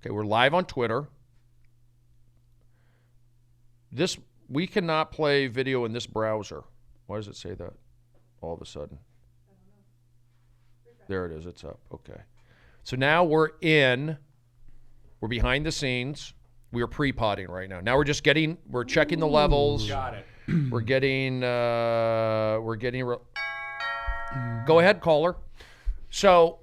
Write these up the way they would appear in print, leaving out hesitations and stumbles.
Okay, we're live on Twitter. We cannot play video in this browser. Why does it say that all of a sudden? There it is. It's up. Okay. So now we're behind the scenes. We are pre-podding right now. Now we're checking the levels. Got it. Go ahead, caller. So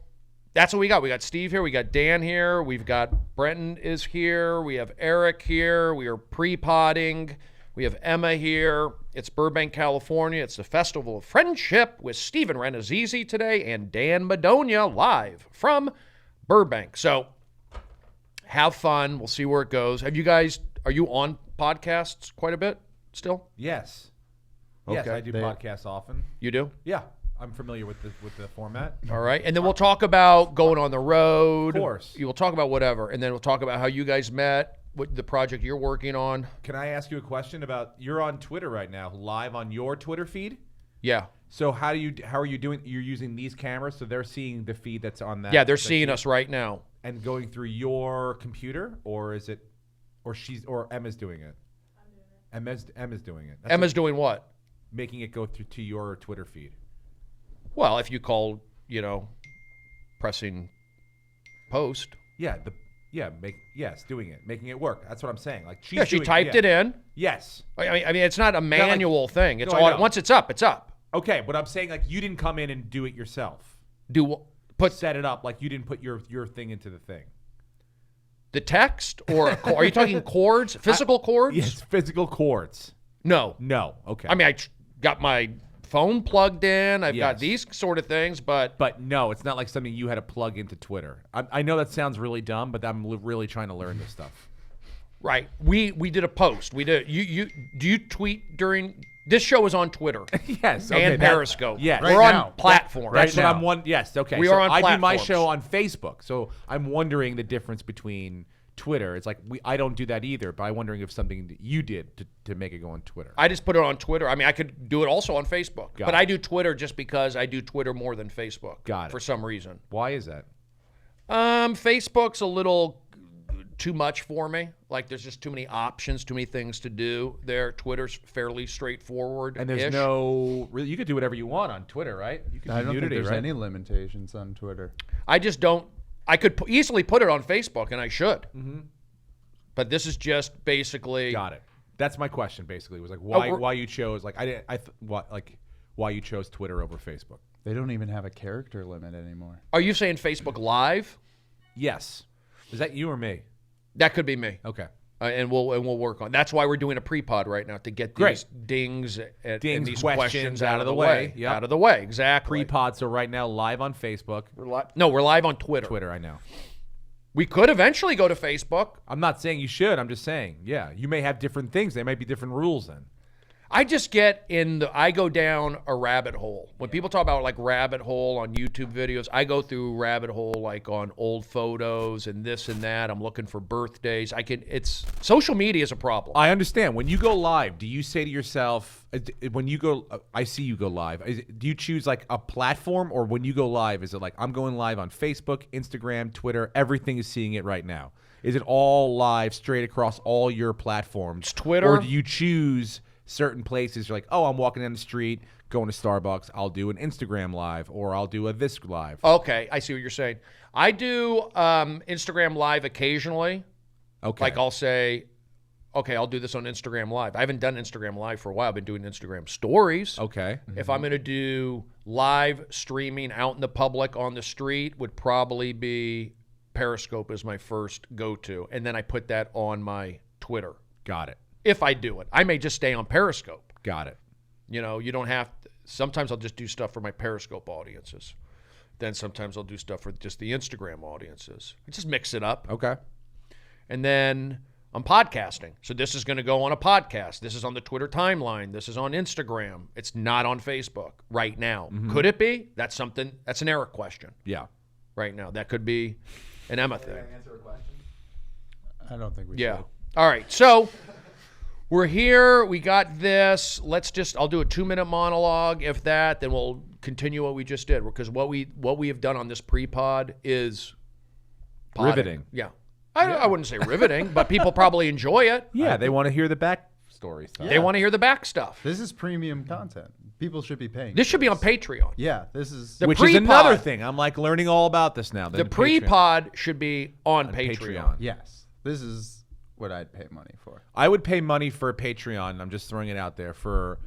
that's what we got. We got Steve here. We got Dan here. We've got Brenton is here. We have Eric here. We are pre-podding. We have Emma here. It's Burbank, California. It's the Festival of Friendship with Steven Renazizi today and Dan Madonia live from Burbank. So have fun. We'll see where it goes. Are you on podcasts quite a bit still? Yes. Okay. Yes, I do podcasts often. You do? Yeah. I'm familiar with the format. All right. And then we'll talk about going on the road. Of course. You will talk about whatever. And then we'll talk about how you guys met, what the project you're working on. Can I ask you a question about, you're on Twitter right now, live on your Twitter feed? Yeah. So how are you doing? You're using these cameras, so they're seeing the feed that's on that. Yeah, they're seeing us right now. And going through your computer, or is it, or Emma's doing it? I'm doing it. Emma's doing it. Emma's doing what? Making it go through to your Twitter feed. Well, if you call, pressing post. Doing it, making it work. That's what I'm saying. Like she typed it in. Yes. I mean, it's not a manual thing. It's all. Once it's up, it's up. Okay, but I'm saying you didn't come in and do it yourself. Set it up like you didn't put your thing into the thing. The text, or are you talking cords? Physical cords? Yes, physical cords. No. Okay. I mean, I got my phone plugged in. I've got these sort of things, but no, it's not like something you had to plug into Twitter. I know that sounds really dumb, but I'm really trying to learn this stuff. Right. We did a post. We did. Do you tweet during? This show is on Twitter. Yes. Okay, and Periscope. Yes. We're on platforms. That's what I'm wondering. Yes. Okay. We are on platforms. I do my show on Facebook, so I'm wondering the difference between Twitter. It's like I don't do that either, but I'm wondering if something that you did to make it go on Twitter. I just put it on Twitter. I mean, I could do it also on Facebook, but I do Twitter just because I do Twitter more than Facebook. Got it. For some reason. Why is that? Facebook's a little too much for me. Like, there's just too many options, too many things to do there. Twitter's fairly straightforward. And there's you could do whatever you want on Twitter, right? You could I don't think there's any limitations on Twitter. I just don't. I could easily put it on Facebook, and I should. Mm-hmm. But this is just basically. Got it. That's my question. Basically, was like why you chose why you chose Twitter over Facebook. They don't even have a character limit anymore. Are you saying Facebook Live? Yes. Is that you or me? That could be me. Okay. And we'll work on. That's why we're doing a pre-pod right now to get these dings and these questions out of the way. Yep. Out of the way, exactly. Pre-pod. So right now, live on Facebook. We're live on Twitter. Twitter, I know. We could eventually go to Facebook. I'm not saying you should. I'm just saying, you may have different things. There might be different rules then. I just I go down a rabbit hole. When people talk about like rabbit hole on YouTube videos, I go through rabbit hole like on old photos and this and that. I'm looking for birthdays. Social media is a problem. I understand. When you go live, do you say to yourself, when you go, I see you go live, do you choose like a platform, or when you go live, is it like I'm going live on Facebook, Instagram, Twitter, everything is seeing it right now? Is it all live straight across all your platforms? It's Twitter. Or do you choose certain places? You're like, I'm walking down the street, going to Starbucks, I'll do an Instagram live, or I'll do a this live. Okay, I see what you're saying. I do Instagram live occasionally. Okay. Like I'll say, okay, I'll do this on Instagram live. I haven't done Instagram live for a while. I've been doing Instagram stories. Okay. If I'm going to do live streaming out in the public on the street, would probably be Periscope as my first go-to. And then I put that on my Twitter. Got it. If I do it. I may just stay on Periscope. Got it. You don't have to. Sometimes I'll just do stuff for my Periscope audiences. Then sometimes I'll do stuff for just the Instagram audiences. I just mix it up. Okay. And then I'm podcasting. So this is going to go on a podcast. This is on the Twitter timeline. This is on Instagram. It's not on Facebook right now. Mm-hmm. Could it be? That's an Eric question. Yeah. Right now. That could be an Emma thing. Can I answer a question? I don't think we should. should. All right. So we're here. We got this. I'll do a 2-minute monologue. If that, then we'll continue what we just did. Because what we have done on this pre-pod is podding. Riveting. Yeah. I wouldn't say riveting, but people probably enjoy it. Yeah, they want to hear the backstory stuff. They want to hear the back stuff. This is premium content. People should be paying. This should be on Patreon. Yeah, this is. The Which is pre-pod- another thing. I'm like learning all about this now. The Patreon. pre-pod should be on Patreon. Yes, this is what I'd pay money for. I would pay money for a Patreon. I'm just throwing it out there for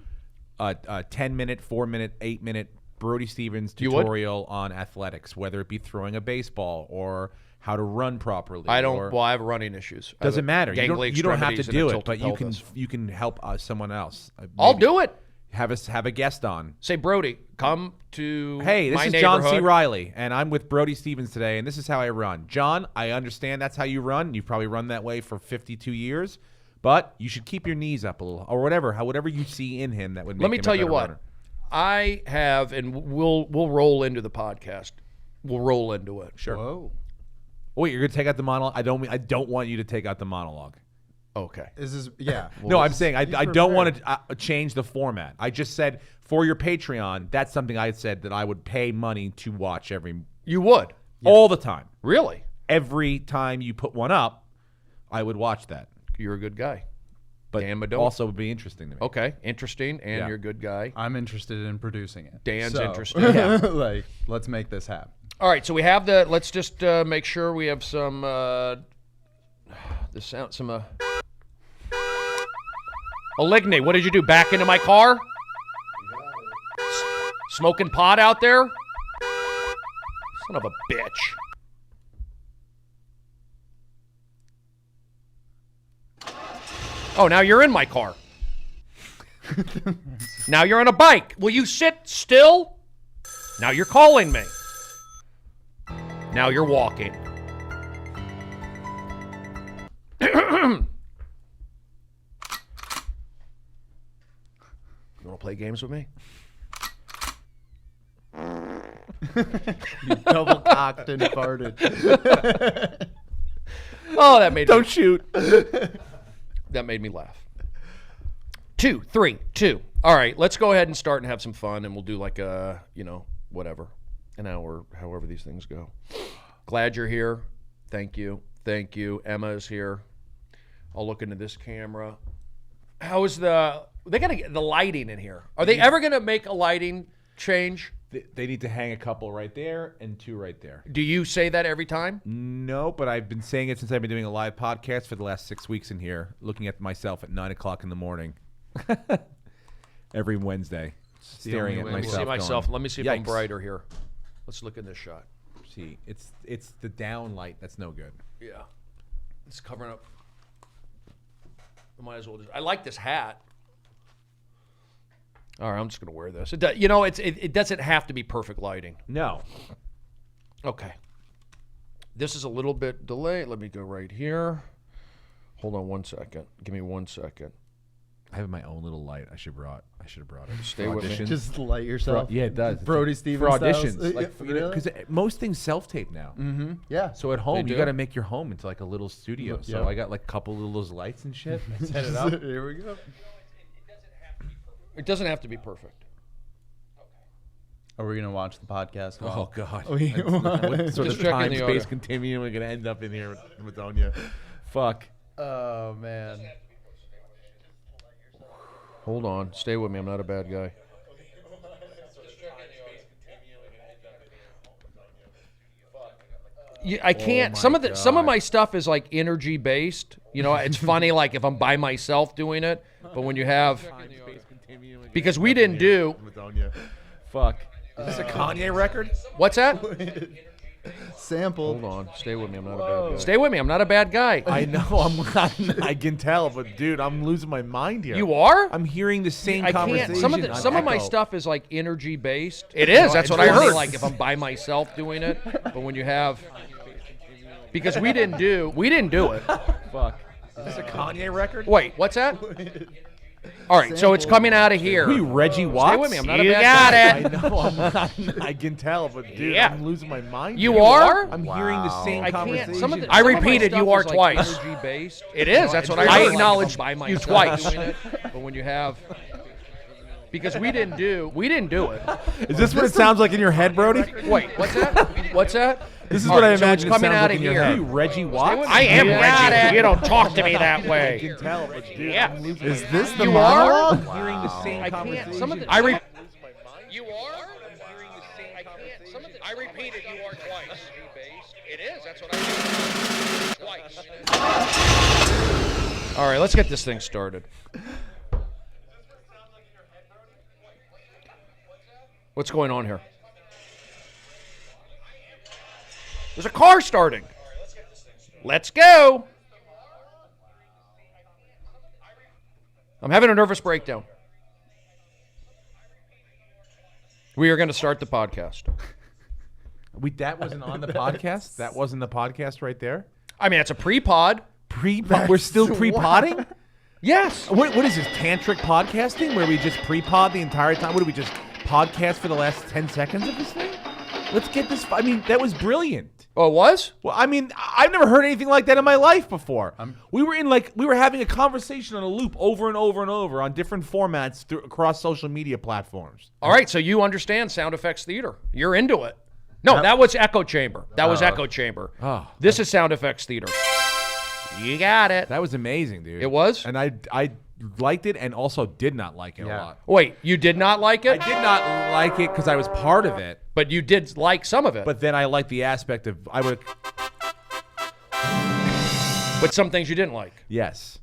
a 10-minute, 4-minute, 8-minute Brody Stevens You would? tutorial on athletics, whether it be throwing a baseball or how to run properly. I don't. or- Well, I have running issues. I have doesn't matter. You gangly don't have to extremities and do a it, tilted but pelvis. you can help someone else. I'll Maybe do it. Have a guest on. Say, Brody, come to Hey, this my is John C. neighborhood. Riley, and I'm with Brody Stevens today, and this is how I run. John, I understand that's how you run. You've probably run that way for 52 years, but you should keep your knees up a little, or whatever you see in him that would make Let me him a tell you better what. runner. I have, and we'll roll into the podcast. We'll roll into it. Sure. Whoa. Wait, you're gonna take out the monologue? I don't want you to take out the monologue. Okay. This is yeah. No, I'm saying I don't want to change the format. I just said for your Patreon, that's something I said that I would pay money to watch You would. all the time. Really? Every time you put one up, I would watch that. You're a good guy. But Dan Madone. also would be interesting to me. Okay. Interesting, and Yeah. you're a good guy. I'm interesed in producing it. Dan's So, interested. Yeah. like, let's make this happen. All right, so we have let's just make sure we have some, Aligney, what did you do? Back into my car? Smoking pot out there? Son of a bitch. Oh, now you're in my car. Now you're on a bike. Will you sit still? Now you're calling me. Now you're walking. You want to play games with me? Double cocked and farted. Oh, that made Don't shoot. that made me laugh. 2, 3, 2. All right, let's go ahead and start and have some fun, and we'll do like a, whatever, an hour, however these things go. Glad you're here. Thank you. Thank you. Emma is here. I'll look into this camera. How is they got to get the lighting in here. Are they ever going to make a lighting change? They need to hang a couple right there and 2 right there. Do you say that every time? No, but I've been saying it since I've been doing a live podcast for the last 6 weeks in here, looking at myself at 9 o'clock in the morning. Every Wednesday, staring at only way myself. See myself. going, Let me see if I'm "Yikes." brighter here. Let's look in this shot. See, it's the down light that's no good. Yeah. It's covering up. I might as well I like this hat. All right, I'm just going to wear this. It doesn't have to be perfect lighting. No. Okay. This is a little bit delayed. Let me go right here. Hold on 1 second. Give me 1 second. I have my own little light. I should have brought it. Stay For with me. auditions. Just light yourself. Yeah, it does. Brody It's Stevens for styles. auditions, like Really? because most things self-tape now. Mm-hmm. Yeah. So at home, They you do? got to make your home into like a little studio. So Yeah. I got like a couple of those lights and shit. I set it up. Here we go. It doesn't have to be perfect. Are we gonna watch the podcast? Oh God! We- What sort Just of checking time the space audio. continuum we're gonna end up in here with Anya? Fuck. Oh man. Hold on. Stay with me. I'm not a bad guy. I can't. my Some of God. my stuff is like energy based. It's funny like if I'm by myself doing it, but when you have because we didn't do Fuck. Is this a Kanye record? what's that? Sample. Hold on. Stay with me. I'm not a bad guy. Stay with me. I'm not a bad guy. I know. I can tell, but dude, I'm losing my mind here. You are? I'm hearing the same I conversation. can't. Some of my on echo. stuff is like energy based. It is. That's what I it's heard. funny. Like if I'm by myself doing it, but when you have, because we didn't do it. Fuck. Is this a Kanye record? Wait, what's that? All right, so it's coming out of here. Who you, Reggie Watts? with me, I'm not a You bad got guy. it. I know. I'm not, I can tell, but dude, Yeah. I'm losing my mind. You here. are? I'm hearing the same I conversation. can't. I repeated you are twice. Energy based. It is. That's what I I heard. acknowledge By you myself twice. doing it, but when you have, because we didn't do it. Is this what it sounds like in your head, Brody? Wait, what's that? What's that? This is All what right, I so it's imagine it coming sounds out like of in your here. head. Are you Reggie Watts? I am Reggie. You don't talk to me that way. can tell, but dude, Yeah. Is this the You monologue? I'm hearing the same I conversation. can't. Some of the. You are. I can't. Some of the. I repeated. You are twice. It is. That's what I did. Twice. All right. Let's get this thing started. What's going on here? There's a car starting. Let's go. I'm having a nervous breakdown. We are going to start the podcast. That wasn't on the podcast? That wasn't the podcast right there? I mean, it's a pre-pod. We're still pre-podding? Yes. What is this, tantric podcasting where we just pre-pod the entire time? What do we just podcast for the last 10 seconds of this thing? Let's get this. I mean, that was brilliant. Oh, it was? Well, I mean, I've never heard anything like that in my life before. We were having a conversation on a loop over and over and over on different formats across social media platforms. All right, so you understand sound effects theater. You're into it. No, that was echo chamber. That was echo chamber. Oh. This is sound effects theater. You got it. That was amazing, dude. It was? And I liked it and also did not like it a lot. Wait, you did not like it? I did not like it because I was part of it. But you did like some of it. But then I liked the aspect of But some things you didn't like. Yes.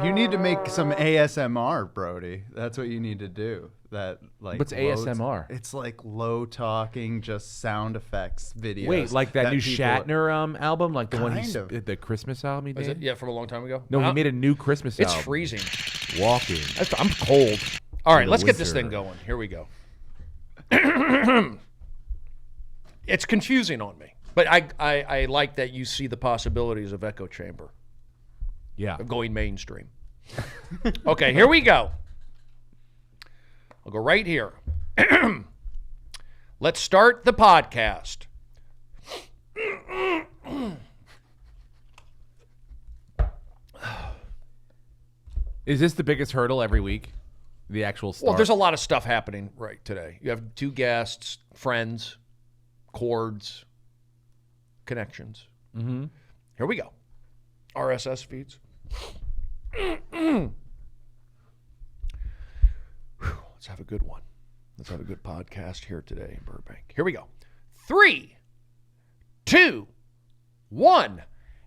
You need to make some ASMR, Brody. That's what you need to do. What's ASMR? It's like low talking, just sound effects videos. Wait, like that new people- Shatner album, like the one Kind of. the Christmas album he Was did? it? Yeah, from a long time ago? No, he made a new Christmas It's album. freezing. Walking. I'm cold. All right, The let's get this winter. thing going. Here we go. It's confusing on me. But I like that you see the possibilities of echo chamber, Yeah. of going mainstream. Okay, here we go. I'll go right here. Let's start the podcast. Is this the biggest hurdle every week? The actual start? Well, there's a lot of stuff happening right today. You have two guests, friends, chords, connections. Mm-hmm. Here we go. RSS feeds. Let's have a good one. Let's have a good podcast here today in Burbank. Here we go. 3, 2, 1.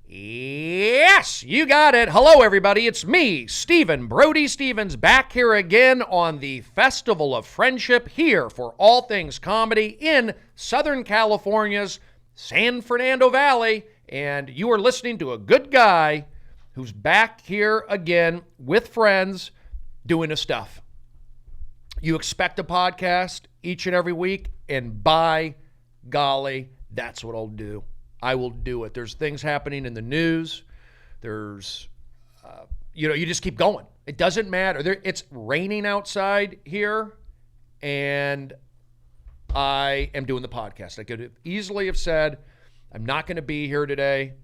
Yes, you got it. Hello, everybody. It's me, Stephen Brody Stevens, back here again on the Festival of Friendship here for all things comedy in Southern California's San Fernando Valley. And you are listening to a good guy who's back here again with friends doing his stuff. You expect a podcast each and every week, and by golly, that's what I'll do. I will do it. There's things happening in the news. There's, you just keep going. It doesn't matter. It's raining outside here, and I am doing the podcast. I could easily have said, I'm not going to be here today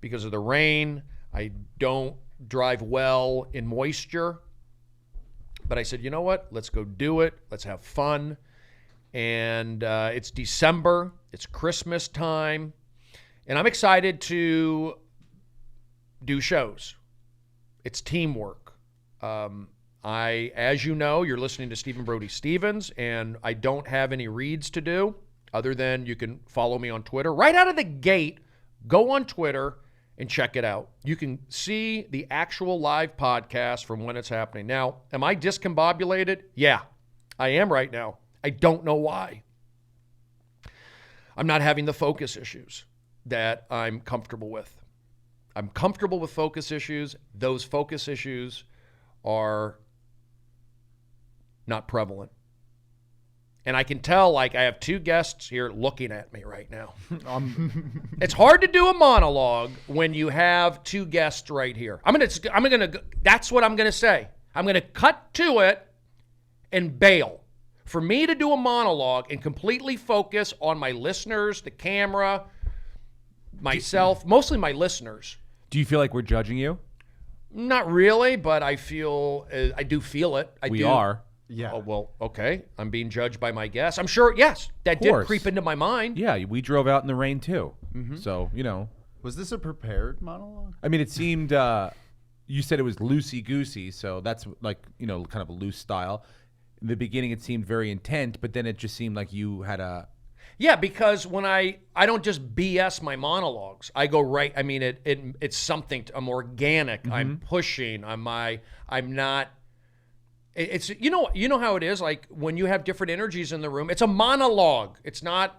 because of the rain. I don't drive well in moisture. But I said, you know what? Let's go do it. Let's have fun. And it's December. It's Christmas time. And I'm excited to do shows. It's teamwork. As you know, you're listening to Stephen Brody Stevens, and I don't have any reads to do other than you can follow me on Twitter. Right out of the gate, go on Twitter and check it out. You can see the actual live podcast from when it's happening. Now, am I discombobulated? Yeah, I am right now. I don't know why. I'm not having the focus issues that I'm comfortable with. I'm comfortable with focus issues. Those focus issues are not prevalent. And I can tell, like, I have two guests here looking at me right now. It's hard to do a monologue when you have two guests right here. That's what I'm gonna say. I'm gonna cut to it and bail. For me to do a monologue and completely focus on my listeners, the camera, myself, mostly my listeners. Do you feel like we're judging you? Not really, but I do feel it. We are. Yeah. Oh, well, okay. I'm being judged by my guests. I'm sure, yes, that did course. creep into my mind. Yeah, we drove out in the rain too. Mm-hmm. So, Was this a prepared monologue? I mean, it seemed, you said it was loosey-goosey, so that's like, kind of a loose style. In the beginning, it seemed very intent, but then it just seemed like you had a... Yeah, because when I don't just BS my monologues. I go right. I mean, it's something. I'm organic. Mm-hmm. I'm pushing. I'm not. It's how it is. Like when you have different energies in the room, it's a monologue. It's not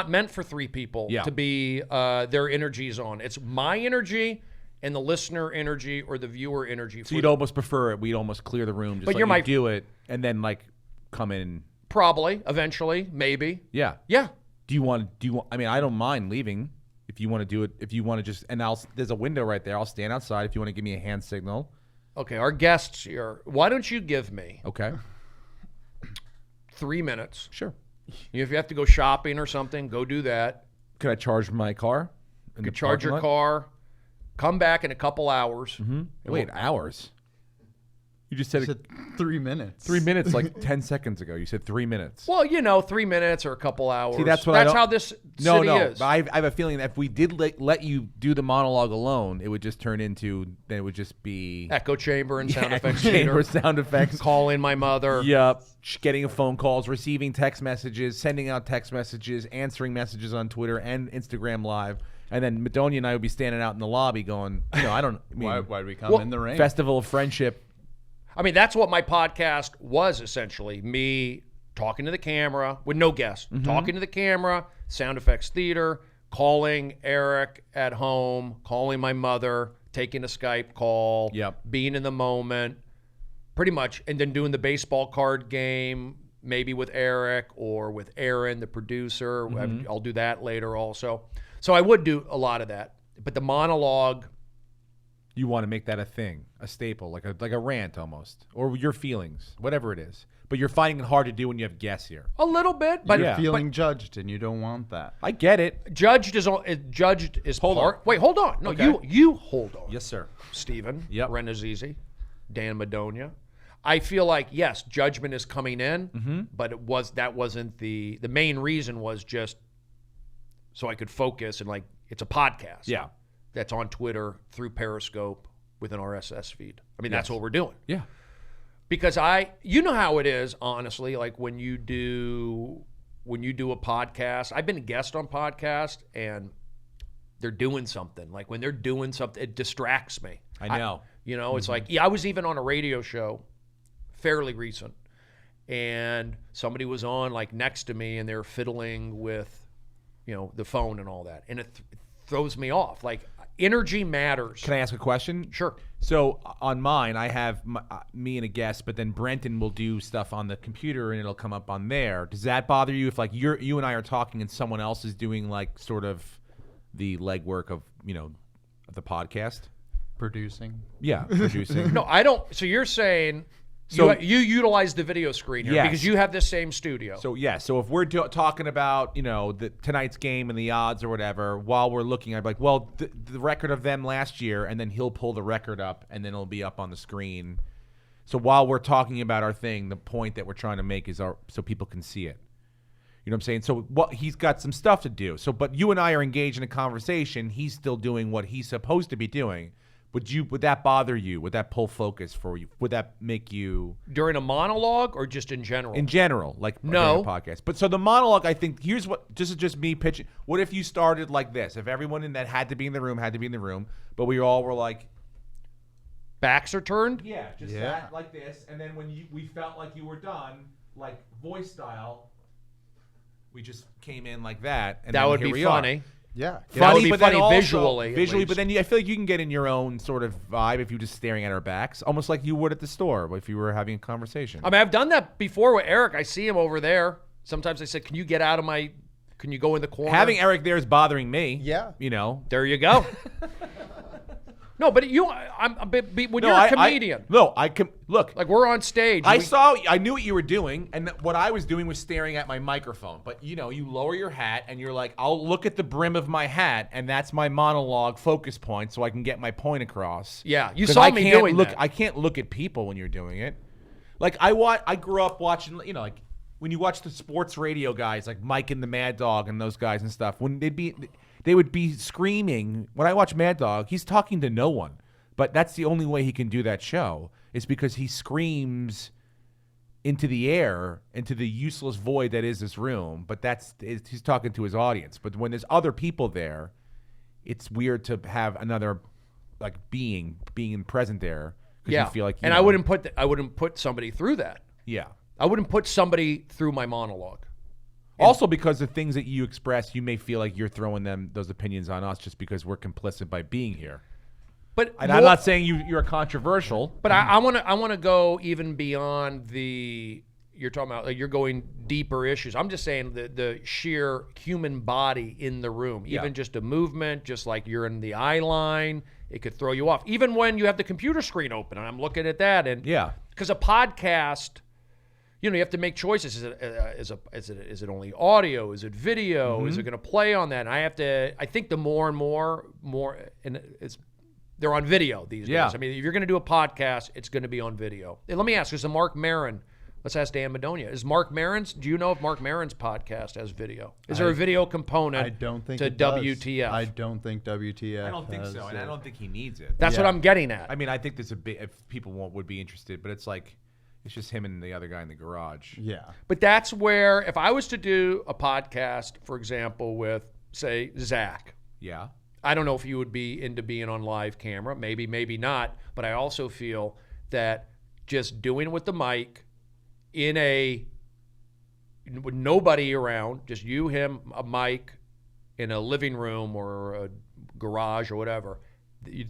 meant for three people to be their energies on. It's my energy and the listener energy or the viewer energy. So you'd almost prefer it. We'd almost clear the room, just But let you're you my- do it, and then like come in. Probably, eventually, maybe. Yeah. Yeah. Do you want? I mean, I don't mind leaving if you want to do it. If you want to just, and there's a window right there. I'll stand outside if you want to give me a hand signal. Okay, our guests here. Why don't you give me Okay. 3 minutes? Sure. If you have to go shopping or something, go do that. Could I charge my car? You could charge your car. Come back in a couple hours. Mm-hmm. Wait, hours? You just said, You said 3 minutes. 3 minutes, like 10 seconds ago. You said 3 minutes. Well, 3 minutes or a couple hours. See, that's what I don't- how this No, city is. but I have a feeling that if we did let you do the monologue alone, it would just turn into, then it would just be Echo chamber and sound echo effects. chamber theater. sound effects. Call in my mother. Yep. Getting phone calls, receiving text messages, sending out text messages, answering messages on Twitter and Instagram Live. And then Madonia and I would be standing out in the lobby going, I mean, Why'd we come in the rain? Festival of Friendship. I mean, that's what my podcast was essentially. Me talking to the camera with no guests. Mm-hmm. Talking to the camera, sound effects theater, calling Eric at home, calling my mother, taking a Skype call, being in the moment, pretty much, and then doing the baseball card game, maybe with Eric or with Aaron, the producer. Mm-hmm. I'll do that later also. So I would do a lot of that. But the monologue... You want to make that a thing, a staple, like a rant almost, or your feelings, whatever it is. But you're finding it hard to do when you have guests here. A little bit, but You're feeling judged, and you don't want that. I get it. Judged is Hold part. on. Wait, hold on. No, Okay. you hold on. Yes, sir. Stephen, Yep. Renazizi, Dan Madonia. I feel like yes, judgment is coming in, but that wasn't the main reason was just so I could focus and like it's a podcast. Yeah. That's on Twitter through Periscope with an RSS feed. I mean, that's what we're doing. Yeah. Because you know how it is, honestly, like when you do a podcast, I've been a guest on podcast and they're doing something. Like when they're doing something, it distracts me. I know. It's like, I was even on a radio show fairly recent and somebody was on like next to me and they're fiddling with, the phone and all that. And it throws me off. Like energy matters. Can I ask a question? Sure. So on mine, I have me and a guest, but then Brenton will do stuff on the computer and it'll come up on there. Does that bother you if like you and I are talking and someone else is doing like sort of the legwork of of the podcast? Producing. Yeah, producing. No, I don't. So you're saying So- you utilize the video screen here Yes. because you have this same studio. So yeah, so if we're talking about tonight's game and the odds or whatever, while we're looking, I'd be like, well, the record of them last year, and then he'll pull the record up, and then it'll be up on the screen. So while we're talking about our thing, the point that we're trying to make is so people can see it. You know what I'm saying? So he's got some stuff to do. So, but you and I are engaged in a conversation. He's still doing what he's supposed to be doing. Would that bother you? Would that pull focus for you? Would that make you During a monologue or just in general? in general, like No. during a podcast? But so the monologue, I think, this is just me pitching. What if you started like this? If everyone in that had to be in the room, but we all were like, Backs are turned? sat like this, and then when we felt like you were done, like voice style, we just came in like that. And That then would here be we funny. are. Yeah. That would be but then funny also- visually, at Visually, but least. then I feel like you can get in your own sort of vibe if you're just staring at our backs, almost like you would at the store if you were having a conversation. I mean, I've done that before with Eric. I see him over there. Sometimes I said, can you can you go in the corner? Having Eric there is bothering me. Yeah. There you go. No, but when you're a comedian, Look. like we're on stage. I knew what you were doing, and what I was doing was staring at my microphone. But you lower your hat, and you're like, I'll look at the brim of my hat, and that's my monologue focus point, so I can get my point across. Yeah, you 'Cause saw I me can't doing look. that. I can't look at people when you're doing it. Like I grew up watching, like when you watch the sports radio guys, like Mike and the Mad Dog and those guys and stuff. When they would be screaming. When I watch Mad Dog, he's talking to no one. But that's the only way he can do that show is because he screams into the air, into the useless void that is this room. But he's talking to his audience. But when there's other people there, it's weird to have another like being present there because you feel like. I wouldn't put somebody through that. Yeah. I wouldn't put somebody through my monologue. Also, because the things that you express, you may feel like you're throwing those opinions on us just because we're complicit by being here. But I'm not saying you're controversial. But I want to go even beyond you're talking about, like, you're going deeper issues. I'm just saying the sheer human body in the room, even just a movement, just like you're in the eye line, it could throw you off. Even when you have the computer screen open and I'm looking at that, and because a podcast, you have to make choices. Is it only audio? Is it video? Mm-hmm. Is it going to play on that? And I think the more and more, and they're on video these days. I mean, if you're going to do a podcast, it's going to be on video. And let me ask, is Mark Maron, let's ask Dan Madonia, do you know if Mark Maron's podcast has video? Is there a video component I don't think to it does. WTF? I don't think WTF I don't think so, and I don't think he needs it. That's what I'm getting at. I mean, I think there's a bit if people would be interested, but it's like it's just him and the other guy in the garage. Yeah. But that's where, if I was to do a podcast, for example, with, say, Zach. Yeah. I don't know if you would be into being on live camera. Maybe, maybe not. But I also feel that just doing it with the mic with nobody around, just you, him, a mic in a living room or a garage or whatever,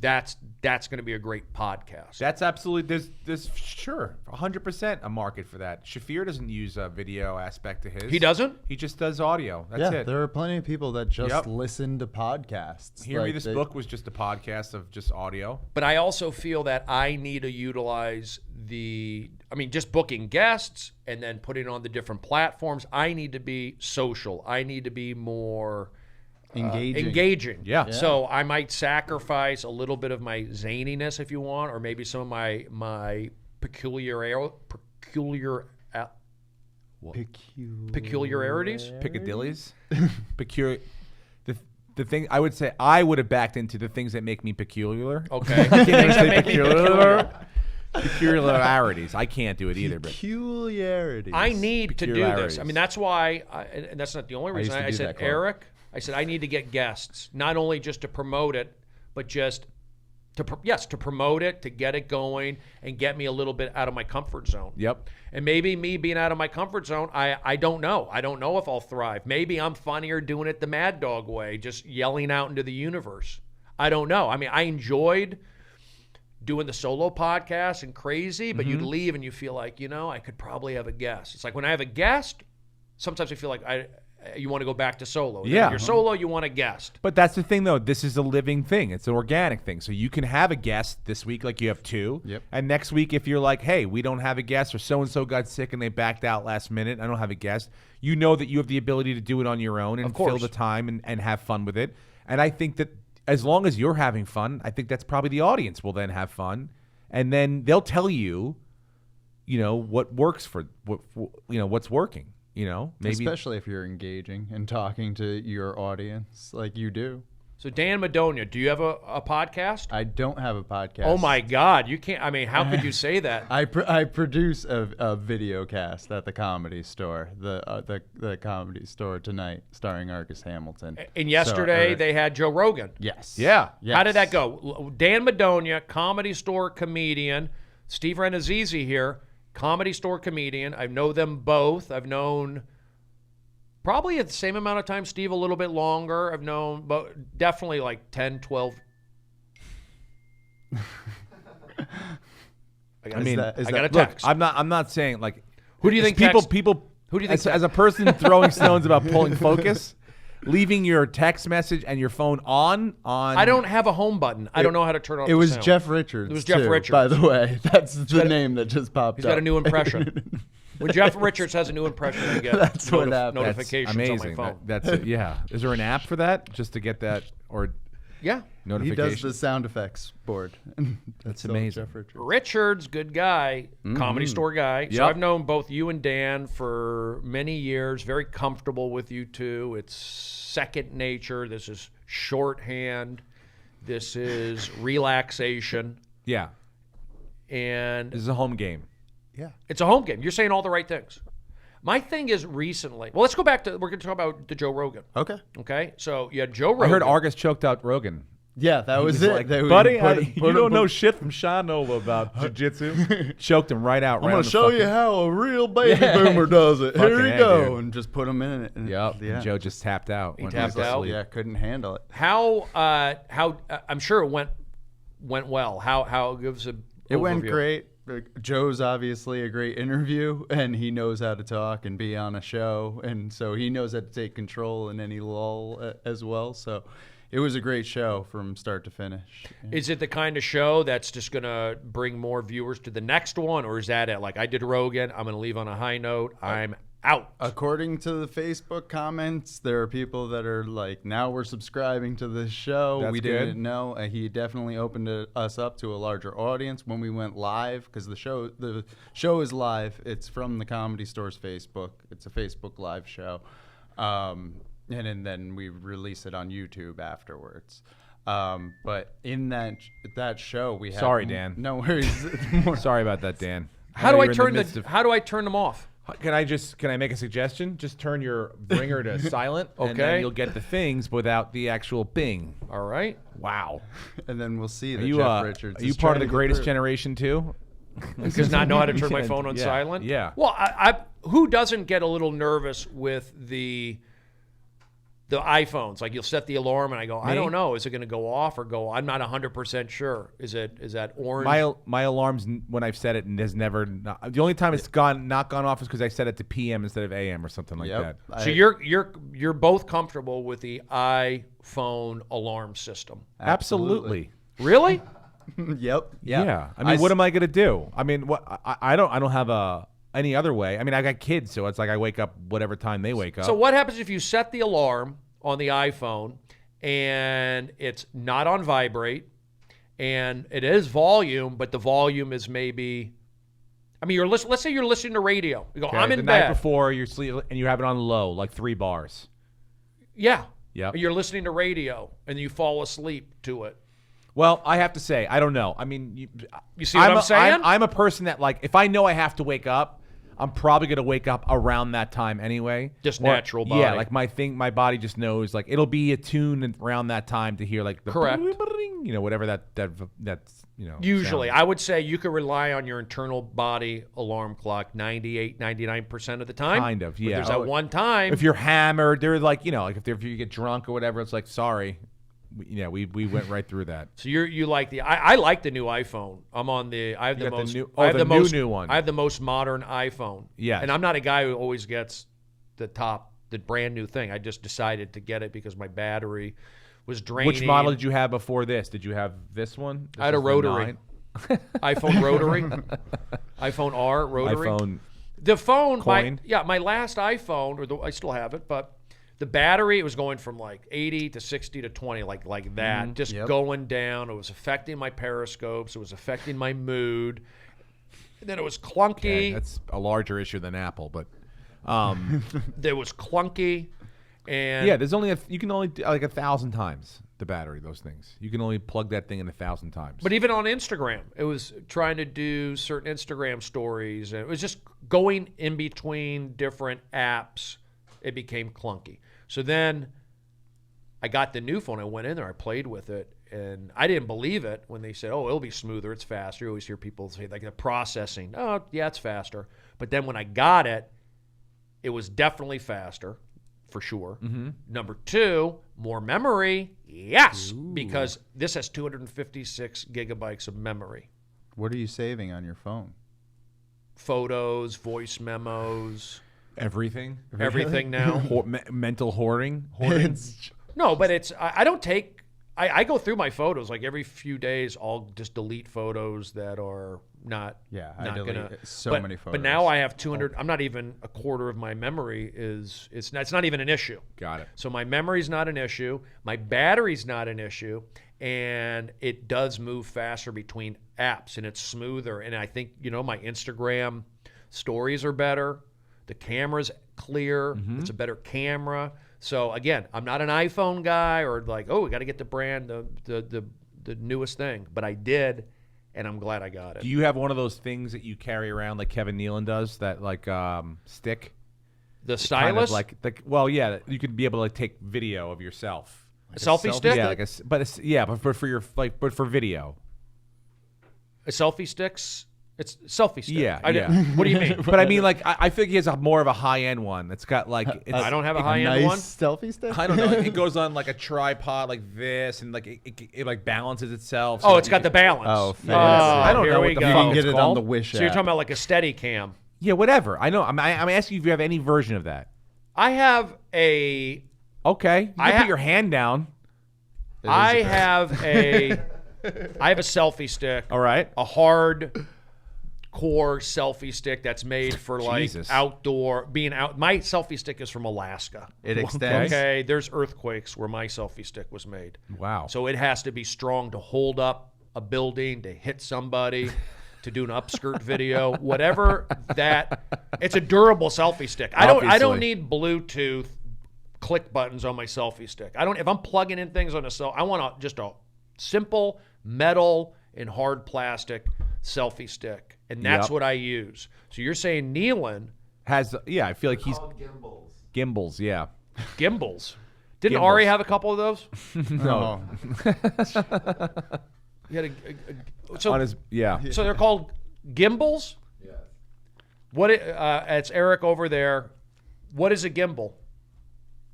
that's going to be a great podcast. That's absolutely there's sure 100% a market for that. Shafir doesn't use a video aspect to his. He doesn't? He just does audio. That's it. There are plenty of people that just listen to podcasts. Hear Me This Book was just a podcast of just audio. But I also feel that I need to utilize just booking guests and then putting on the different platforms. I need to be social. I need to be more engaging. Yeah. So I might sacrifice a little bit of my zaniness, if you want, or maybe some of my peculiarities. Piccadillys. The thing I would say, I would have backed into the things that make me peculiar. Okay. I can't even say peculiar. Peculiarities. I can't do it either. But Peculiarities. I need to do this. I mean, that's why, and that's not the only reason. used to I do said, that, Clark. Eric, I said, I need to get guests, not only just to promote it, but just to promote it, to get it going, and get me a little bit out of my comfort zone. Yep. And maybe me being out of my comfort zone, I don't know. I don't know if I'll thrive. Maybe I'm funnier doing it the Mad Dog way, just yelling out into the universe. I don't know. I mean, I enjoyed doing the solo podcast and crazy, but you'd leave and you feel like, I could probably have a guest. It's like when I have a guest, sometimes I feel like you want to go back to solo. Yeah. When you're solo, you want a guest. But that's the thing, though. This is a living thing. It's an organic thing. So you can have a guest this week, like you have two. Yep. And next week, if you're like, hey, we don't have a guest, or so-and-so got sick and they backed out last minute, I don't have a guest, you know that you have the ability to do it on your own and fill the time and have fun with it. And I think that as long as you're having fun, I think that's probably the audience will then have fun. And then they'll tell you, what works what's working. Maybe especially if you're engaging and talking to your audience like you do. So Dan Madonia, do you have a podcast? I don't have a podcast. Oh my God, you can't. I mean, how could you say that? I produce a video cast at the Comedy Store, the Comedy Store tonight, starring Arcus Hamilton. And yesterday they had Joe Rogan. Yes. Yeah. Yes. How did that go? Dan Madonia, Comedy Store comedian. Steve Renazizi here, Comedy Store comedian. I know them both. I've known probably at the same amount of time, Steve a little bit longer. I've known, but definitely like 10, 12. I got a text. Look, I'm not saying like Who do you think people Who do you think as a person throwing stones about pulling focus, leaving your text message and your phone on. I don't have a home button. I don't know how to turn off It the was sound. Jeff Richards. It was Jeff too, Richards. by the way. That's the name that just popped He's up. got a new impression. When Jeff Richards has a new impression, I get That's what happened. notifications That's on amazing. my phone. That's it. Yeah. Is there an app for that just to get that or Yeah. He notifications? does the sound effects board. That's so amazing. Jeff Richards. Richards, good guy, Comedy Store guy. So Yep. I've known both you and Dan for many years. Very comfortable with you two. It's second nature. This is shorthand. This is relaxation. Yeah. And This is a home game. Yeah. it's a home game. You're saying all the right things. My thing is recently. Well, let's go back to. We're going to talk about the Joe Rogan. Okay. Okay, so you had Joe Rogan. I heard Argus choked out Rogan. Yeah, that was He's it. like, They would buddy, put you don't him- know shit from Shanova about jiu-jitsu. Choked him right out. I'm right gonna on the show you fucking- how a real baby boomer does it. Here Fucking you A, go, dude. and just put him in it. And Yep. Yeah. And Joe just tapped out. He went tapped to out? sleep. Yeah, couldn't handle it. how I'm sure it went well. How gives a It went overview. great. Joe's obviously a great interview, and he knows how to talk and be on a show, and so he knows how to take control in any lull as well. So it was a great show from start to finish. Is it the kind of show that's just going to bring more viewers to the next one, or is that it? Like I did Rogan, I'm going to leave on a high note. I'm out. According to the Facebook comments, there are people that are like, now we're subscribing to this show. That's We good. didn't know. He definitely opened us up to a larger audience when we went live, because the show is live. It's from the Comedy Store's Facebook. It's a Facebook live show. And then we release it on YouTube afterwards. But in that show, we have... Sorry, Dan. No worries. Sorry about that, Dan. How know do I you're in turn midst of- How do I turn them off? Can I make a suggestion? Just turn your ringer to silent, and Okay. then you'll get the things without the actual bing. All right. Wow. And then we'll see Are that you Jeff Richards are you is part of trying the to get greatest through. generation too? Does not know how to turn my phone on Yeah, silent. yeah. Well, I who doesn't get a little nervous with the iPhones? Like you'll set the alarm, and I go, I Me? don't know. Is it going to go off or go? I'm not 100% sure. Is that orange? My alarms when I've set it has never. The only time it's not gone off is because I set it to PM instead of AM or something like Yep. that. So you're both comfortable with the iPhone alarm system? Absolutely. Really? Yep. Yeah. I mean, what am I gonna do? I mean, what I don't have any other way. I mean, I got kids, so it's like I wake up whatever time they wake up. So what happens if you set the alarm on the iPhone and it's not on vibrate and it is volume, but the volume is maybe, I mean, let's say you're listening to radio. You go, Okay, I'm in the bed. night before you're sleeping and you have it on low, like 3 bars. Yeah. Yep. You're listening to radio and you fall asleep to it. Well, I have to say, I don't know. I mean, You see what I'm saying? I'm a person that, like, if I know I have to wake up, I'm probably going to wake up around that time anyway. Just natural Yeah, body. like my body just knows, like, it'll be attuned around that time to hear, like, the Correct. you know, whatever that's, you know. Usually, sound. I would say you could rely on your internal body alarm clock 98, 99% of the time. Kind of, But yeah. there's that one time. If you're hammered, they're like, you know, like if you get drunk or whatever, it's like, sorry. We went right through that. So you like I like the new iPhone. I'm on the I have You the got the most new- I have the the new most new one. I have the most modern iPhone. Yes. And I'm not a guy who always gets the brand new thing. I just decided to get it because my battery was draining. Which model did you have before this? Did you have this one? I had a This is the rotary. 9? iPhone rotary. iPhone R rotary. iPhone. The phone, Coin. my last iPhone, I still have it, but the battery, it was going from like 80 to 60 to 20, like that, just Yep. going down. It was affecting my periscopes. It was affecting my mood. And then it was clunky. Okay, that's a larger issue than Apple, but It was clunky. And yeah, there's only you can only do like 1,000 times the battery. Those things you can only plug that thing in 1,000 times. But even on Instagram, it was trying to do certain Instagram stories. And it was just going in between different apps. It became clunky. So then I got the new phone. I went in there. I played with it. And I didn't believe it when they said, oh, it'll be smoother. It's faster. You always hear people say, like, the processing. Oh, yeah, it's faster. But then when I got it, it was definitely faster, for sure. Mm-hmm. Number 2, more memory. Yes, because this has 256 gigabytes of memory. What are you saving on your phone? Photos, voice memos, Everything. everything now. Mental hoarding. No, but it's I don't take. I go through my photos like every few days. I'll just delete photos that are not. Yeah, I not delete gonna. so but, many photos. But now I have 200. I'm not even a quarter of my memory is. It's not even an issue. Got it. So my memory's not an issue. My battery's not an issue, and it does move faster between apps, and it's smoother. And I think my Instagram stories are better. The camera's clear. It's a better camera. So again, I'm not an iPhone guy or like, we got to get the brand, the newest thing. But I did, and I'm glad I got it. Do you have one of those things that you carry around like Kevin Nealon does, that like stick? The stylus? Kind of like you could be able to like take video of yourself. A selfie stick? Yeah, but for your but for video. A selfie sticks? It's selfie stick. Yeah, What do you mean? But I mean, like, I feel like he has more of a high-end one that's got, like... I don't have a a high-end nice one. selfie stick. I don't know. It goes on, like, a tripod like this, and, like, it like, balances itself. Oh, it's got the balance. Oh, fancy. I don't here know we what the go. You fuck can it's get it called. on the Wish So you're app. talking about like a steady cam. Yeah, whatever. I know. I'm asking you if you have any version of that. I have a... Okay. You I can ha- put your hand down. I have a selfie stick. All right. A hard core selfie stick that's made for like Jesus. outdoor being out. My selfie stick is from Alaska. It extends. Okay, there's earthquakes where my selfie stick was made. Wow. So it has to be strong to hold up a building, to hit somebody, to do an upskirt video, whatever that. It's a durable selfie stick. I don't Obviously. need Bluetooth click buttons on my selfie stick. If I'm plugging in things on I want just a simple metal and hard plastic selfie stick, and that's Yep. what I use. So you're saying Nealon I feel like he's Called gimbals. gimbals. Yeah. gimbals? Didn't Gimbals. Ari have a couple of those? No. He had so On his so they're called gimbals. Yes. It's Eric over there. What is a gimbal?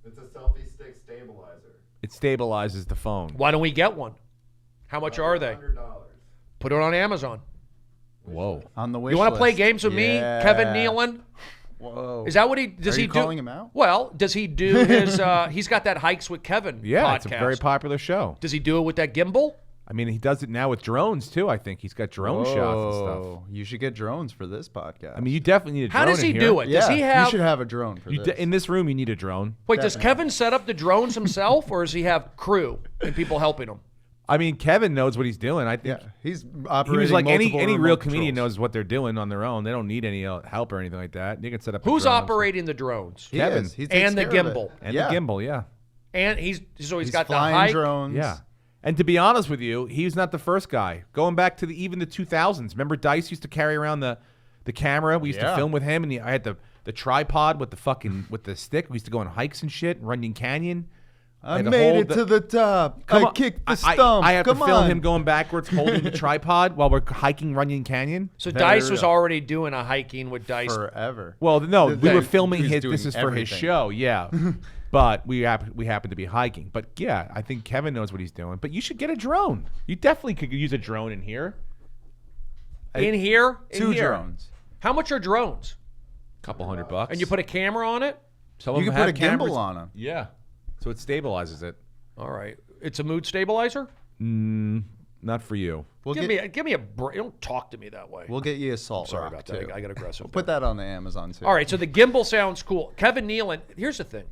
It's a selfie stick stabilizer. It stabilizes the phone. Why don't we get one? How much are they? $100. Put it on Amazon. Whoa. On the wish You want to list. play games with me, Kevin Yeah. Nealon? Whoa. Is that what he does? Are he you do? calling him out? Well, does he do his? He's got that Hikes with Kevin. Yeah, podcast. it's a very popular show. Does he do it with that gimbal? I mean, he does it now with drones too. I think he's got drone shots and stuff. Whoa. You should get drones for this podcast. I mean, you definitely need a drone. How does he in do here. it? yeah, Does he have? You should have a drone for this. In this room, you need a drone. Wait, does Kevin set up the drones himself, or does he have crew and people helping him? I mean, Kevin knows what he's doing. I think Yeah, he's he operating. was like any multiple real remote comedian controls. knows what they're doing on their own. They don't need any help or anything like that. You can set up. a Who's drone. operating the drones? He Kevin. is. He takes And the care of it. gimbal. And yeah. the gimbal? Yeah, And he's He's got the flying hike. drones. yeah. And to be honest with you, he's not the first guy. Going back to even the 2000s. Remember, Dice used to carry around the camera. We used to Yeah. film with him, and I had the tripod with the stick. We used to go on hikes and shit, Runyon Canyon. I had to made hold it to the top. Come I on. kicked the I- stump. I have Come to film on. him going backwards, holding the tripod while we're hiking Runyon Canyon. So Very Dice was real. already doing a hiking with Dice. forever. Well, no, we were filming He's his. doing This is for his everything. show, yeah. But we happen to be hiking. But yeah, I think Kevin knows what he's doing. But you should get a drone. You definitely could use a drone in here. In here? Two here. drones. How much are drones? Couple $100. And you put a camera on it? Some of You them can put a have gimbal cameras. on them. Yeah, so it stabilizes it. All right. It's a mood stabilizer? Not for you. We'll Give get me a break. Don't talk to me that way. we'll get you a salt Sorry rock about too. that. I got aggressive. Put that on the Amazon too. All right, so the gimbal sounds cool. Kevin Nealon, here's the thing.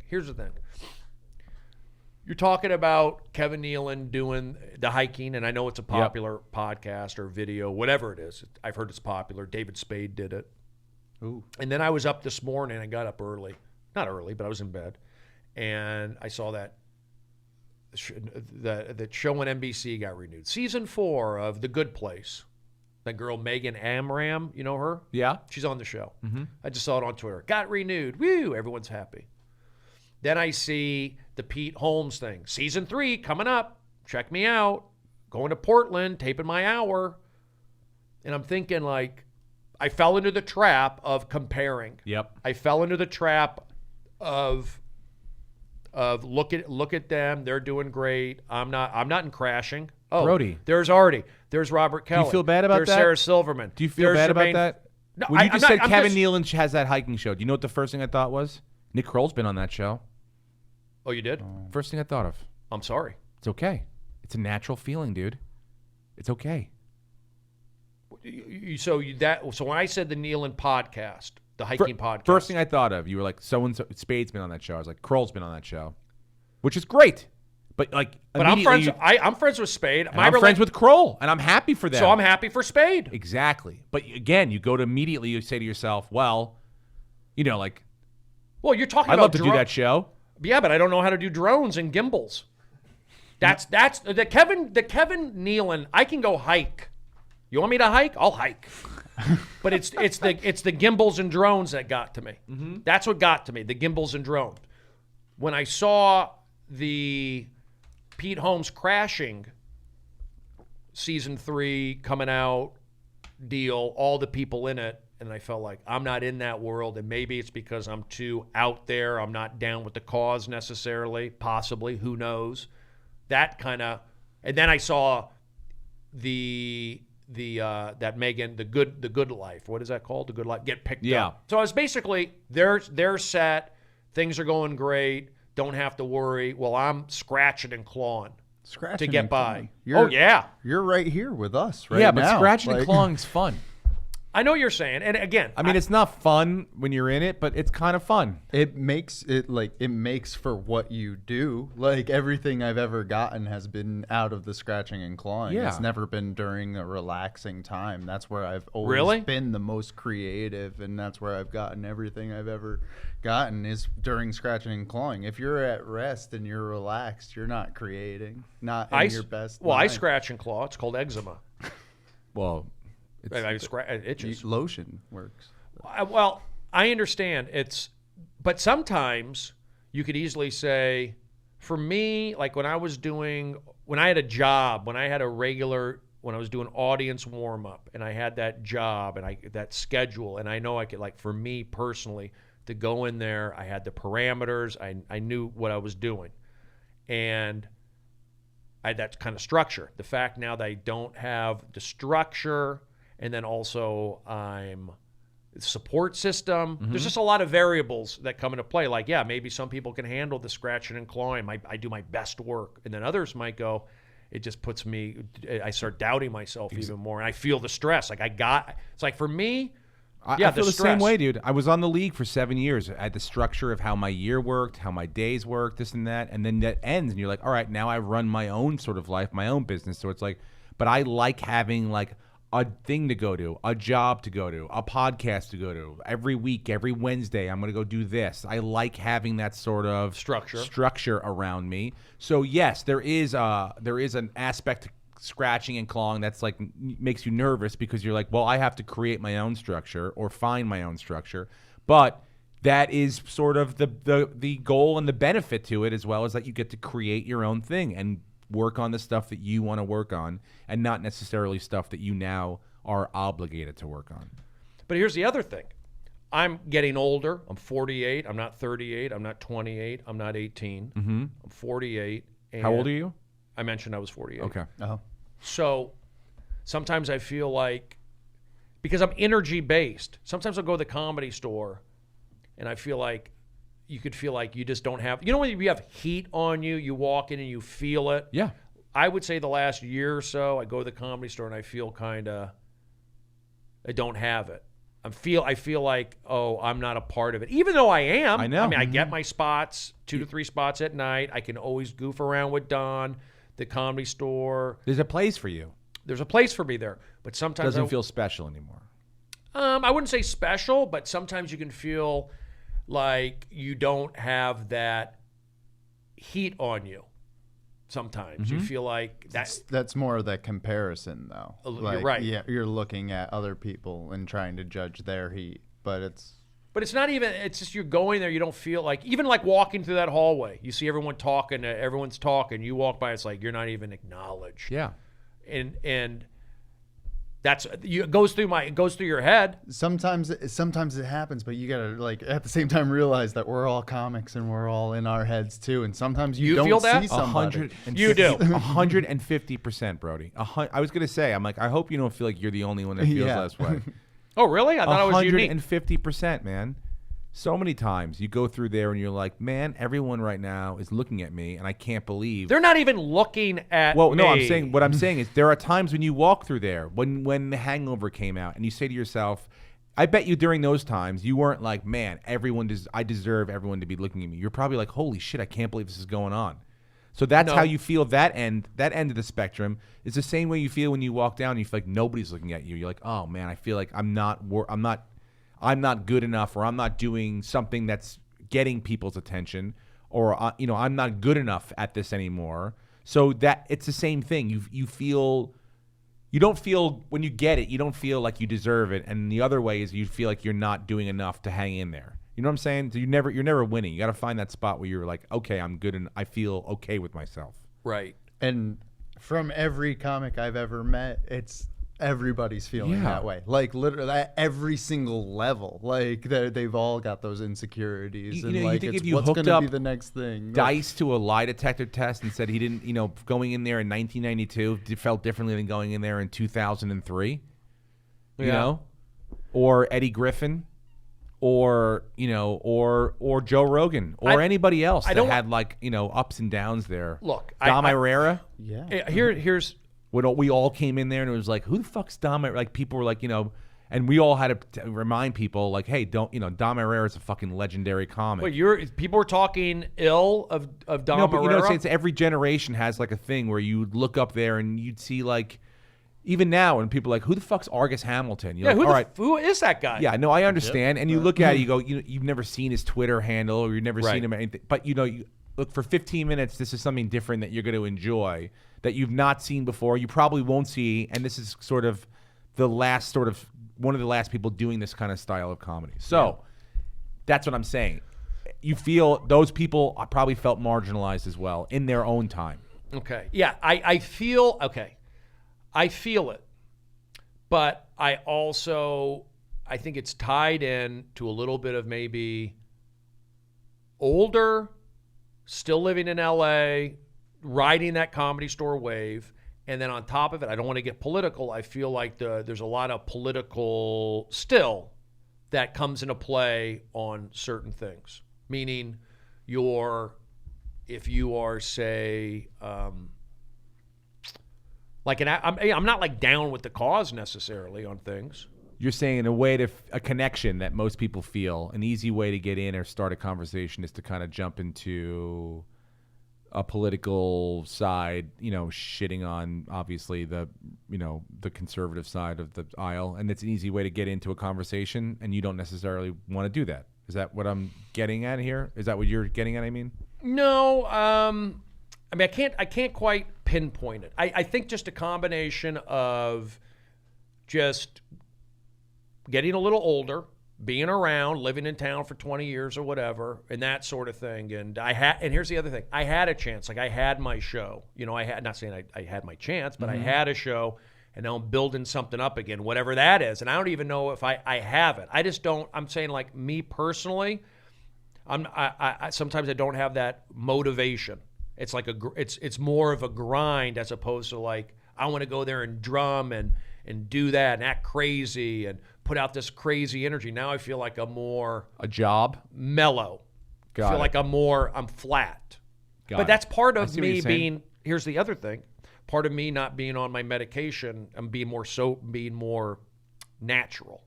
You're talking about Kevin Nealon doing the hiking, and I know it's a popular podcast or video, whatever it is. I've heard it's popular. David Spade did it. Ooh. And then I was up this morning. I got up early. Not early, but I was in bed. And I saw that show on NBC got renewed. Season 4 of The Good Place. That girl, Megan Amram, you know her? Yeah. She's on the show. I just saw it on Twitter. Got renewed. Woo! Everyone's happy. Then I see the Pete Holmes thing. Season 3 coming up. Check me out. Going to Portland, taping my hour. And I'm thinking, like, I fell into the trap of comparing. Yep. I fell into the trap of look at them. They're doing great. I'm not in crashing. Oh, Brody. There's Robert Kelly. feel bad about There's that? Sarah Silverman. Do you feel There's bad about Jermaine- that? No, When you just said I'm Kevin Nealon has that hiking show, do you know what the first thing I thought was? Nick Kroll's been on that show. Oh, you did? First thing I thought of. I'm sorry. It's okay. It's a natural feeling, dude. It's okay. So when I said the Nealon podcast, the hiking podcast, First thing I thought of, you were like, so and so Spade's been on that show. I was like, Kroll's been on that show, which is great. But like, but I'm friends. I'm friends with Spade. I'm friends with Kroll, and I'm happy for that. So I'm happy for Spade. Exactly. But again, you go to immediately, you say to yourself, well, like, well, you're talking I'd about love to do that show. Yeah, but I don't know how to do drones and gimbals. That's the Kevin Nealon. I can go hike. You want me to hike? I'll hike. But it's the gimbals and drones that got to me. Mm-hmm. That's what got to me. The gimbals and drones. When I saw the Pete Holmes Crashing season 3 coming out deal, all the people in it, and I felt like I'm not in that world, and maybe it's because I'm too out there. I'm not down with the cause necessarily, possibly, who knows. That kind of, and then I saw that Megan, the good life. What is that called? The Good Life get picked up. So it's basically they're set, things are going great, don't have to worry. Well, I'm scratching and clawing to get by. You're right here with us right now. Yeah, but scratching and clawing is fun. I know what you're saying, and again, I mean, it's not fun when you're in it, but it's kind of fun. It makes for what you do. Like everything I've ever gotten has been out of the scratching and clawing. Yeah. It's never been during a relaxing time. That's where I've always been the most creative, and that's where I've gotten everything I've ever gotten is during scratching and clawing. If you're at rest and you're relaxed, you're not creating, not in your best. Well, mind. I scratch and claw. It's called eczema. Well. It itches. Lotion works. Well, I understand but sometimes you could easily say, for me, like when I had a job, when I was doing audience warm up, and I had that job and that schedule, and I know I could, like, for me personally, to go in there, I had the parameters, I knew what I was doing, and I had that kind of structure. The fact now that I don't have the structure. And then also I'm support system. Mm-hmm. There's just a lot of variables that come into play. Like, yeah, maybe some people can handle the scratching and clawing. I do my best work. And then others might go, it just puts me, I start doubting myself even more. And I feel the stress. Like it's like for me, I feel the same way, dude. I was on the league for 7 years. I had the structure of how my year worked, how my days worked, this and that. And then that ends and you're like, all right, now I run my own sort of life, my own business. So it's like, but I like having like, a thing to go to, a job to go to, a podcast to go to. Every week, every Wednesday, I'm going to go do this. I like having that sort of structure around me. So yes, there is an aspect to scratching and clawing that's like makes you nervous because you're like, well, I have to create my own structure or find my own structure. But that is sort of the goal and the benefit to it as well, is that you get to create your own thing and work on the stuff that you want to work on and not necessarily stuff that you now are obligated to work on. But here's the other thing. I'm getting older. I'm 48. I'm not 38. I'm not 28. I'm not 18. Mm-hmm. I'm 48. And how old are you? I mentioned I was 48. Okay. Oh. So sometimes I feel like, because I'm energy based, sometimes I'll go to the Comedy Store and I feel like you could feel like you just don't have, when you have heat on you, you walk in and you feel it. Yeah. I would say the last year or so, I go to the Comedy Store and I feel I don't have it. I feel like, oh, I'm not a part of it. Even though I am. I know. I mean, I get my spots, 2 to 3 spots at night. I can always goof around with Don, the Comedy Store. There's a place for you. There's a place for me there. But sometimes doesn't feel special anymore. I wouldn't say special, but sometimes you can feel like you don't have that heat on you. Sometimes you feel like that's more of that comparison, though. You're right. Yeah, you're looking at other people and trying to judge their heat, but it's not even. It's just you're going there. You don't feel like, even like walking through that hallway. You see everyone talking. Everyone's talking. You walk by. It's like you're not even acknowledged. Yeah. And it goes through your head. Sometimes it happens, but you gotta, like, at the same time realize that we're all comics and we're all in our heads too. And sometimes you don't feel that? see somebody. You do 150%, Brody. I was gonna say, I'm like, I hope you don't feel like you're the only one that feels this way. Oh, really? I thought it was unique. 150%, man. So many times you go through there and you're like, man, everyone right now is looking at me, and I can't believe They're not even looking at Well, me. no, what I'm saying is there are times when you walk through there, when The Hangover came out, and you say to yourself, I bet you during those times you weren't like, man, I deserve everyone to be looking at me. You're probably like, holy shit, I can't believe this is going on. So that's how you feel. That end of the spectrum is the same way you feel when you walk down and you feel like nobody's looking at you. You're like, oh man, I feel like I'm not good enough, or I'm not doing something that's getting people's attention, or I'm not good enough at this anymore. So that it's the same thing. You don't feel when you get it, you don't feel like you deserve it, and the other way is you feel like you're not doing enough to hang in there. You know what I'm saying? So you're never winning. You got to find that spot where you're like, okay, I'm good and I feel okay with myself. Right. And from every comic I've ever met, it's everybody's feeling that way. Like literally at every single level. Like they've all got those insecurities. You and know, like you think it's if you what's hooked going to up be the next thing. Dice to a lie detector test and said he didn't, going in there in 1992 felt differently than going in there in 2003. You know? Or Eddie Griffin. Or Joe Rogan or anybody else that had ups and downs there. Look, Dom Irrera. Yeah. Here's when we all came in there and it was like, who the fuck's Dom? Like people were like, and we all had to remind people like, hey, Dom Irrera is a fucking legendary comic. Wait, people were talking ill of Dom No, but Irrera? it's every generation has like a thing where you would look up there and you'd see like. Even now, when people are like, who the fuck's Argus Hamilton? You're like, who is that guy? Yeah, no, I understand. And you look at it, you go, you've never seen his Twitter handle, or you've never seen him anything. But you look, for 15 minutes, this is something different that you're going to enjoy that you've not seen before. You probably won't see, and this is sort of one of the last people doing this kind of style of comedy. So that's what I'm saying. You feel those people probably felt marginalized as well in their own time. Okay. Yeah, I feel it, but I think it's tied in to a little bit of maybe older, still living in LA, riding that Comedy Store wave, and then on top of it, I don't want to get political. I feel like there's a lot of political still that comes into play on certain things, meaning if you are, say, I'm not like down with the cause necessarily on things. You're saying in a connection that most people feel, an easy way to get in or start a conversation is to kind of jump into a political side, shitting on obviously the conservative side of the aisle, and it's an easy way to get into a conversation, and you don't necessarily want to do that. Is that what I'm getting at here? Is that what you're getting at? I mean, no. I can't quite pinpoint it. I think just a combination of just getting a little older, being around, living in town for 20 years or whatever, and that sort of thing. And here's the other thing. I had a chance. Like I had my show. Not saying I had my chance, but I had a show, and now I'm building something up again, whatever that is. And I don't even know if I have it. I just don't. I'm saying like me personally, I sometimes I don't have that motivation. It's like it's more of a grind as opposed to like I want to go there and drum and do that and act crazy and put out this crazy energy. Now I feel like I'm more a job mellow. I feel like I'm flat. But that's part of me being. Here's the other thing. Part of me not being on my medication and being more natural.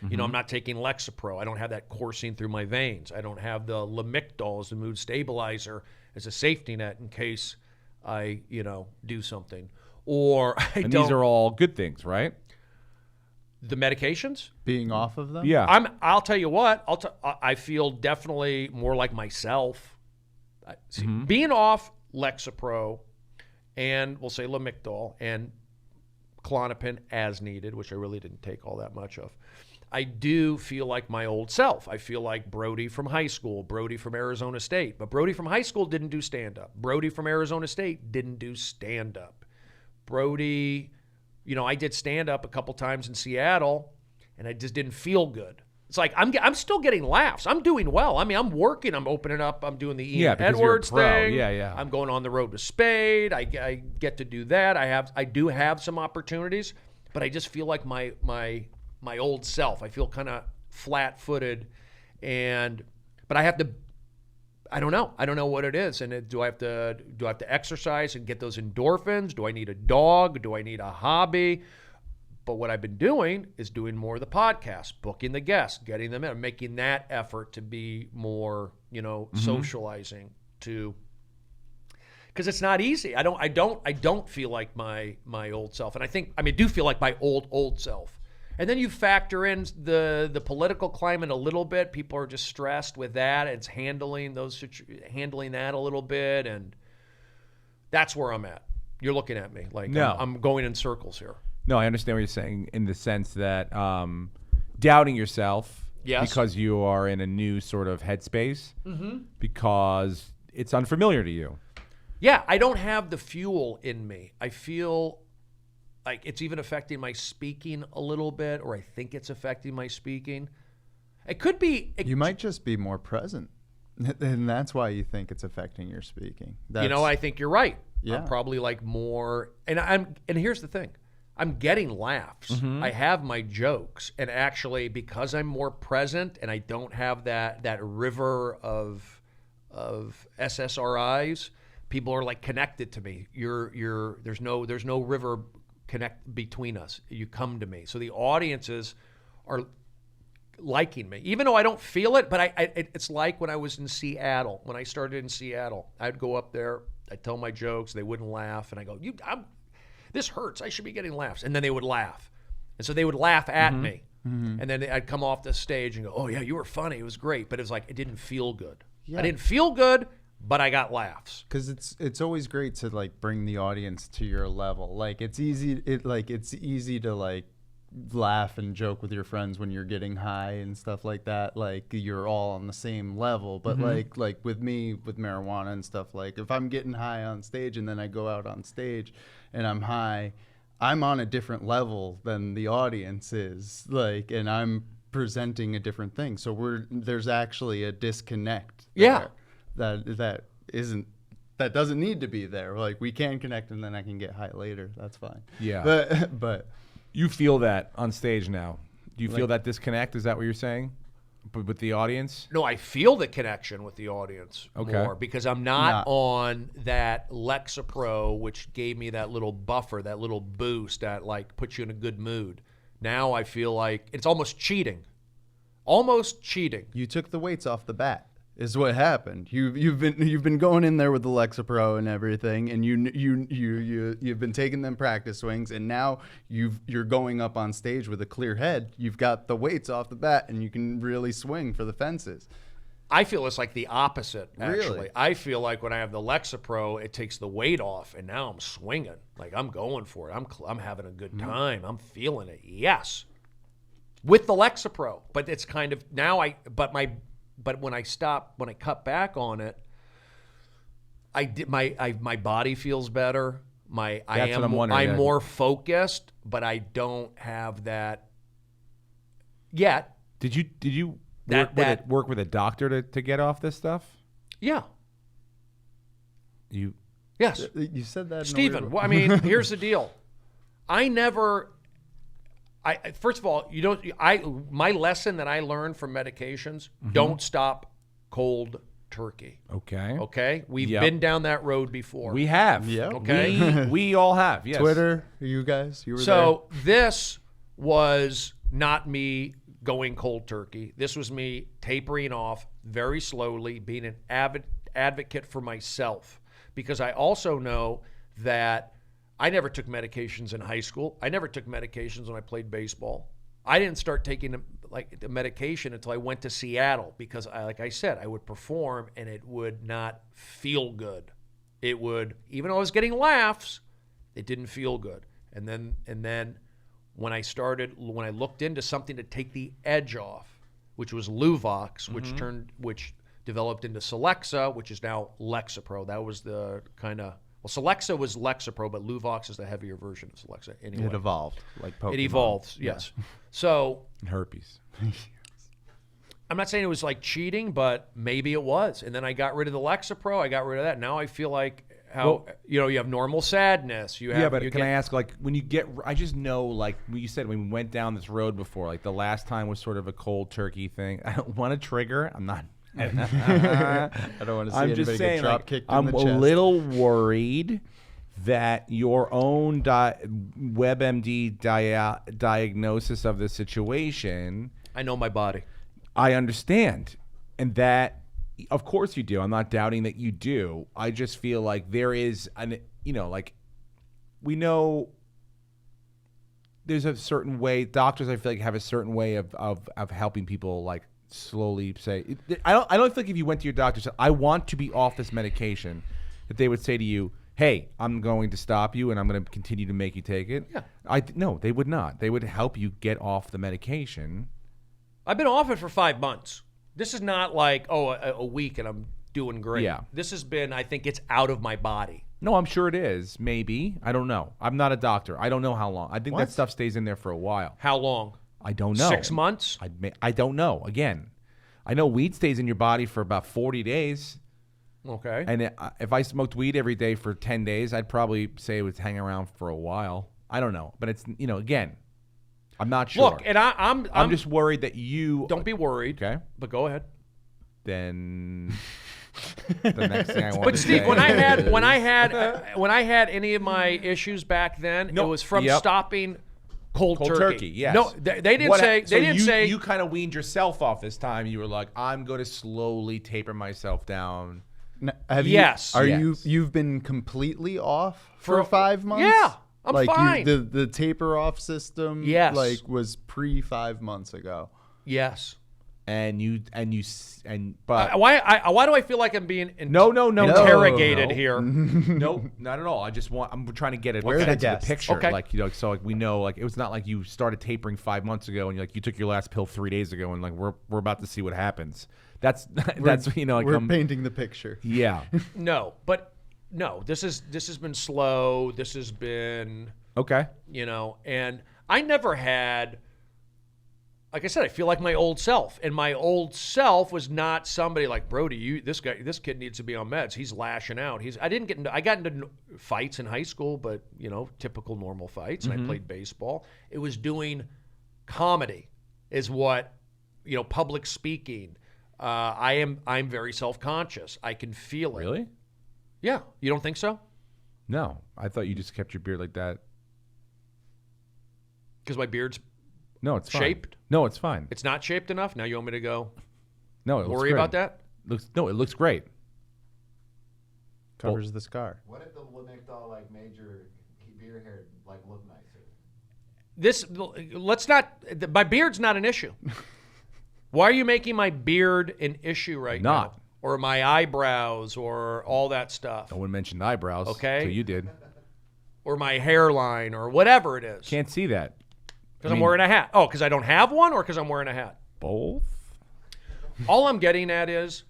Mm-hmm. I'm not taking Lexapro. I don't have that coursing through my veins. I don't have the Lamictal as the mood stabilizer as a safety net in case I, do something. Or these are all good things, right? The medications? Being off of them? Yeah. I'll tell you what. I feel definitely more like myself. Being off Lexapro and we'll say Lamictal and Klonopin as needed, which I really didn't take all that much of. I do feel like my old self. I feel like Brody from high school, Brody from Arizona State. But Brody from high school didn't do stand-up. Brody from Arizona State didn't do stand-up. Brody, I did stand-up a couple times in Seattle, and I just didn't feel good. It's like I'm still getting laughs. I'm doing well. I mean, I'm working. I'm opening up. I'm doing the Ian Edwards thing. Yeah. I'm going on the road to Spade. I get to do that. I do have some opportunities, but I just feel like my my old self. I feel kind of flat-footed, but I don't know. I don't know what it is. And do I have to exercise and get those endorphins? Do I need a dog? Do I need a hobby? But what I've been doing is doing more of the podcast, booking the guests, getting them in, making that effort to be more, socializing because it's not easy. I don't feel like my old self. And I do feel like my old self. And then you factor in the political climate a little bit. People are just stressed with that. It's handling that a little bit, and that's where I'm at. You're looking at me like No. I'm going in circles here. No, I understand what you're saying in the sense that doubting yourself Yes. because you are in a new sort of headspace because it's unfamiliar to you. Yeah, I don't have the fuel in me. I feel like it's even affecting my speaking a little bit, or I think it's affecting my speaking. It could be. You might just be more present, and that's why you think it's affecting your speaking. I think you're right. Yeah. I'm probably like more, and here's the thing. I'm getting laughs. I have my jokes, and actually, because I'm more present and I don't have that river of SSRIs, people are like connected to me. There's no river connect between us. You come to me. So the audiences are liking me, even though I don't feel it. But it's like when I was in Seattle. When I started in Seattle, I'd go up there, I'd tell my jokes, they wouldn't laugh, and I go, this hurts. I should be getting laughs, and then they would laugh, and so they would laugh at me, and then I'd come off the stage and go, oh yeah, you were funny, it was great, but it was like it didn't feel good. Yeah. I didn't feel good, but I got laughs. Because it's always great to like bring the audience to your level. Like it's easy to like laugh and joke with your friends when you're getting high and stuff like that. Like you're all on the same level. But like with me with marijuana and stuff, like if I'm getting high on stage and then I go out on stage and I'm high, I'm on a different level than the audience is. Like, and I'm presenting a different thing. So there's actually a disconnect. Yeah. That doesn't need to be there. Like we can connect and then I can get high later. That's fine. Yeah. But You feel that on stage now. Do you feel that disconnect? Is that what you're saying? But with the audience? No, I feel the connection with the audience more because I'm not on that Lexapro, which gave me that little buffer, that little boost that like puts you in a good mood. Now I feel like it's almost cheating. Almost cheating. you took the weights off the bat. Is what happened. You've been going in there with the Lexapro and everything, and you've been taking them practice swings, and now you're going up on stage with a clear head. You've got the weights off the bat, and you can really swing for the fences. I feel it's like the opposite, actually. Really? I feel like when I have the Lexapro, it takes the weight off, and now I'm swinging. Like, I'm going for it. I'm having a good time. I'm feeling it. Yes. With the Lexapro. But it's kind of, but when I cut back on it, my body feels better. I'm more focused, but I don't have that yet. Did you work with a doctor to get off this stuff? Yeah. Yes. You said that, Stephen. Well, I mean, here's the deal. First of all, my lesson that I learned from medications: don't stop cold turkey. Okay. We've been down that road before. We have. Yeah. Okay. We all have. Yes. Twitter, you guys, you were So this was not me going cold turkey. This was me tapering off very slowly, being an avid advocate for myself, because I also know that I never took medications in high school. I never took medications when I played baseball. I didn't start taking the medication until I went to Seattle because, like I said, I would perform and it would not feel good. It would, even though I was getting laughs, it didn't feel good. And then when I looked into something to take the edge off, which was Luvox, which developed into Celexa, which is now Lexapro. That was the kind of. Well, Celexa was Lexapro, but Luvox is the heavier version of Celexa. Anyway, It evolved like Pokemon. It evolves, yes. Yeah. So herpes. I'm not saying it was like cheating, but maybe it was. And then I got rid of the Lexapro. I got rid of that. Now I feel like you have normal sadness. You have, Yeah, but you can get, I ask, like, when you get, I just know, like, when you said when we went down this road before, like, the last time was sort of a cold turkey thing. I don't want to trigger. I'm not. I don't want to see I'm anybody just saying, get drop like, kicked in I'm the a chest. little worried that your own WebMD diagnosis of the situation, I know my body. I understand. And that, of course you do. I'm not doubting that you do. I just feel like there is like, we know there's a certain way, doctors I feel like have a certain way of helping people, like, slowly say, I don't think if you went to your doctor and said, I want to be off this medication, that they would say to you, hey, I'm going to stop you and I'm going to continue to make you take it. Yeah. No, they would not. They would help you get off the medication. I've been off it for 5 months. This is not like, a week and I'm doing great. Yeah. This has been, I think it's out of my body. No, I'm sure it is. Maybe. I don't know. I'm not a doctor. I don't know how long. I think that stuff stays in there for a while. How long? I don't know. 6 months? I don't know. Again, I know weed stays in your body for about 40 days. Okay. And if I smoked weed every day for 10 days, I'd probably say it would hang around for a while. I don't know. But it's, again, I'm not sure. Look, and I'm just worried that you... Don't be worried. Okay. But go ahead. Then the next thing I want But to Steve, say when I had any of my issues back then, it was from stopping cold turkey. Yes. No, they didn't say. They didn't say. You kind of weaned yourself off this time. You were like, I'm going to slowly taper myself down. Yes. You've been completely off for For- 5 months? Yeah, I'm like fine. The taper off system, Yes. like, was pre 5 months ago. Yes. But Why do I feel like I'm being no, interrogated no. here? No, not at all. I'm trying to get a We're the sense of the guests. picture, Okay. like, so like we know, like, it was not like you started tapering 5 months ago and you took your last pill 3 days ago and like we're about to see what happens. That's like, We're painting the picture. yeah. No, but no. This has been slow. This has been Okay. and I never had. Like I said, I feel like my old self, and my old self was not somebody like Brody. This kid needs to be on meds. He's lashing out. I got into fights in high school, but typical normal fights, and I played baseball. It was doing comedy, is what public speaking. I'm very self-conscious. I can feel it. Really? Yeah. You don't think so? No, I thought you just kept your beard like that. Because my beard's No, it's fine. shaped. No, it's fine. It's not shaped enough. Now you want me to go No, it looks worry great. about that? It looks great. Covers the scar. What if the Lamictal made your beard hair look nicer? Let's not. My beard's not an issue. Why are you making my beard an issue right now? Not. Or my eyebrows or all that stuff? I wouldn't mention eyebrows. Okay. So you did. Or my hairline or whatever it is. Can't see that. Because I'm wearing a hat. Oh, because I don't have one or because I'm wearing a hat? Both. All I'm getting at is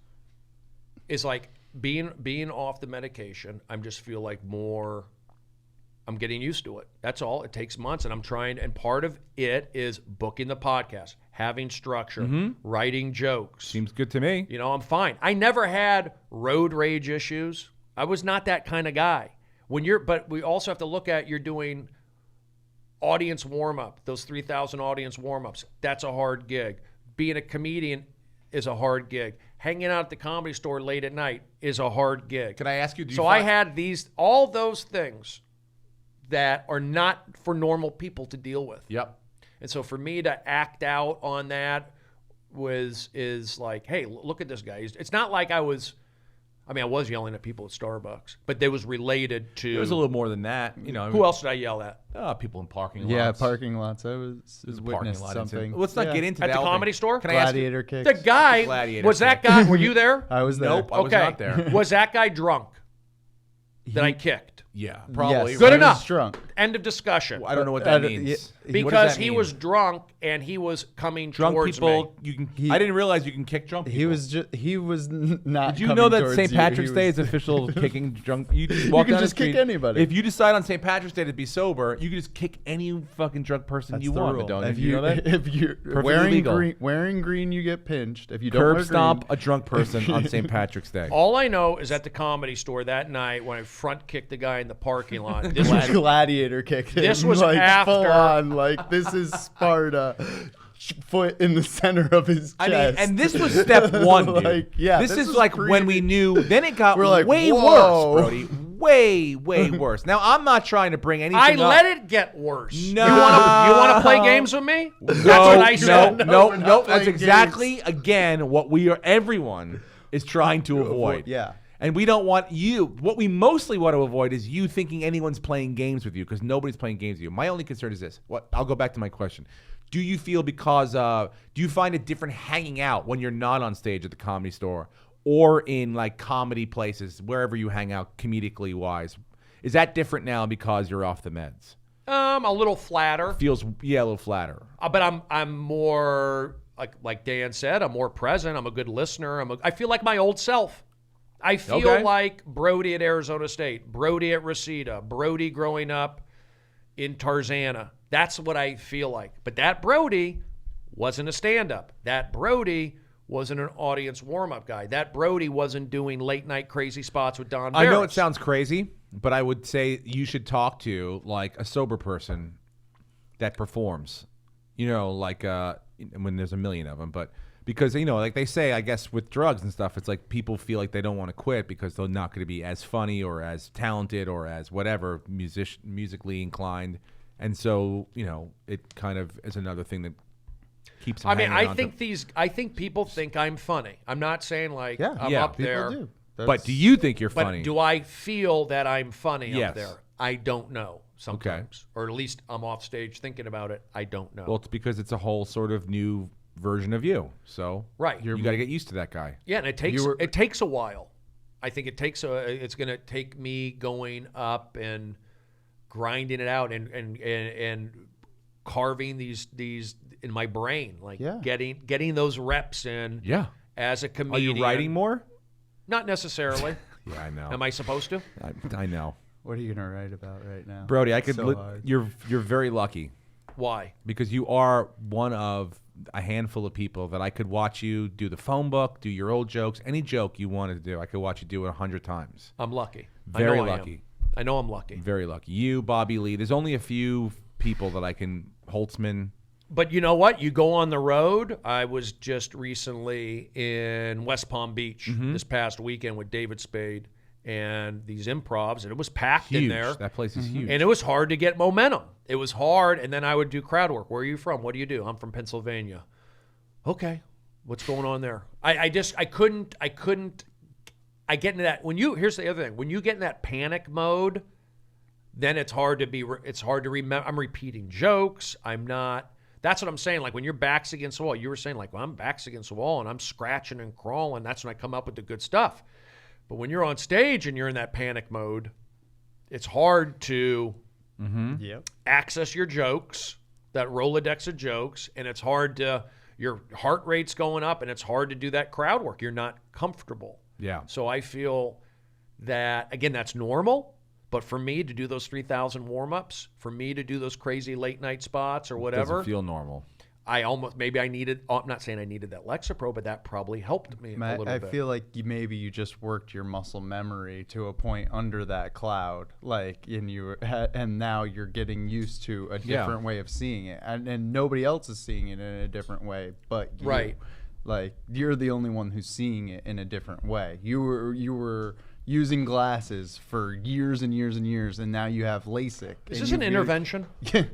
like being off the medication. I just feel like I'm getting used to it. That's all. It takes months, and I'm trying. And part of it is booking the podcast, having structure, writing jokes. Seems good to me. I'm fine. I never had road rage issues. I was not that kind of guy. But we also have to look at you're doing audience warm-up, those 3,000 audience warm-ups. That's a hard gig. Being a comedian is a hard gig. Hanging out at the Comedy Store late at night is a hard gig. Can I ask you? I had all those things that are not for normal people to deal with. Yep. And so for me to act out on that is like, hey, look at this guy. It's not like I was yelling at people at Starbucks, but it was related to. It was a little more than that. Who else did I yell at? People in parking lots. Yeah, parking lots. I was There's a witnessed parking lot something. Let's not get into At that the whole thing. Comedy Store? Can I ask you? Gladiator kicks. The guy Gladiator was that kick. guy. Were you there? I was there. Nope. I was not there. Was that guy drunk that I kicked? Yeah, probably. Yes, Good he enough. was drunk. End of discussion. I don't know what that yeah, means. What does Because that he mean? was drunk and he was coming drunk towards people. me. You can. I didn't realize you can kick drunk people. He was not. Did you coming know that towards St. you. Patrick's He Day was- is official kicking drunk? You just walk can down just the street. kick anybody. If you decide on St. Patrick's Day to be sober, you can just kick any fucking drunk person That's you the want. rule. Don't If you know that? If you're legal. wearing green, you get pinched. If you don't Curb wear stomp green, a drunk person on St. Patrick's Day. All I know is at the Comedy Store that night when I front kicked the guy in the parking lot. This was gladiator kicked him. This was like, after- full on, like this is Sparta. Foot in the center of his chest. I mean, and this was step one, dude. Like, yeah, this this is was like when we pre- knew. Then it got We're like, way whoa. worse, Brody. Way worse. Now I'm not trying to bring anything I up. let it get worse. No. You want to play games with me? That's what I said. No, we're not That's playing exactly again what we are. Everyone is trying to avoid. Yeah. And we don't want you. What we mostly want to avoid is you thinking anyone's playing games with you, because nobody's playing games with you. My only concern is this. I'll go back to my question. Do you feel do you find it different hanging out when you're not on stage at the Comedy Store or in like comedy places, wherever you hang out comedically wise? Is that different now because you're off the meds? A little flatter. Feels, yeah, a little flatter. But I'm more like Dan said. I'm more present. I'm a good listener. I feel like my old self. I feel like Brody at Arizona State, Brody at Reseda, Brody growing up in Tarzana. That's what I feel like. But that Brody wasn't a stand-up. That Brody wasn't an audience warm-up guy. That Brody wasn't doing late-night crazy spots with Don Barris. I know it sounds crazy, but I would say you should talk to like a sober person that performs. You know, like when there's a million of them, but because, you know, like they say, I guess with drugs and stuff, it's like people feel like they don't want to quit because they're not going to be as funny or as talented or as whatever musically inclined. And so, you know, it kind of is another thing that keeps them hanging on to. I think people think I'm funny. I'm not saying like I'm Yeah, up people there. do. But do you think you're But funny? do I feel that I'm funny Yes. up there? I don't know sometimes. Or at least I'm off stage thinking about it. I don't know. Well, it's because it's a whole sort of new version of you. So Right. you got to get used to that guy. Yeah, and it takes a while. I think it's going to take me going up and grinding it out and carving these in my brain, like getting those reps in. Yeah. As a Are comedian. you writing more? Not necessarily. Yeah, I know. Am I supposed to? I know. What are you gonna write about right now, Brody, I could. So hard. You're very lucky Why? because you are one of a handful of people that I could watch you do the phone book, do your old jokes, any joke you wanted to do. I could watch you do it 100 times. I'm lucky. Very I know lucky. I know I'm lucky. Very lucky. You, Bobby Lee. There's only a few people that I can. Holtzman. But you know what? You go on the road. I was just recently in West Palm Beach this past weekend with David Spade and these improvs, and it was packed Huge. in there. That place is huge. And it was hard to get momentum. It was hard, and then I would do crowd work. Where are you from? What do you do? I'm from Pennsylvania. Okay, what's going on there? I couldn't. I get into that here's the other thing. When you get in that panic mode, then it's hard to remember. I'm repeating jokes. I'm not. That's what I'm saying. Like when your back's against the wall, you were saying like, well, I'm back's against the wall and I'm scratching and crawling. That's when I come up with the good stuff. But when you're on stage and you're in that panic mode, it's hard to access your jokes, that Rolodex of jokes, and it's hard to, your heart rate's going up, and it's hard to do that crowd work. You're not comfortable. Yeah. So I feel that, again, that's normal. But for me to do those 3,000 warm-ups, for me to do those crazy late-night spots or whatever, Doesn't feel normal. I'm not saying I needed that Lexapro, but that probably helped me a little bit. I feel like you just worked your muscle memory to a point under that cloud, like, and now you're getting used to a different way of seeing it, and nobody else is seeing it in a different way, but you. Right. Like you're the only one who's seeing it in a different way. You were using glasses for years and years and years, and now you have LASIK. Is this an intervention? Yeah,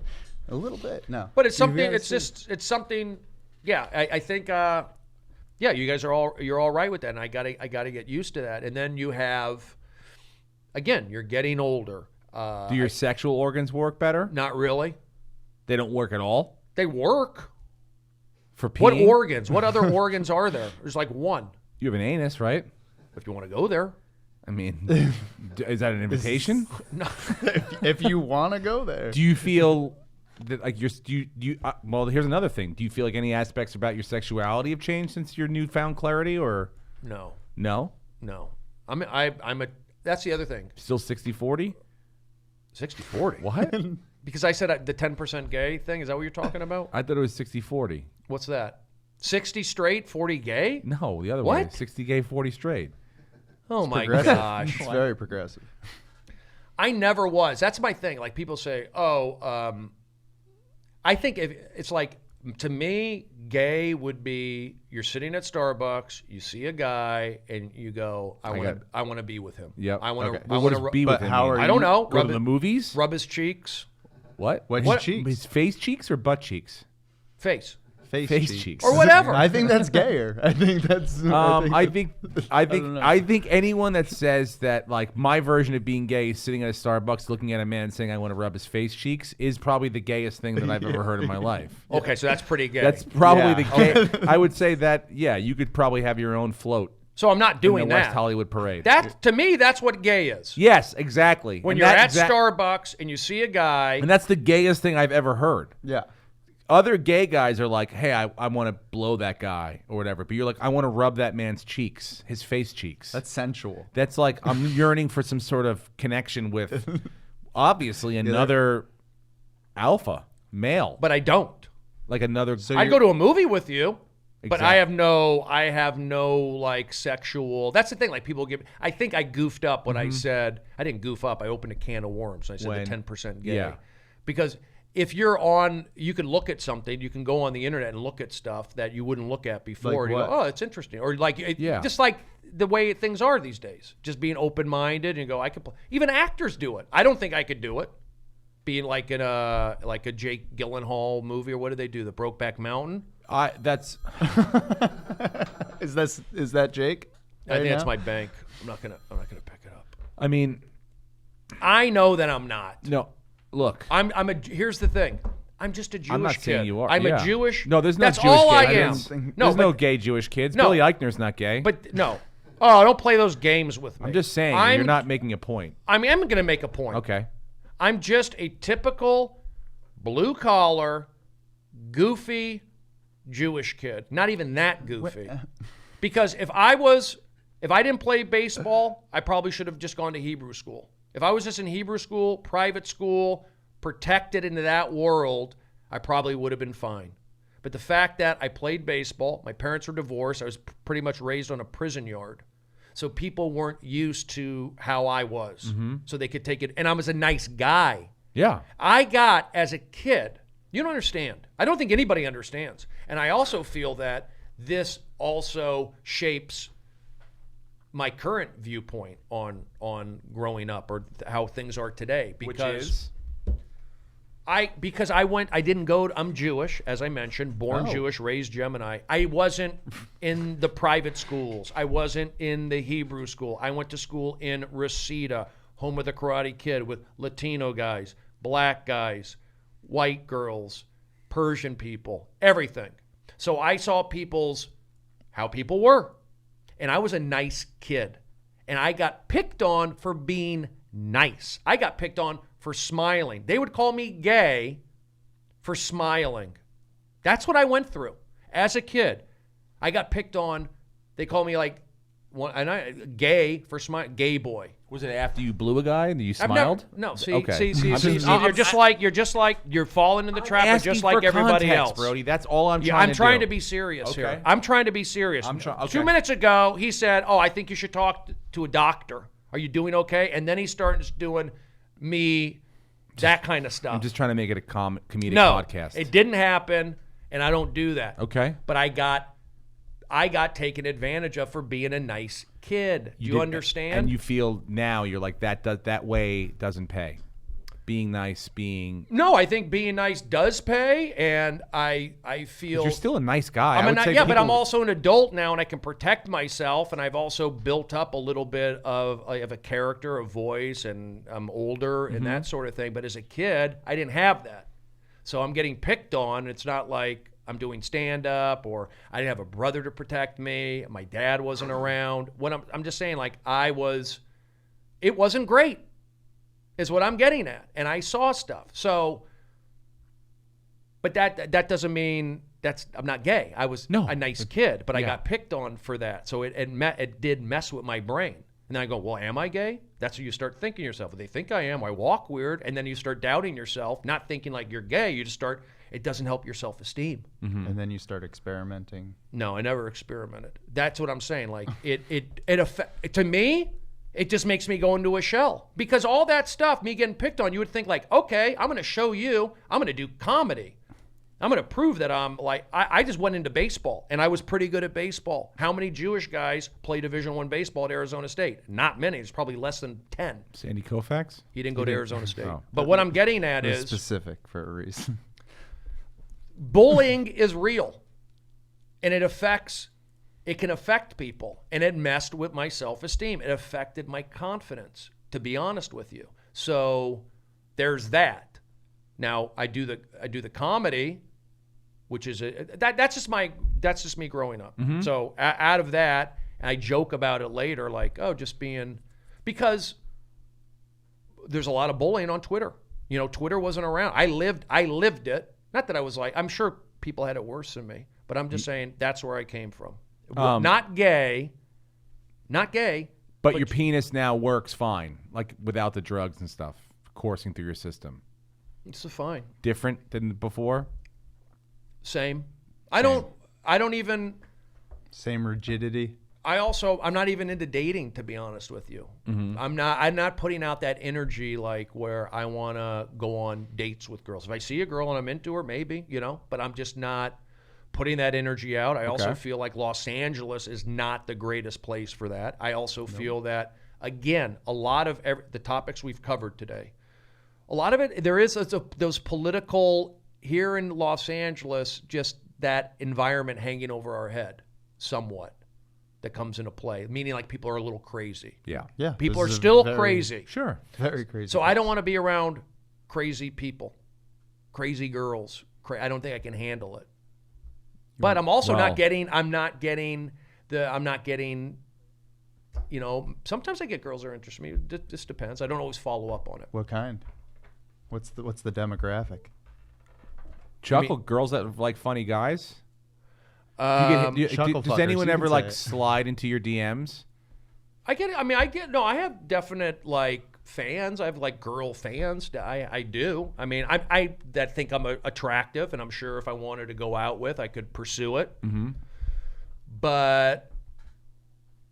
a little bit. No, But it's something. You've It's something. Yeah, I think. Yeah, you guys you're all right with that, and I gotta get used to that. And then you have, again, you're getting older. Do your sexual organs work better? Not really. They don't work at all They work. for peeing. What organs? What other organs are there? There's like one. You have an anus, right? If you want to go there. I mean, is that an invitation? If you want to go there. Do you feel that like well, here's another thing. Do you feel like any aspects about your sexuality have changed since your newfound clarity, or No. no? I'm a. That's the other thing. Still 60-40? 60-40. What? Because I said the 10% gay thing. Is that what you're talking about? I thought it was 60-40. What's that? 60 straight, 40 gay? No, the other What? way. 60 gay, 40 straight. Oh my Progressive. gosh. It's very progressive. I never was. That's my thing. Like people say, I think if it's like, to me, gay would be you're sitting at Starbucks, you see a guy, and you go, I want to be with him. Yep. I want to. Okay. I What want does to. be but with him how mean? are I don't know. Go to the movies? Rub his cheeks, What? His cheeks? His face cheeks or butt cheeks? face, Face cheeks. or whatever. I think that's gayer. I think that's. I don't know. think anyone that says that like my version of being gay is sitting at a Starbucks looking at a man saying I want to rub his face cheeks is probably the gayest thing that I've ever heard in my life. Okay, so that's pretty gay. That's probably Yeah. the gay. I would say that you could probably have your own float so I'm not in doing the that. West Hollywood Parade. That to me, that's what gay is. Yes, exactly. When And you're that at exact- Starbucks and you see a guy, and that's the gayest thing I've ever heard. Yeah. Other gay guys are like, hey, I want to blow that guy or whatever. But you're like, I want to rub that man's cheeks, his face cheeks. That's sensual. That's like I'm yearning for some sort of connection with, obviously, another alpha male. but I don't. Like another. So I'd go to a movie with you, but Exactly. I have no like sexual. That's the thing. Like people give. I think I goofed up when I said I didn't goof up. I opened a can of worms. I said When- the 10% gay, yeah. because if you're on, you can look at something. You can go on the internet and look at stuff that you wouldn't look at before. Like and you what? go, oh, it's interesting, or like Yeah. just like the way things are these days. Just being open-minded and go, I could. Even actors do it. I don't think I could do it. Being like in a Jake Gyllenhaal movie, or what did they do? The Brokeback Mountain. That's. Is that Jake? I think right that's now? my bank. I'm not gonna pick it up. I mean, I know that I'm not. no. Look. Here's the thing. I'm just a Jewish I'm not kid. saying you are. I'm Yeah. a Jewish. No, there's no That's Jewish all kids. I I am. don't think- No, There's but, no gay Jewish kids. No. Billy Eichner's not gay. but no. Oh, don't play those games with me. I'm just saying, I'm you're not making a point. I'm going to make a point. Okay. I'm just a typical blue collar, goofy Jewish kid. Not even that goofy. Because if I didn't play baseball, I probably should have just gone to Hebrew school. If I was just in Hebrew school, private school, protected into that world, I probably would have been fine. But the fact that I played baseball, my parents were divorced, I was pretty much raised on a prison yard. So people weren't used to how I was. So they could take it. And I was a nice guy. Yeah. I got, as a kid, you don't understand. I don't think anybody understands. And I also feel that this also shapes my current viewpoint on growing up or how things are today. Because I'm Jewish, as I mentioned, born Jewish, raised Gemini. I wasn't in the private schools. I wasn't in the Hebrew school. I went to school in Reseda, home of the Karate Kid, with Latino guys, black guys, white girls, Persian people, everything. So I saw how people were. And I was a nice kid. And I got picked on for being nice. I got picked on for smiling. They would call me gay for smiling. That's what I went through as a kid. I got picked on. They call me gay for smiling, gay boy. Was it after you blew a guy and you I've never- smiled? no, see, Okay. see, I'm see, just- you're just like you're falling in the trap, asking just like for everybody context, else, Brody. That's all I'm Yeah, trying I'm to trying do. to be serious Okay. here. I'm trying to be serious. I'm okay. 2 minutes ago, he said, "Oh, I think you should talk to a doctor. Are you doing okay?" And then he starts doing that kind of stuff. I'm just trying to make it a comedic no, podcast. it didn't happen, and I don't do that. Okay. But I got taken advantage of for being a nice kid. Do you did- understand? And you feel now you're like that way doesn't pay. Being nice, No, I think being nice does pay, and I feel you're still a nice guy. I'm I would say but I'm people- also an adult now, and I can protect myself, and I've also built up a little bit of a character, a voice, and I'm older and that sort of thing. But as a kid, I didn't have that, so I'm getting picked on. It's not like I'm doing stand-up, or I didn't have a brother to protect me. My dad wasn't around. I'm just saying, like, I was it wasn't great, is what I'm getting at. And I saw stuff. So, but that doesn't mean I'm not gay. I was a nice kid, but I got picked on for that. So it did mess with my brain. And then I go, well, am I gay? That's what you start thinking to yourself. If they think I am, I walk weird. And then you start doubting yourself, not thinking like you're gay. You just start, it doesn't help your self-esteem. Mm-hmm. And then you start experimenting. No, I never experimented. That's what I'm saying. Like to me, it just makes me go into a shell. Because all that stuff, me getting picked on, you would think like, okay, I'm going to show you, I'm going to do comedy. I'm going to prove that I'm like, I just went into baseball and I was pretty good at baseball. How many Jewish guys play Division I baseball at Arizona State? Not many. It's probably less than 10. Sandy Koufax? He didn't go to Arizona State. Oh. But what I'm getting at is specific for a reason. Bullying is real, and it can affect people, and it messed with my self-esteem. It affected my confidence, to be honest with you. So there's that. Now I do the comedy, which is that's just me growing up. Mm-hmm. So out of that, and I joke about it later, like, oh, just being, because there's a lot of bullying on Twitter. You know, Twitter wasn't around. I lived it. Not that I was like, I'm sure people had it worse than me, but I'm just saying that's where I came from. Not gay. But your penis now works fine, like without the drugs and stuff coursing through your system. It's fine. Different than before? Same. I don't even. Same rigidity. I'm not even into dating, to be honest with you. Mm-hmm. I'm not putting out that energy like where I want to go on dates with girls. If I see a girl and I'm into her, maybe, but I'm just not putting that energy out. I also feel like Los Angeles is not the greatest place for that. I also feel that, again, a lot of the topics we've covered today, a lot of it, there is those political, here in Los Angeles, just that environment hanging over our head somewhat. That comes into play, meaning like people are a little crazy. Yeah. People are still crazy. Sure. Very crazy. So I don't want to be around crazy people, crazy girls. I don't think I can handle it. But I'm also not getting, sometimes I get girls that are interested in me. It just depends. I don't always follow up on it. What kind? What's the demographic? Chuckle, girls that like funny guys? Does anyone ever like slide into your DMs? I get it. I have definite like fans. I have like girl fans. I do. I that think I'm attractive, and I'm sure if I wanted to go out with, I could pursue it. Mm-hmm. But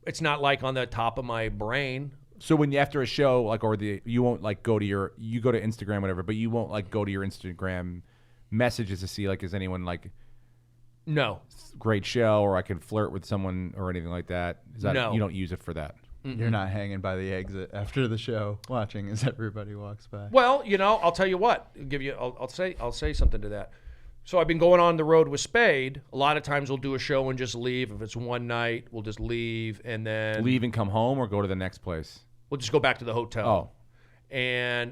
it's not like on the top of my brain. So when after a show, like, you won't like go to Instagram, whatever, but you won't like go to your Instagram messages to see like, is anyone like, no, great show, or I can flirt with someone or anything like that? No. You don't use it for that. Mm-hmm. You're not hanging by the exit after the show watching as everybody walks by. Well, I'll tell you what. I'll say something to that. So I've been going on the road with Spade. A lot of times we'll do a show and just leave. If it's one night, we'll just leave and then leave and come home, or go to the next place. We'll just go back to the hotel.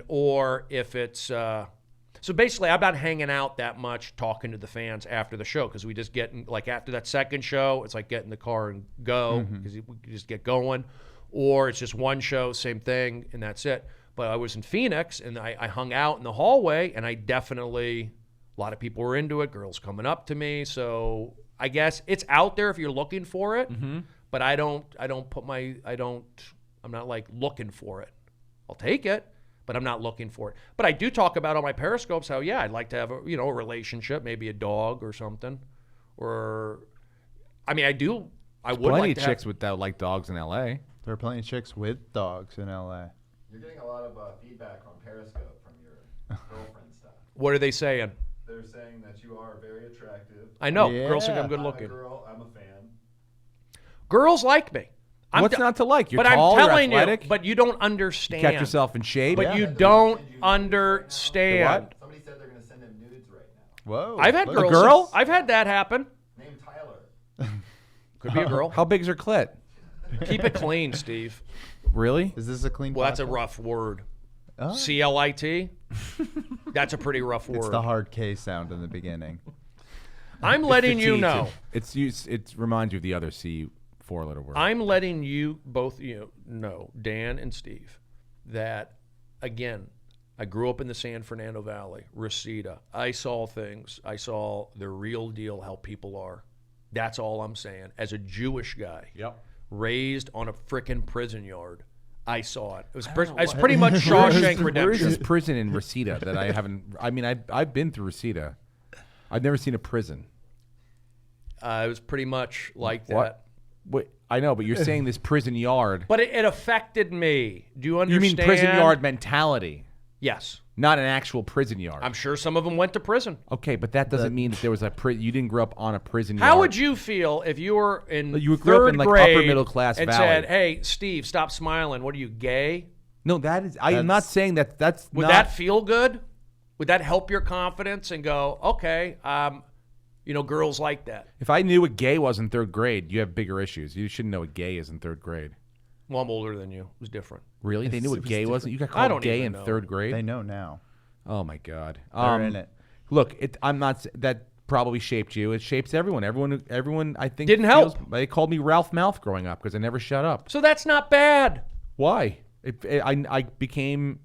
Or if it's so basically, I'm not hanging out that much talking to the fans after the show, because we just get like after that second show, it's like get in the car and go, because we just get going. Or it's just one show, same thing, and that's it. But I was in Phoenix, and I hung out in the hallway, and a lot of people were into it, girls coming up to me. So I guess it's out there if you're looking for it, but I'm not like looking for it. I'll take it, but I'm not looking for it. But I do talk about on my Periscopes how, I'd like to have a relationship, maybe a dog or something. Or, I do. I would plenty like to of chicks that like dogs in L.A. There are plenty of chicks with dogs in L.A. You're getting a lot of feedback on Periscope from your girlfriend stuff. What are they saying? They're saying that you are very attractive. I know. Yeah. Girls think I'm good looking. I'm a girl. I'm a fan. Girls like me. What's not to like? You're but tall, I'm telling you're athletic. you, but you don't understand. You kept yourself in shape. But you don't understand. Somebody said they're going to send him nudes right now. Whoa. I've had girls. girl? I've had that happen. Name Tyler. Could be a girl. How big's her clit? Keep it clean, Steve. Really? Is this a clean Well, that's a podcast? rough word. Oh. CLIT? That's a pretty rough word. It's the hard K sound in the beginning. I'm letting you know. It reminds you of the other C four-letter word. I'm letting you both know, Dan and Steve, that, again, I grew up in the San Fernando Valley, Reseda. I saw things. I saw the real deal, how people are. That's all I'm saying. As a Jewish guy, raised on a frickin' prison yard, I saw it. It was pretty much Shawshank Redemption. Where is this prison in Reseda that I haven't? I mean, I've been through Reseda. I've never seen a prison. It was pretty much like that. What? Wait, I know, but you're saying this prison yard. But it affected me. Do you understand? You mean prison yard mentality? Yes. Not an actual prison yard. I'm sure some of them went to prison. Okay, but that doesn't mean that there was a you didn't grow up on a prison yard. How would you feel if you were in grew third up in like grade upper middle class and valley. said, "Hey, Steve, stop smiling. What are you, gay?" No, that is. I am not saying that. Would that feel good? Would that help your confidence and go, okay, girls like that? If I knew what gay was in third grade, you have bigger issues. You shouldn't know what gay is in third grade. Well, I'm older than you. It was different. Really? They knew what gay wasn't? You got I called don't gay even in know. third grade? They know now. Oh my God. They're in it. Look, I'm not. That probably shaped you. It shapes everyone. Everyone. I think Didn't help. They called me Ralph Mouth growing up because I never shut up. So that's not bad. Why? I became.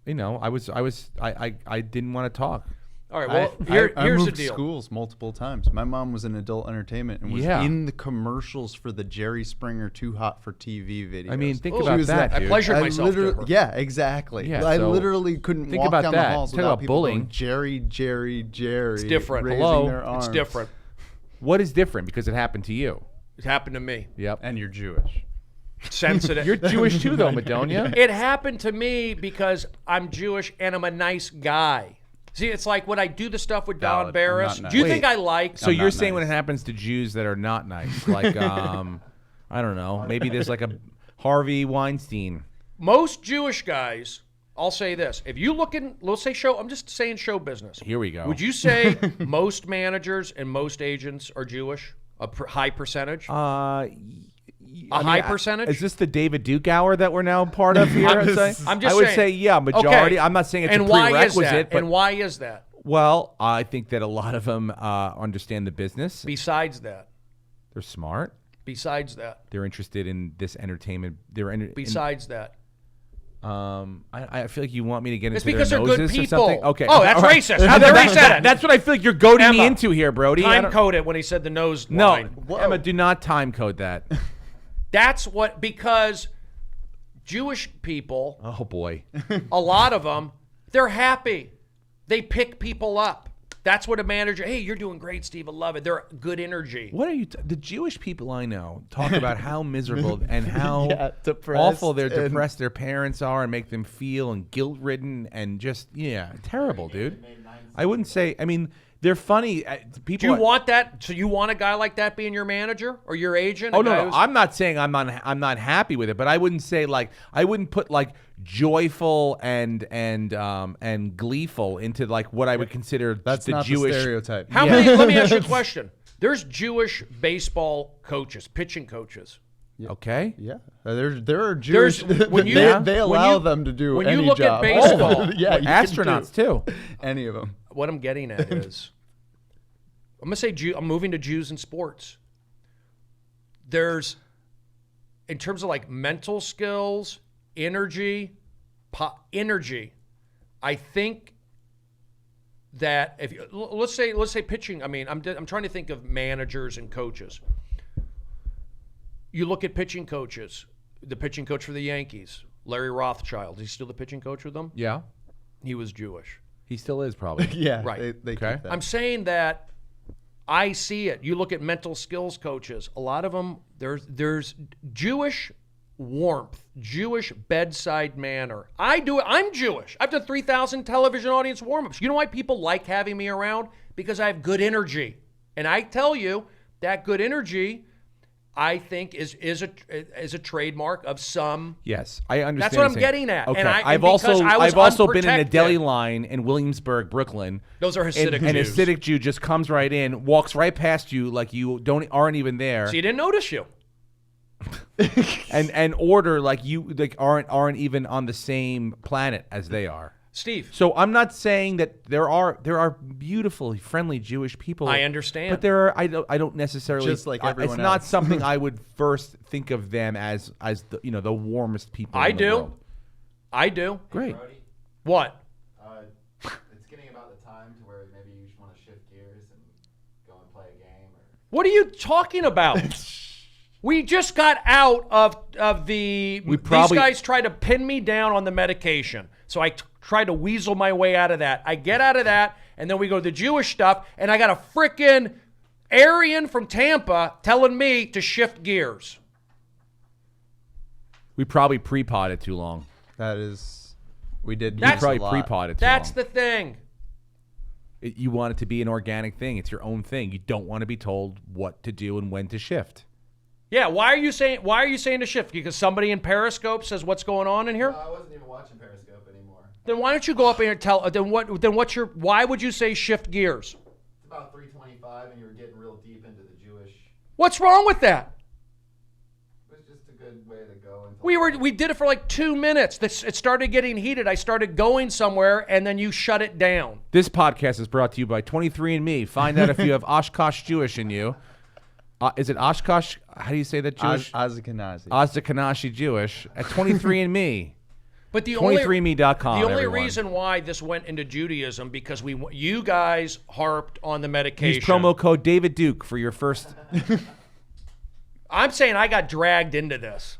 I didn't want to talk. All right, well, I here's the moved deal. schools multiple times. My mom was in adult entertainment and was in the commercials for the Jerry Springer Too Hot for TV videos. I mean, think Oh, about was that, that- dude. I pleasured myself to her. Yeah, exactly. Yeah, I so literally couldn't think walk about down that. the halls Talk without about people bullying. going, Jerry, Jerry, Jerry. It's different. raising Hello? their arms. It's different. What is different? Because it happened to you. It happened to me. Yep. And you're Jewish. Sensitive. You're Jewish too, though, Madonia. It happened to me because I'm Jewish and I'm a nice guy. See, it's like when I do the stuff with Don Valid. I'm Barris. not Do you nice. think I like? So you're not saying nice. when it happens to Jews that are not nice, like I don't know, maybe there's like a Harvey Weinstein. Most Jewish guys, I'll say this: if you look in, let's say I'm just saying show business. Here we go. Would you say most managers and most agents are Jewish? High percentage? High percentage? Is this the David Duke hour that we're now part of here? I'm just I would saying. say, yeah, majority. Okay. I'm not saying it's and a why is prerequisite. that? But, And why is that? well, I think that a lot of them understand the business. Besides that. They're smart. Besides that. They're interested in this entertainment. Besides that. I feel like you want me to get It's into because their they're good noses or people. something. Okay. Oh, that's All right. racist. How dare he said it? That's what I feel like you're goading me Emma, into here, Brody. I Time don't- code it when he said the nose No, line. Emma, do not time code that. That's what, because Jewish people, Oh boy. a lot of them, they're happy. They pick people up. That's what a manager, hey, you're doing great, Steve. I love it. They're good energy. What are you? The Jewish people I know talk about how miserable and how depressed awful they're and- depressed their parents are, and make them feel and guilt-ridden and just terrible, dude. I wouldn't say. I mean, they're funny. People. Do you want that? So you want a guy like that being your manager or your agent? Oh A guy no, who's- I'm not saying I'm not happy with it, but I wouldn't say I wouldn't put joyful and gleeful into what I would consider That's the not Jewish the stereotype. How many? Let me ask you a question. There's Jewish baseball coaches, pitching coaches. Okay. Yeah, there are Jewish. when you- they when allow you- them to do when you any look at job. baseball- yeah, you can Astronauts do too. any of them. What I'm getting at is, I'm gonna say I'm moving to Jews in sports. There's, in terms of mental skills, energy, I think that if you, let's say pitching. I mean, I'm trying to think of managers and coaches. You look at pitching coaches. The pitching coach for the Yankees, Larry Rothschild. He's still the pitching coach with them. Yeah. He was Jewish. He still is probably. Yeah, Right. They Okay. keep that. I'm saying that I see it. You look at mental skills coaches. A lot of them, there's Jewish warmth, Jewish bedside manner. I do it. I'm Jewish. I've done 3,000 television audience warm-ups. You know why people like having me around? Because I have good energy. And I tell you, that good energy, I think, is a trademark of some. Yes, I understand. That's what what I'm you're saying. getting at. Okay. And I've because also I was I've also been in the unprotected. deli line in Williamsburg, Brooklyn. Those are Hasidic and Jews. a Hasidic Jew just comes right in, walks right past you like you aren't even there, So you didn't notice you. and order like you aren't even on the same planet as they are. Steve. So I'm not saying that there are beautiful, friendly Jewish people. I understand. But there are I don't necessarily Just like everyone it's not else. something I would first think of them as the the warmest people I in the do. world. I do. Great. Brody, What? it's getting about the time to where maybe you just want to shift gears and go and play a game. Or What are you talking about? We just got out of the. We probably- These guys tried to pin me down on the medication, so I tried to weasel my way out of that. I get out of that, and then we go to the Jewish stuff, and I got a freaking Aryan from Tampa telling me to shift gears. We probably pre-potted too long. That is, we did. That's- use Probably a lot. pre-potted too That's long. the thing. You want it to be an organic thing. It's your own thing. You don't want to be told what to do and when to shift. Yeah, why are you saying to shift? Because somebody in Periscope says what's going on in here? I wasn't even watching Periscope anymore. Then why don't you go up here and tell? Why would you say shift gears? It's about 3:25, and you were getting real deep into the Jewish. What's wrong with that? It was just a good way to go. We did it for like 2 minutes. It started getting heated. I started going somewhere, and then you shut it down. This podcast is brought to you by 23andMe. Find out if you have Oshkosh Jewish in you. Is it Oshkosh? How do you say that Jewish? Ashkenazi. Ashkenazi Jewish at 23andMe. But the 23andme.com. only everyone. reason why this went into Judaism because you guys harped on the medication. Use promo code David Duke for your first. I'm saying I got dragged into this.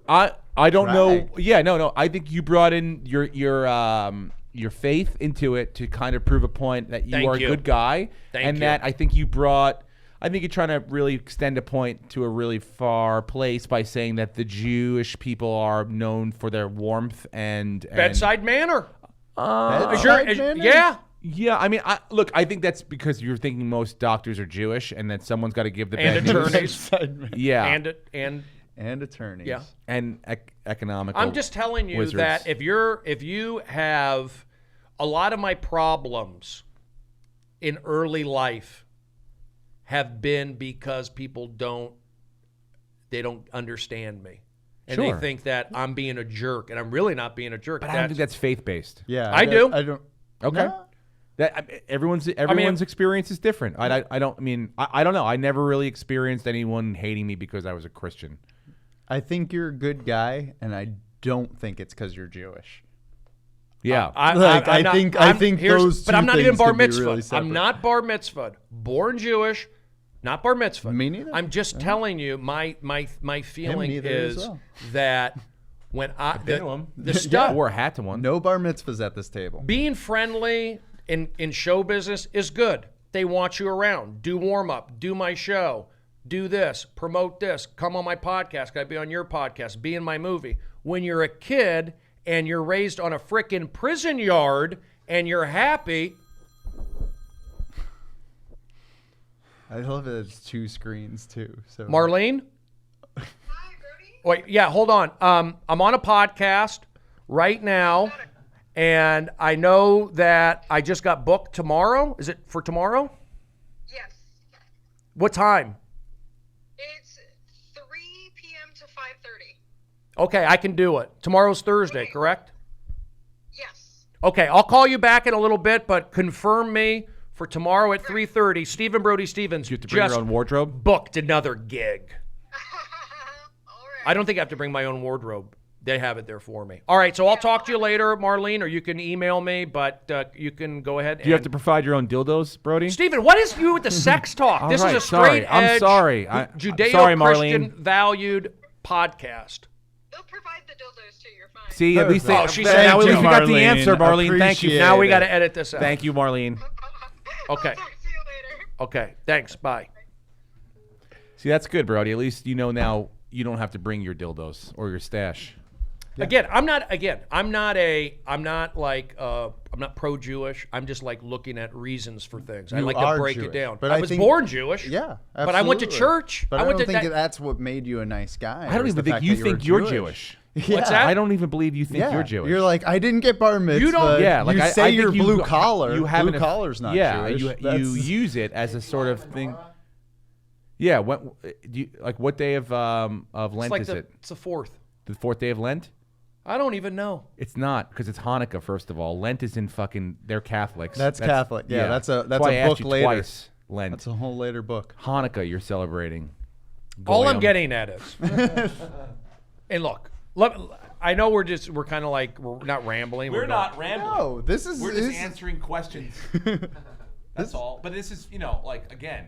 I don't know. Dragged. Yeah, no. I think you brought in your faith into it to kind of prove a point that you Thank are you. a good guy, Thank and you. that I think you brought. I think you're trying to really extend a point to a really far place by saying that the Jewish people are known for their warmth and Bedside manner. Bedside manner? Yeah. Yeah, I mean, I think that's because you're thinking most doctors are Jewish, and that someone's got to give the And bad news. attorneys. Yeah, And attorneys. yeah. and economical. I'm just telling you wizards. that if you have a lot of my problems in early life have been because people don't understand me. And Sure. they think that I'm being a jerk, and I'm really not being a jerk. But I don't think that's faith based. Yeah, I do. I don't. Okay. No. Everyone's experience is different. I don't know. I never really experienced anyone hating me because I was a Christian. I think you're a good guy, and I don't think it's because you're Jewish. Yeah. I think those But two I'm not even things bar could be mitzvah. really I'm separate. not bar mitzvah. Born Jewish, not bar mitzvah. Me neither. I'm just telling you, my feeling neither as is well. that when been to 'em. the stuff Wore a hat to one. No bar mitzvahs at this table. being friendly in show business is good. They want you around. Do warm up. Do my show. Do this. Promote this. Come on my podcast. Can I be on your podcast? Be in my movie. When you're a kid and you're raised on a frickin' prison yard and you're happy, I love that it's two screens too. So Marlene? Hi, Brody. Wait, yeah, hold on. I'm on a podcast right now, and I know that I just got booked tomorrow. Is it for tomorrow? Yes. What time? It's 3 p.m. to 5:30. Okay, I can do it. Tomorrow's Thursday, Okay. correct? Yes. Okay, I'll call you back in a little bit, but confirm me for tomorrow at 3:30. Stephen Brody Stevens You have to bring just your own wardrobe. booked another gig. All right. I don't think I have to bring my own wardrobe. They have it there for me. All right, so I'll talk to you later, Marlene, or you can email me, but you can go ahead. Do you have to provide your own dildos, Brody? Stephen, what is you with the sex talk? All This right, is a sorry. straight I'm edge, sorry. I'm sorry, Judeo-Christian Marlene. valued podcast. They'll provide the dildos too. You're fine. See, at least Oh, she said now at thank least you, we got the Marlene. answer, Marlene. Thank you. Appreciate Now we it. got to edit this out. Thank you, Marlene. Okay. I'll talk to you later. Okay, thanks. Bye. See, that's good, Brody. At least you know now you don't have to bring your dildos or your stash. Again, I'm not pro-Jewish. I'm just like looking at reasons for things. I You like to are break it Jewish, down. but I I was think- born Jewish. Yeah, But I went to absolutely. church. But I I went don't to think that- that's what made you a nice guy. I don't was even the think fact you that think were you're Jewish. Yeah. What's that? I don't even believe you think Yeah. you're Jewish. You're like, I didn't get bar mitzvah. You don't- yeah, like you I say think you're you, blue collar. You have blue collar's not Jewish. you That's- use it as a sort of thing. Yeah, what day of Lent It's like is it? it's the 4th. The 4th day of Lent? I don't even know. It's not, because it's Hanukkah, first of all. Lent is in fucking, they're Catholics. That's Catholic. Yeah, that's a why I book asked you later. Twice, Lent. That's a whole later book. Hanukkah you're celebrating. All I'm Goyim. getting at is, and look, I know we're kind of like, we're not rambling. We're going- not rambling. No, this is We're just answering questions. That's all. But this is, like, again,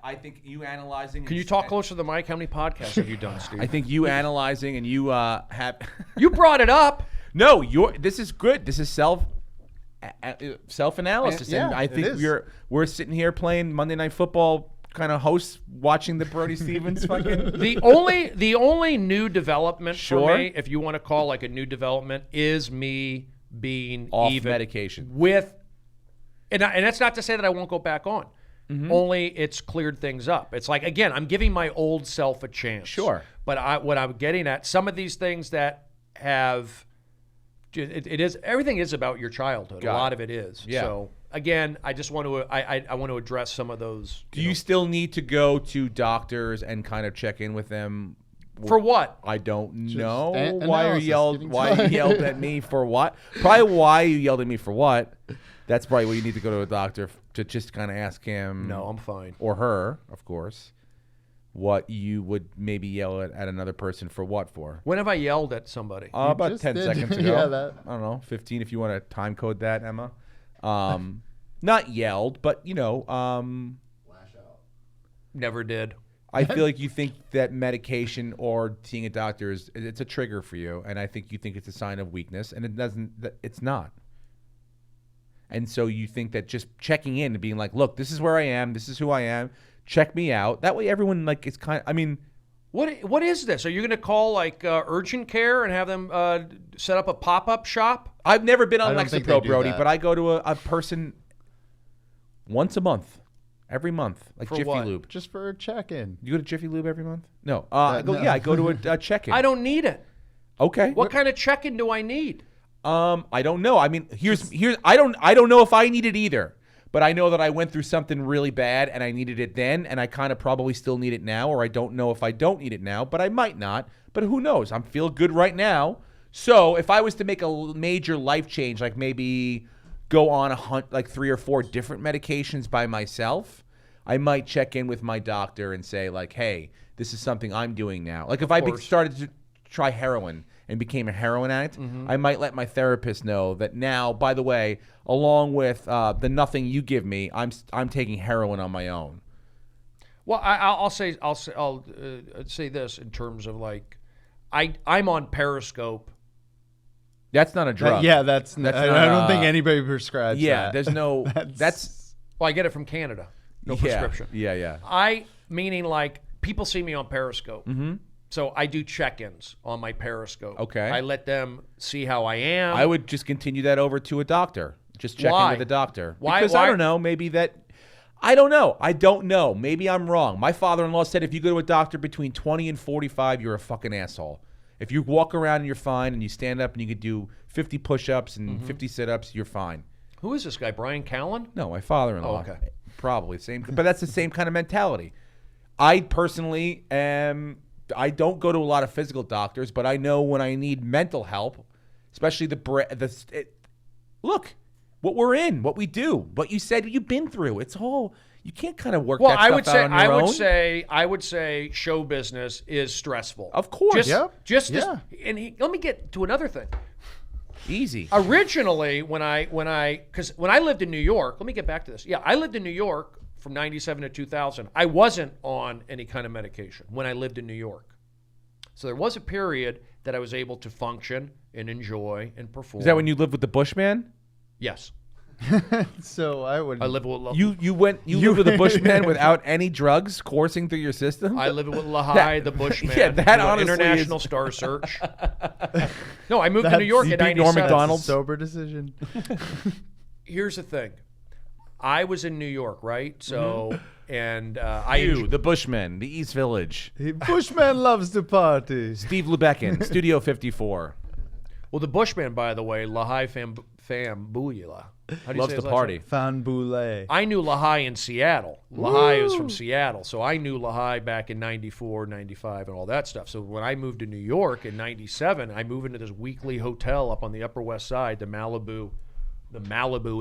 I think you analyzing. Can you talk closer to the mic? How many podcasts have you done, Steve? I think you analyzing and you have. You brought it up. No, this is good. This is self-analysis, Yeah, and I it think is. we're sitting here playing Monday Night Football kind of hosts, watching the Brody Stevens fucking. The only new development Sure. for me, if you want to call like a new development, is me being Off even medication. with, and that's not to say that I won't go back on. Mm-hmm. Only it's cleared things up. It's like, again, I'm giving my old self a chance. Sure. But what I'm getting at, some of these things that have, it is, everything is about your childhood. Got a lot it. of it is. Yeah. So again, I just want to, I want to address some of those. Do you still need to go to doctors and kind of check in with them? For what? I don't know. an- Why analysis, getting why you yelled at me for what? Probably why you yelled at me for what. That's probably what you need to go to a doctor to just kind of ask him. No, I'm fine. Or her, of course. What you would maybe yell at another person for what for? When have I yelled at somebody? About just 10 did. seconds ago. Yeah, that. I don't know, 15 if you want to time code that, Emma. Not yelled, but Lash out. Never did. I feel like you think that medication or seeing a doctor it's a trigger for you, and I think you think it's a sign of weakness, and it's not. And so you think that just checking in and being like, look, this is where I am, this is who I am, check me out. That way everyone like is kind of, I mean, What is this? Are you going to call like urgent care and have them set up a pop-up shop? I've never been I on don't think they Lexapro, do Brody, that. but I go to a person once a month, every month, like For Jiffy what? Lube. Just for a check-in. You go to Jiffy Lube every month? No. no. I go to a check-in. I don't need it. Okay. What kind of check-in do I need? I don't know. I mean, here's I don't know if I need it either. But I know that I went through something really bad and I needed it then, and I kind of probably still need it now, or I don't know if I don't need it now, but I might not. But who knows? I'm feel good right now. So if I was to make a major life change, like maybe go on a hunt like 3 or 4 different medications by myself, I might check in with my doctor and say like, hey, this is something I'm doing now. Like if I started to try heroin and became a heroin addict, I might let my therapist know that now, by the way, along with the nothing you give me, I'm taking heroin on my own. Well, I'll say this in terms of like, I'm on Periscope. That's not a drug. That's That's I not, don't think anybody prescribes Yeah, that. there's no. that's Well, I get it from Canada. No yeah, prescription. Yeah. Meaning like people see me on Periscope. Mm-hmm. So I do check-ins on my Periscope. Okay. I let them see how I am. I would just continue that over to a doctor. Just check Why? in with a doctor. Why- Because why- I don't know. Maybe that. I don't know. I don't know. Maybe I'm wrong. My father-in-law said if you go to a doctor between 20 and 45, you're a fucking asshole. If you walk around and you're fine, and you stand up and you could do 50 push-ups and 50 sit-ups, you're fine. Who is this guy, Brian Callen? No, my father-in-law. Oh, okay. Probably same, but that's the same kind of mentality. I personally am. I don't go to a lot of physical doctors, but I know when I need mental help, especially look, what we're in, what we do, what you said you've been through. It's all you can't kind of work. Well, that I stuff would out say on your own. I would say show business is stressful. Of course. Just Yeah. let me get to another thing. Easy. Originally, when I lived in New York, let me get back to this. Yeah, I lived in New York from 97 to 2000. I wasn't on any kind of medication when I lived in New York. So there was a period that I was able to function and enjoy and perform. Is that when you lived with the Bushman? Yes. So I would. I live with You lived with the Bushman without any drugs coursing through your system? I live with Lahai, the Bushman. yeah, that doing honestly international is- Star Search. No, I moved to New York You in beat Norm 97. Macdonald? That's a sober decision. Here's the thing. I was in New York, right? So, and You, the Bushman, the East Village. Bushman loves to party. Steve Lubekin, Studio 54. Well, the Bushman, by the way, Lahai Fambula. How do you Loves say to his last party. name? Fan Boulay. I knew Lahai in Seattle. Lahai was from Seattle, so I knew Lahai back in 94, 95, and all that stuff. So when I moved to New York in 97, I moved into this weekly hotel up on the Upper West Side, the Malibu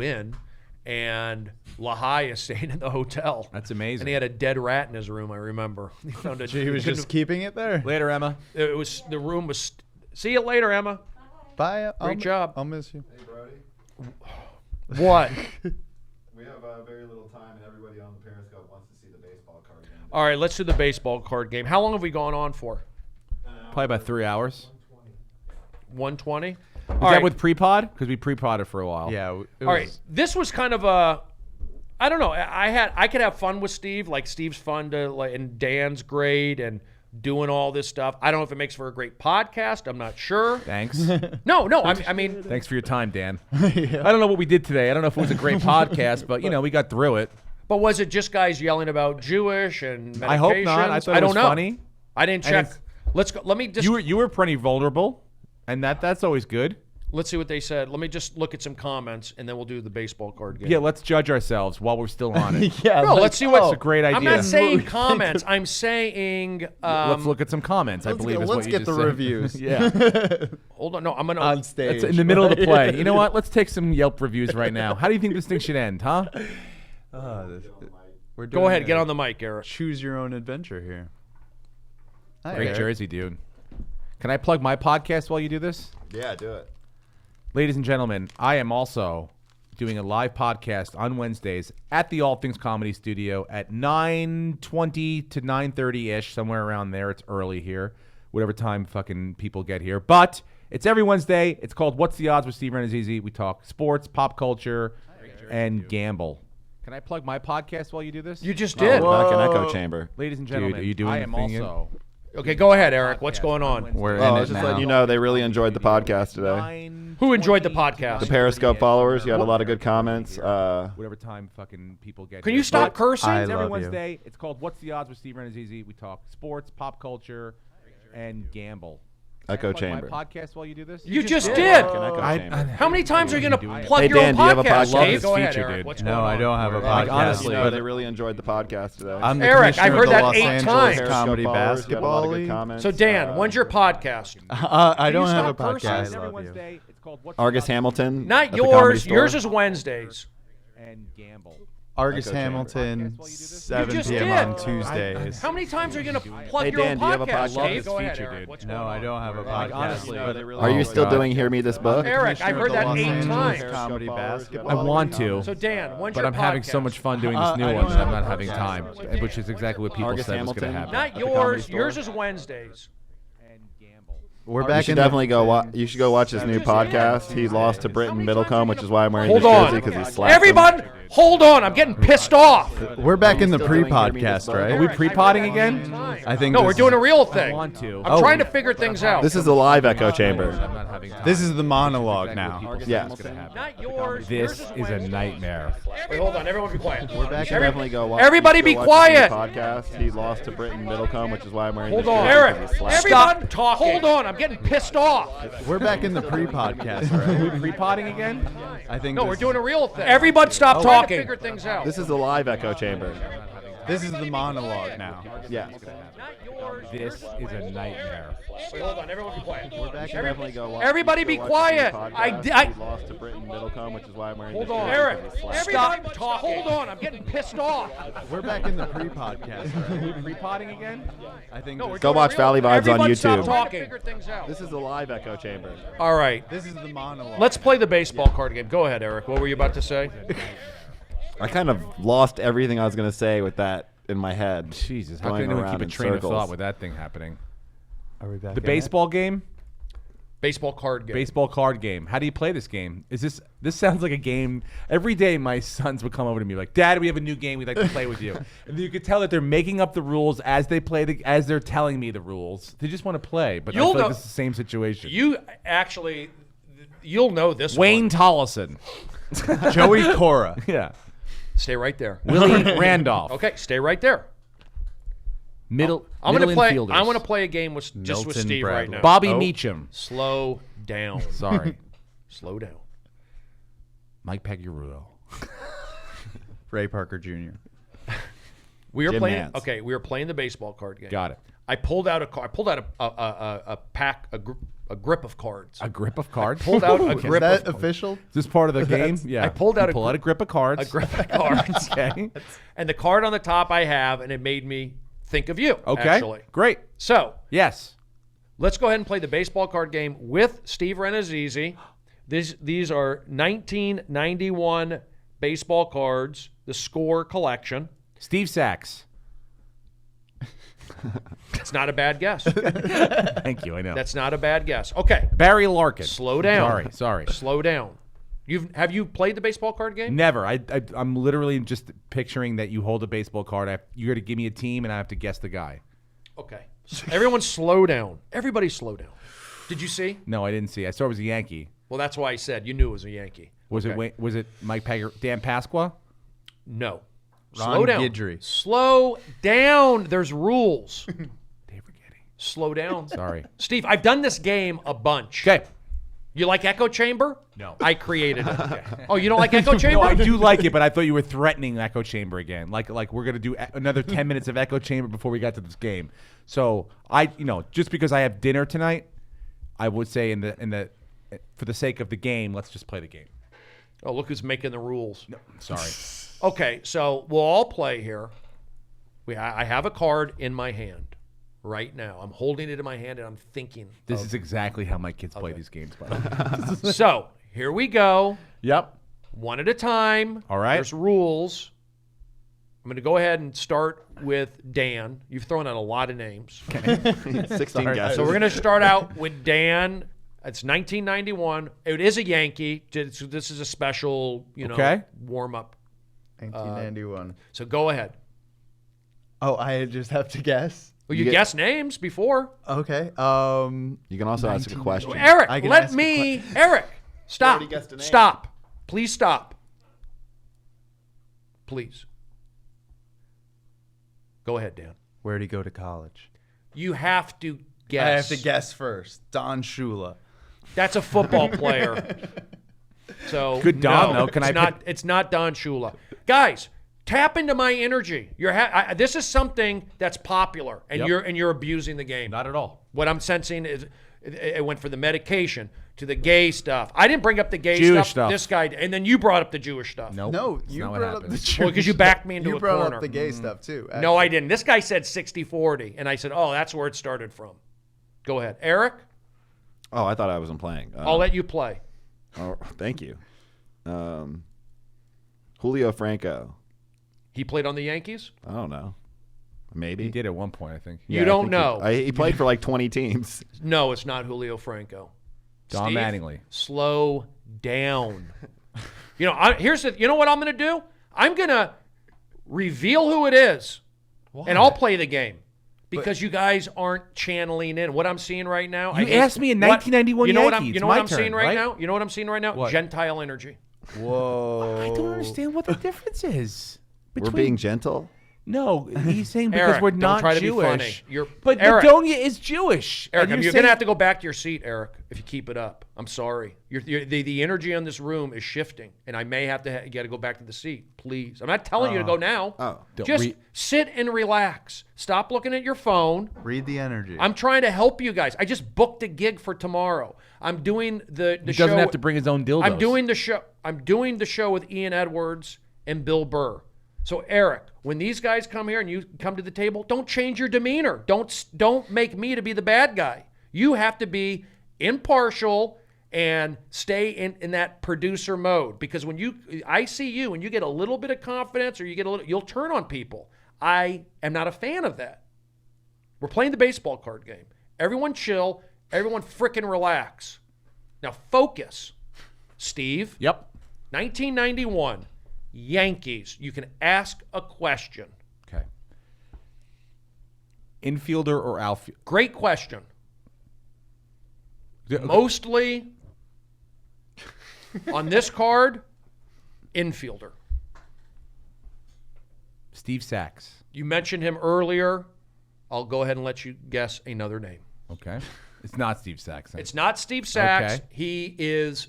Inn, and Lahai is staying in the hotel. That's amazing. And he had a dead rat in his room, I remember. He found a, He was just keeping it there. Later, Emma. it was the room was. See you later, Emma. Bye. Great job. I'll miss you. Hey, Brody. What? We have very little time, and everybody on the Periscope wants to see the baseball card game. All right, let's do the baseball card game. How long have we gone on for? Probably about 3 hours. 120. Is All that right. with pre-pod? Because we pre-podded for a while. Yeah. All right. This was kind of a. I don't know. I could have fun with Steve. Like Steve's fun to like, and Dan's great and doing all this stuff. I don't know if it makes for a great podcast. I'm not sure. Thanks. No. I mean, Thanks for your time, Dan. I don't know what we did today. I don't know if it was a great podcast, but we got through it. but was it just guys yelling about Jewish and medications? I hope not. I thought it don't was know. funny. I didn't And check. it's- Let's go. Let me just. You were pretty vulnerable, and that's always good. Let's see what they said. Let me just look at some comments, and then we'll do the baseball card game. Yeah, let's judge ourselves while we're still on it. Yeah. No, let's see what's a great I'm idea. not saying comments. I'm saying. Let's look at some comments. I believe is what let's you get just the said. reviews. Yeah, Hold on. No, I'm gonna. On stage. it's in the middle of the play. You know what? Let's take some Yelp reviews right now. How do you think this thing should end, huh? We're Go doing ahead. a Get on the mic, Eric. Choose your own adventure here. Hi, Great Eric. jersey, dude. Can I plug my podcast while you do this? Yeah, do it. Ladies and gentlemen, I am also doing a live podcast on Wednesdays at the All Things Comedy Studio at 9:20 to 9:30-ish, somewhere around there. It's early here, whatever time fucking people get here. But it's every Wednesday. It's called What's the Odds with Steve Renazizi. We talk sports, pop culture, and gamble. Can I plug my podcast while you do this? You just did. Back in Echo Chamber. Ladies and gentlemen, are you doing I the am thing also... Okay, go ahead, Eric. What's going on? We're Oh, I in was it just now. letting you know they really enjoyed the podcast today. Who enjoyed the podcast? The Periscope followers, you had a lot of good comments. Whatever time fucking people get Can here. you stop But cursing? I It's every love you. Wednesday. It's called What's the Odds with Steve Renazizi. We talk sports, pop culture, and gamble. Echo Can I Chamber. plug my podcast while you do this? You just did. Back in Echo I- Chamber. How many times are you going to plug Hey, your Dan, own do you have a podcast? podcast? Love Dave? this Go ahead, feature, Eric. dude. What's No, going on? I don't have a Like, podcast. honestly, You know, but they really enjoyed the podcast today. I'm the Eric, I've commissioner heard of the that Los 8 Angeles times. Periscope Comedy followers, you had a lot Basketball of good League. comments. So, Dan, when's your podcast? I Can you don't have a stop cursing? podcast. It's every I love you. Wednesday. It's called What's the Argus Odds with Hamilton. Not at the Comedy yours. Store. Yours is Wednesdays. and gamble. Argus Echo Chamber. Hamilton, You 7 just p.m. did. on Tuesdays. How many times are you going to plug Hey, your own Dan, do you have a podcast? podcast? Dave? Go ahead, Feature, Eric. dude. What's No, going I on? don't have a Like, podcast. honestly, but Are you Oh, still God. doing Hear Me This Book? Eric, I've heard that 8 times. Comedy I Basketball. want to. So, Dan, when's But your I'm having so podcast? much fun doing this new I one don't that I'm have not a having podcast. time, which is exactly what people Argus said was going to Hamilton. happen. Not the Comedy yours. Store? Yours is Wednesdays. And gamble. We're You back should in definitely the, go. You should go watch his new just did. podcast. He lost to Britton Middlecombe, which is why I'm wearing Hold this on. jersey because he slapped him. Everyone, hold on. I'm getting pissed off. We're back in the Still doing Hear Me This pre-podcast, Book? right? Are we pre-potting again? I think No, this we're is- doing a real I thing. want to. I'm trying to figure things out. This is a live Echo Chamber. I'm not having time. This is the monologue Exactly what now. people said Yeah. was gonna happen. Not yours. This Yours is a Wednesdays. nightmare. Wait, hold on. Everyone be quiet. You should definitely go watch. Everybody you should be go watch his new quiet. Podcast. He lost to Britton Middlecombe, which is why I'm wearing Hold this on. jersey Eric, 'cause he slapped him. everyone talking. Hold on. I'm getting pissed off. We're back in the pre-podcast, Are right? we pre-potting again? I think No, this we're doing a real thing. Everybody stop talking. Figure things out. This is a live Echo Chamber. This is the monologue now. Yeah. Not yours. This is a nightmare. Wait, hold on. Everyone be quiet. You should definitely go watch. Everybody you be should go watch his new quiet. podcast. He lost to Britton Middlecombe, which is why I'm wearing Hold this on. jersey Eric, 'cause he slapped him. stop talking. Hold on. I'm getting pissed off. We're back in the pre-podcast, Are we right? pre-potting again? I think No, we're this, Go doing a watch real Valley thing. Vibes on Everybody stop YouTube. talking. Figure things out. This is a live Echo Chamber. All right. this is the monologue. Let's play the baseball card game. Go ahead, Eric. What were you about to say? I kind of lost everything I was going to say with that in my head. Jesus, how Going can anyone around keep a in train of circles. thought with that thing happening? Are we back The in baseball game? Baseball card game. Baseball card game. How do you play this game? Is this sounds like a game. Every day my sons would come over to me like, "Dad, we have a new game we'd like to play with you." And you could tell that they're making up the rules as they play as they're telling me the rules. They just want to play, but I You'll feel like know- this is the same situation. You actually, you'll know this Wayne one. Tollison. it? Joey Cora. Yeah. Stay right there. Willie Randolph. Okay, stay right there. Middle I'm gonna middle play. infielders. I want to play a game with just with Milton Steve right Bradley. now. Bobby Oh. Meacham. Slow down. Sorry. Slow down. Mike Pegurudo. Ray Parker Jr. We were Jim playing. Nance. Okay, we were playing the baseball card game. Got it. I pulled out a card. I pulled out a pack, a grip of cards. A grip of cards. Pulled out a Is grip that of official? Is this part of the game? Yeah. I pulled out You pull out a grip of cards. a grip of cards. Okay. And the card on the top I have, and it made me think of you. Okay. Actually. Great. So Yes. let's go ahead and play the baseball card game with Steve Renazizi. These are 1991 baseball cards, the Score collection. Steve Sachs. It's not a bad guess. Thank you. I know. That's not a bad guess. Okay, Barry Larkin. slow down. Sorry. Slow down. Have you played the baseball card game? Never. I'm literally just picturing that you hold a baseball card. You got to give me a team, and I have to guess the guy. Okay. Everyone slow down. Everybody slow down. Did you see? No, I didn't see. I saw it was a Yankee. Well, that's why I said you knew it was a Yankee. Was Okay. it Mike Pegger, Dan Pasqua? No. Ron Slow down. Guidry. Slow down. There's rules. Dave Rigetti. Slow down. Sorry. Steve, I've done this game a bunch. Okay. You like Echo Chamber? No. I created it. Oh, you don't like Echo Chamber? No, I do like it, but I thought you were threatening Echo Chamber again. Like we're gonna do another 10 minutes of Echo Chamber before we got to this game. So just because I have dinner tonight, I would say for the sake of the game, let's just play the game. Oh, look who's making the rules. No, sorry. Okay, so we'll all play here. I have a card in my hand right now. I'm holding it in my hand and I'm thinking. This is exactly how my kids play these games. By the way. So here we go. Yep. One at a time. All right. There's rules. I'm going to go ahead and start with Dan. You've thrown out a lot of names. 16 guesses. So we're going to start out with Dan. It's 1991. It is a Yankee. This is a special, Okay. warm-up. 1991. So go ahead. Oh, I just have to guess. Well, You you get- guessed names before. Okay. You can also ask a question. Eric, I can let ask a me. Eric, stop. already guessed a name. Stop. Please stop. Please. Go ahead, Dan. Where'd he go to college? You have to guess. I have to guess first. Don Shula. That's a football player. So Good Don, no, though. Can it's I not? It's not Don Shula. Guys, tap into my energy. This is something that's popular, and Yep. you're abusing the game. Not at all. What I'm sensing is it went from the medication to the gay stuff. I didn't bring up the gay Jewish stuff. This guy did, and then you brought up the Jewish stuff. Nope. No, That's you not what brought up happened. the Jewish Well, 'cause you backed me into you a brought corner. up the gay stuff too. No, I didn't. This guy said 60-40, and I said, oh, that's where it started from. Go ahead. Eric, Oh, I thought I wasn't playing. I'll let you play. Oh, thank you. Julio Franco. He played on the Yankees? I don't know. Maybe. He did at one point, I think. You I don't think know. He played for like 20 teams. No, it's not Julio Franco. Don Steve, Mattingly. Slow down. You know what I'm going to do? I'm going to reveal who it is, and I'll play the game. Because you guys aren't channeling in. What I'm seeing right now. You asked me in 1991 You know Yankee. You It's know what my I'm seeing turn, right right? now? You know what I'm seeing right now? What? Gentile energy. Whoa. I don't understand what the difference is. We're being gentle. No, he's saying because Eric, we're don't not try to be Jewish. funny. But But Eric, Madonia is Jewish. Eric, and you're saying- going to have to go back to your seat, Eric, if you keep it up. I'm sorry. The energy in this room is shifting, and I may have to you got to go back to the seat, please. I'm not telling you to go now. Oh. Just sit and relax. Stop looking at your phone. Read the energy. I'm trying to help you guys. I just booked a gig for tomorrow. I'm doing the He show. doesn't have to bring his own dildos. I'm doing the show with Ian Edwards and Bill Burr. So Eric, when these guys come here and you come to the table, don't change your demeanor. Don't make me to be the bad guy. You have to be impartial and stay in that producer mode, because when I see you and you get a little bit of confidence or you'll turn on people. I am not a fan of that. We're playing the baseball card game. Everyone chill. Everyone frickin' relax. Now focus. Steve. Yep. 1991. Yankees. You can ask a question. Okay. Infielder or outfield? Great question. Mostly on this card, infielder. Steve Sachs. You mentioned him earlier. I'll go ahead and let you guess another name. Okay. It's not Steve Sachs. Then. It's not Steve Sachs. Okay. He is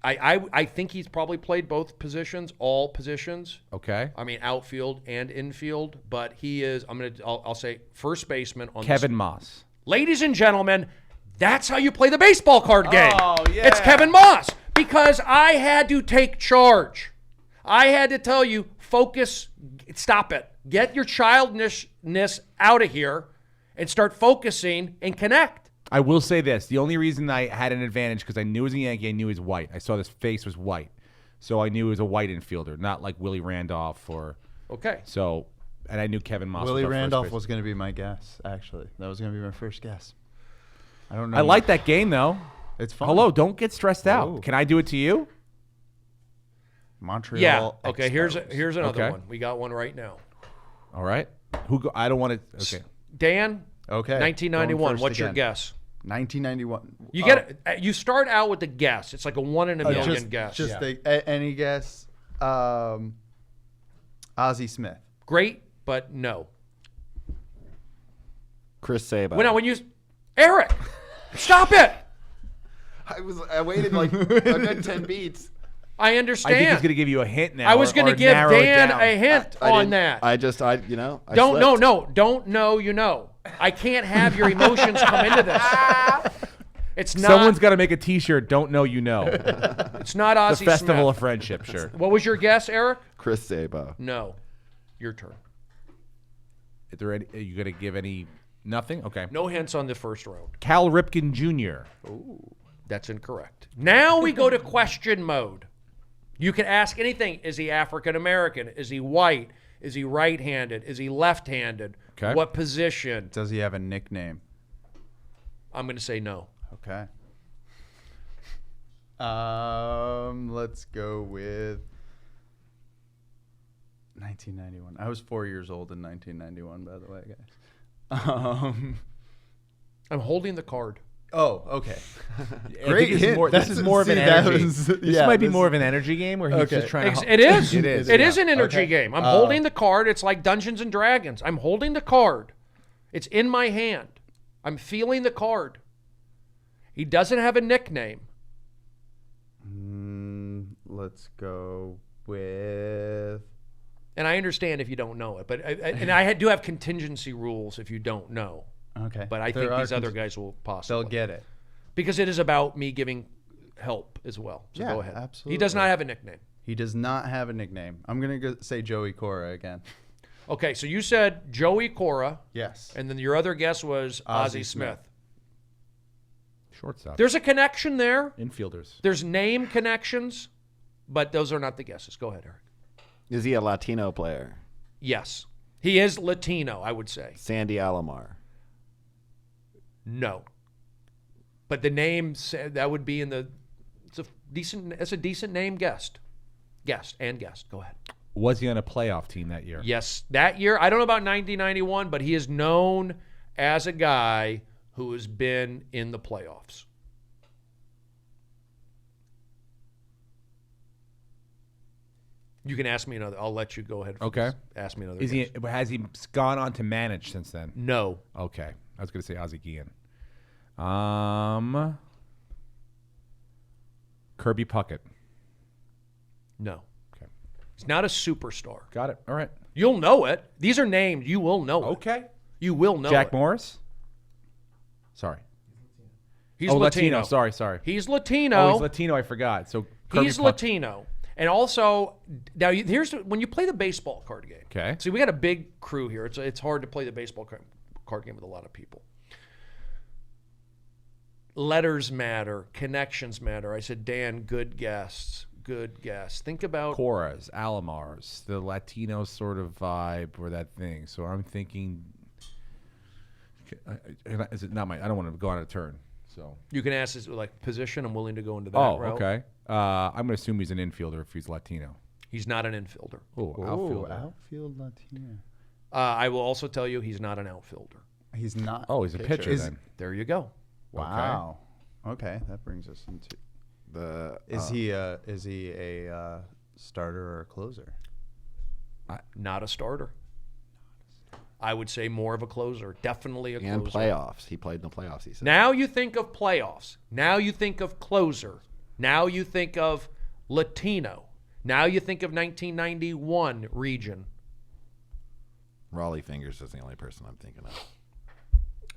I think he's probably played both positions, all positions. Okay. I mean, outfield and infield, but he is. I'll say first baseman on Kevin Moss. Ladies and gentlemen, that's how you play the baseball card game. Oh, yeah. It's Kevin Moss because I had to take charge. I had to tell you, focus, stop it. Get your childishness out of here and start focusing and connect. I will say this. The only reason I had an advantage because I knew he was a Yankee, I knew he was white. I saw his face was white. So I knew he was a white infielder, not like Willie Randolph or Okay. so and I knew Kevin Moss Willie was our first Randolph base. was going to be my guess, actually. That was going to be my first guess. I don't know. I like that game though. It's fun. Hello, don't get stressed out. Oh. Can I do it to you? Montreal. Yeah. Okay. Here's Expos. another Okay. one. We got one right now. All right. I don't want to okay. Dan. Okay. 1991. Going first What's your again. guess? 1991. You get it. You start out with a guess. It's like a 1 in a million just, guess. Just any guess. Ozzie Smith. Great, but no. Chris Saba. When you, Eric, stop it. I waited like a good 10 beats. I I understand. think he's going to give you a hint now. I was going going to to give narrow it Dan down. a hint I on didn't- that. I Don't slipped. don't know you know. I can't have your emotions come into this. It's not. Someone's got to make a T-shirt. Don't know you know. It's not The Ozzie Festival Smith. of Friendship shirt. What was your guess, Eric? Chris Saba. No. Your turn. Is there any, are you going to give any? Nothing. Okay. No hints on the first round. Cal Ripken Jr. That's incorrect. Now we go to question mode. You can ask anything. Is he African American? Is he white? Is he right-handed? Is he left-handed? Okay. What position? Does he have a nickname? I'm going to say no. Okay. Let's go with 1991. I was 4 years old in 1991, by the way, guys. I'm holding the card. Oh, okay. I think this is more, this is more of an energy. This might be more of an energy game where he's Okay. just trying to. It is. It is. It yeah. is an energy Okay. game. I'm holding the card. It's like Dungeons and Dragons. I'm holding the card. It's in my hand. I'm feeling the card. He doesn't have a nickname. Let's go with. And I understand if you don't know it, but I do have contingency rules if you don't know. Okay. But I There think are these other guys will possibly. They'll get it. Because it is about me giving help as well. So Yeah, go ahead. absolutely. He does not have a nickname. He does not have a nickname. I'm going to say Joey Cora again. Okay, so you said Joey Cora, Yes. and then your other guess was Ozzie Smith. Shortstop. There's a connection there. Infielders. There's name connections, but those are not the guesses. Go ahead, Eric. Is he a Latino player? Yes. He is Latino, I would say. Sandy Alomar. No. But the name that would be in the it's a decent name guest. Guest. Go ahead. Was he on a playoff team that year? Yes. That year, I don't know about 1991, but he is known as a guy who has been in the playoffs. You can ask me another. I'll let you go ahead. Okay. Ask me another. Is he? guess. Has he gone on to manage since then? No. Okay. I was going to say Ozzie Guillen. Kirby Puckett. No. Okay. He's not a superstar. Got it. All right. You'll know it. These are names. You will know it. Okay. You will know Jack it. Morris. Sorry. He's Latino. Sorry. He's Latino. Oh, he's Latino. I forgot. So Kirby He's Puckett. Latino. And also, now here's when you play the baseball card game. Okay. See, we got a big crew here. It's hard to play the baseball card game with a lot of people. Letters matter. Connections matter. I said, Dan, good guests. Good guess. Think about Coras, Alomars, the Latino sort of vibe or that thing. So I'm thinking, is it not my? I don't want to go on a turn. So. You can ask this like position. I'm willing to go into that Oh, route. okay. I'm going to assume he's an infielder if he's Latino. He's not an infielder. Oh, Oh, outfielder. outfield Latino. I will also tell you he's not an outfielder. He's not. Oh, he's a pitcher Is- then. There you go. Wow. Okay, that brings us into. Is he a starter or a closer? Not a starter. I would say more of a closer. Definitely a And closer. playoffs. He played in the playoffs, he said. Now you think of playoffs. Now you think of closer. Now you think of Latino. Now you think of 1991 region. Raleigh Fingers is the only person I'm thinking of.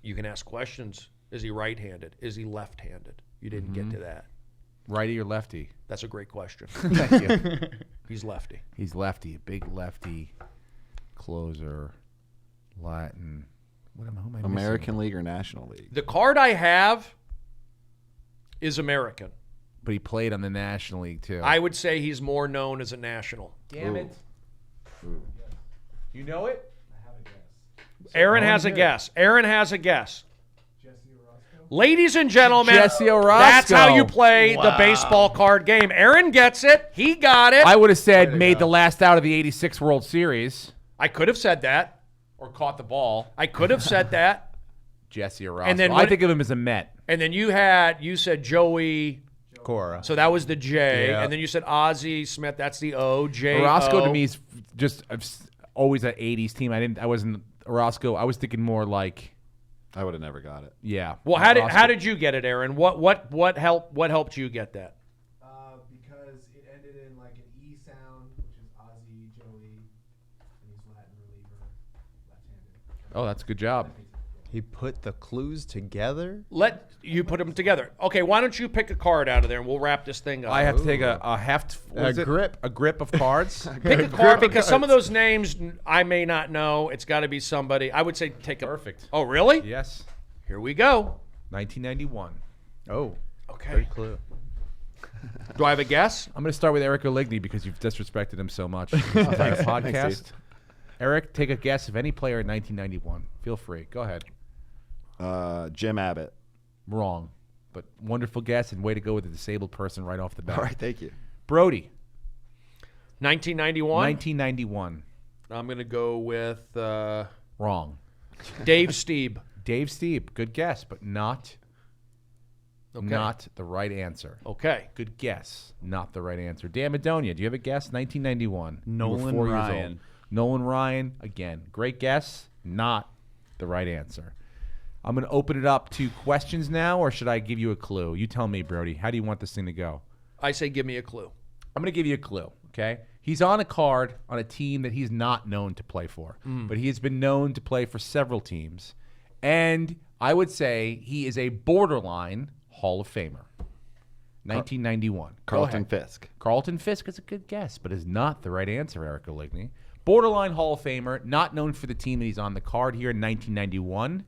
You can ask questions. Is he right-handed? Is he left-handed? You didn't get to that. Righty or lefty? That's a great question. Thank you. He's lefty. He's lefty, big lefty, closer, Latin. Who am I missing? American League or National League? The card I have is American. But he played on the National League too. I would say he's more known as a national. Damn it. You know it? Aaron has a guess. Aaron has a guess. Ladies and gentlemen, Jesse Orozco. that's how you play the baseball card game. Aaron gets it. He got it. I would have said made the last out of the 86 World Series. I could have said that. Or caught the ball. I could have said that. Jesse Orozco. And then I what- think of him as a Met. And then you said Joey Cora. So that was the J. Yeah. And then you said Ozzie Smith. That's the O. J. Orozco to me is just always an 80s team. I wasn't Orozco. I was thinking more like, I would have never got it. yeah. Well, how Orozco. did you get it, Aaron? What helped you get that? Because it ended in like an E sound, which is Ozzy, Joey, and he's Latin reliever, left-handed. Oh, that's a good job. He put the clues together. Let you put them together. Okay, why don't you pick a card out of there and we'll wrap this thing up. I have to take a grip. A grip of cards. Pick a card because some of those names I may not know. It's got to be somebody. I would say take a. Perfect. Oh, really? Yes. Here we go. 1991. Oh, Okay. good clue. Do I have a guess? I'm going to start with Eric Oligny because you've disrespected him so much. Entire podcast. Eric, take a guess of any player in 1991. Feel free. Go ahead. Jim Abbott. Wrong. But wonderful guess and way to go with a disabled person right off the bat. All right, thank you. Brody. 1991. 1991. I'm going to go with Wrong. Dave Steeb. Dave Steeb. Good guess, but not Okay. not the right answer. Okay. Good guess. Not the right answer. Dan Madonia, do you have a guess? 1991. You were Nolan 4 years Ryan. old. Nolan Ryan. Again, great guess. Not the right answer. I'm going to open it up to questions now, or should I give you a clue? You tell me, Brody. How do you want this thing to go? I say give me a clue. I'm going to give you a clue, okay? He's on a card on a team that he's not known to play for, but he has been known to play for several teams. And I would say he is a borderline Hall of Famer. 1991. Go Carlton ahead. Fisk. Carlton Fisk is a good guess, but is not the right answer, Eric Oligny. Borderline Hall of Famer, not known for the team that he's on the card here in 1991.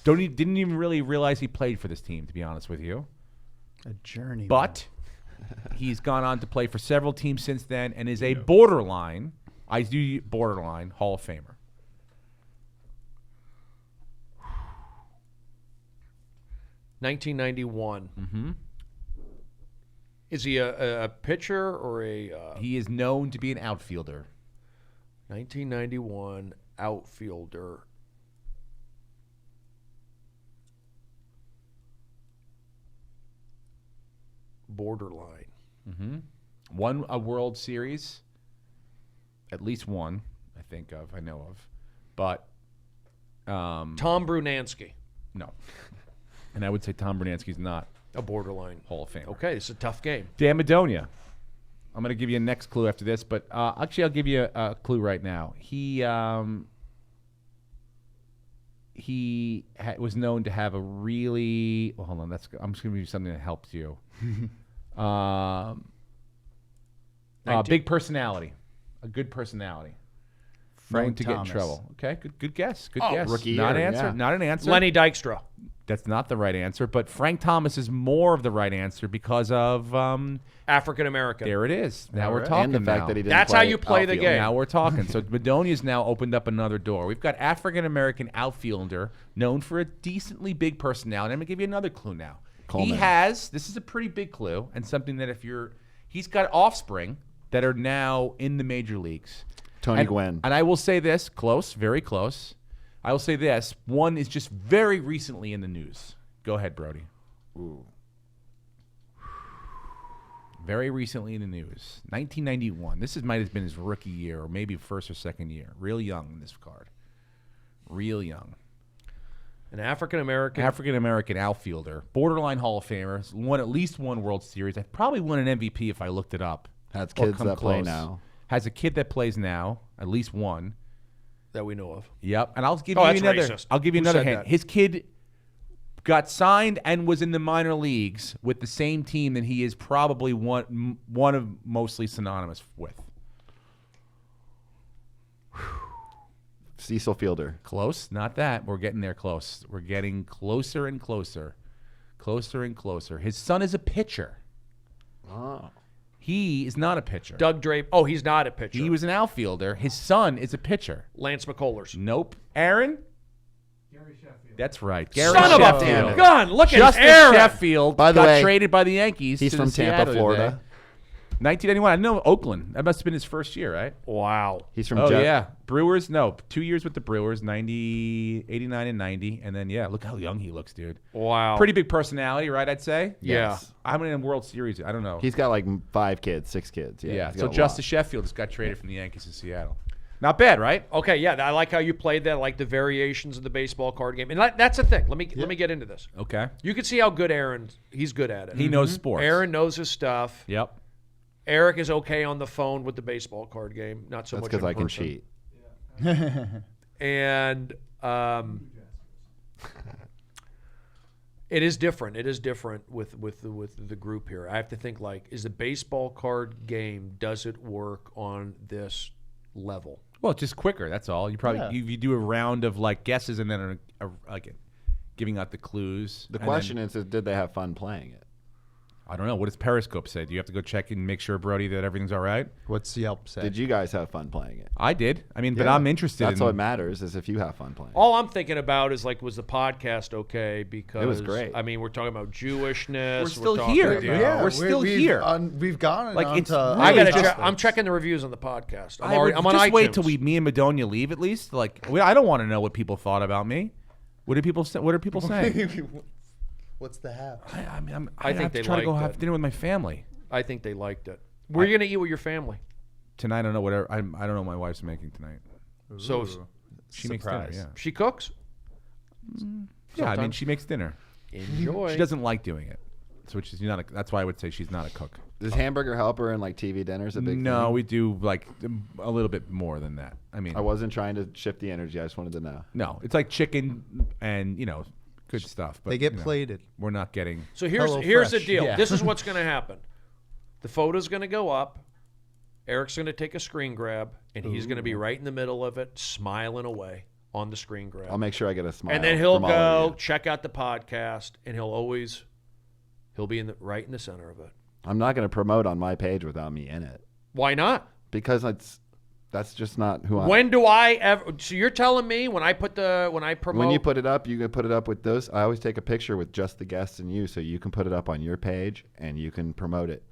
Didn't even really realize he played for this team, to be honest with you. A journey. But he's gone on to play for several teams since then and is a borderline Hall of Famer. $1991. Mm-hmm. Is he a pitcher or a He is known to be an outfielder. 1991 outfielder? Borderline. Mm-hmm. Won a World Series. At least one, I know of. But Tom Brunansky. no. And I would say Tom Brunansky's not A borderline. Hall of Famer. Okay, it's a tough game. Dan Madonia. I'm going to give you a next clue after this, but actually I'll give you a clue right now. He was known to have a really... Well, hold on. I'm just going to give you something that helps you. Big personality. A good personality. Known Frank to Thomas. get in trouble. Okay, good guess. Good Oh, guess. rookie Not an year, answer. yeah. Not an answer. Lenny Dykstra. That's not the right answer, but Frank Thomas is more of the right answer because of... African American. there it is. Now we're right. talking And the fact now. that he didn't That's how play you play the outfield. game. Now we're talking. So Madonia's now opened up another door. We've got African-American outfielder known for a decently big personality. I'm going to give you another clue now. Coleman. He has, this is a pretty big clue, and something that he's got offspring that are now in the major leagues. Tony and, Gwynn. And I will say this, close, very close. I will say this, one is just very recently in the news. Go ahead, Brody. Ooh. Very recently in the news. 1991. This might have been his rookie year or maybe first or second year. Real young in this card. Real young. An African-American. African-American outfielder, borderline Hall of Famer, won at least one World Series. I probably won an MVP if I looked it up. Has Or kids come that play close. now. Has a kid that plays now, at least one. that we know of. Yep, and I'll give Oh, you that's another. racist. I'll give you Who another said hint. that? His kid got signed and was in the minor leagues with the same team that he is probably one of mostly synonymous with. Cecil Fielder. Close, not that. We're getting there close. We're getting closer and closer. Closer and closer. His son is a pitcher. Oh. He is not a pitcher. Doug Drape. Oh, he's not a pitcher. He was an outfielder. His son is a pitcher. Lance McCullers. Nope. Aaron? Gary Sheffield. That's right. Gary Son of a Sheffield. gun! Look at Justin Aaron. Sheffield By the got way, traded by the Yankees. He's to from the Tampa, Seattle Florida. today. 1991. I know Oakland. That must have been his first year, right? Wow. He's from Oh, Jeff- yeah. Brewers? No. 2 years with the Brewers, 89 and 90. And then, yeah, look how young he looks, dude. Wow. Pretty big personality, right, I'd say? Yeah. Yes. How many in World Series? I don't know. He's got like 5 kids, 6 kids. Yeah. yeah. he's So got a Justice lot. Sheffield just got traded from the Yankees to Seattle. Not bad, right? Okay, yeah, I like how you played that. I like the variations of the baseball card game, and that's the thing. Let me get into this. Okay. You can see how good he's good at it. He knows sports. Aaron knows his stuff. Yep. Eric is okay on the phone with the baseball card game, not so That's much because in I can person. cheat. And it is different. It is different with the group here. I have to think like, is the baseball card game, does it work on this level? Well, it's just quicker. That's all. You probably you do a round of like guesses and then like giving out the clues. The and question then- is, did they have fun playing it? I don't know. What does Periscope say? Do you have to go check and make sure, Brody, that everything's all right? What's Yelp say? Did you guys have fun playing it? I did. I mean, but Yeah. I'm interested. That's in, what matters is if you have fun playing. All I'm thinking about is like, was the podcast okay? Because It was great. I mean, we're talking about Jewishness. We're still talking here, about- dude. Yeah, we're still here. We've gone Like, on it's to really I gotta just- check. I'm checking the reviews on the podcast. I'm would on just iTunes. wait till me and Madonia leave at least. Like, I don't want to know what people thought about me. What are people saying? What's the half? I mean, I think have to they try to go liked have it. dinner with my family I think they liked it. Where are you gonna eat with your family? tonight. I don't know whatever. I don't know what my wife's making tonight. So She makes dinner. Surprise. Yeah. she cooks. Yeah. I mean, Sometimes. she makes dinner. Enjoy. She doesn't like doing it, so which is not. That's why I would say she's not a cook. Does hamburger helper and like TV dinners a big No, thing? we do like a little bit more than that. I mean, I wasn't trying to shift the energy. I just wanted to know. no, it's like chicken and good stuff. But They get you know, plated. We're not getting. So here's Hello the Fresh. deal. Yeah. This is what's going to happen. The photo's going to go up. Eric's going to take a screen grab, and he's going to be right in the middle of it, smiling away on the screen grab. I'll make sure I get a smile. And then he'll from all of go you. check out the podcast, and he'll be right in the center of it. I'm not going to promote on my page without me in it Why not? because that's just not who I am. When do I ever? So you're telling me when I promote? When you put it up, you can put it up with those. I always take a picture with just the guests and you, so you can put it up on your page and you can promote it.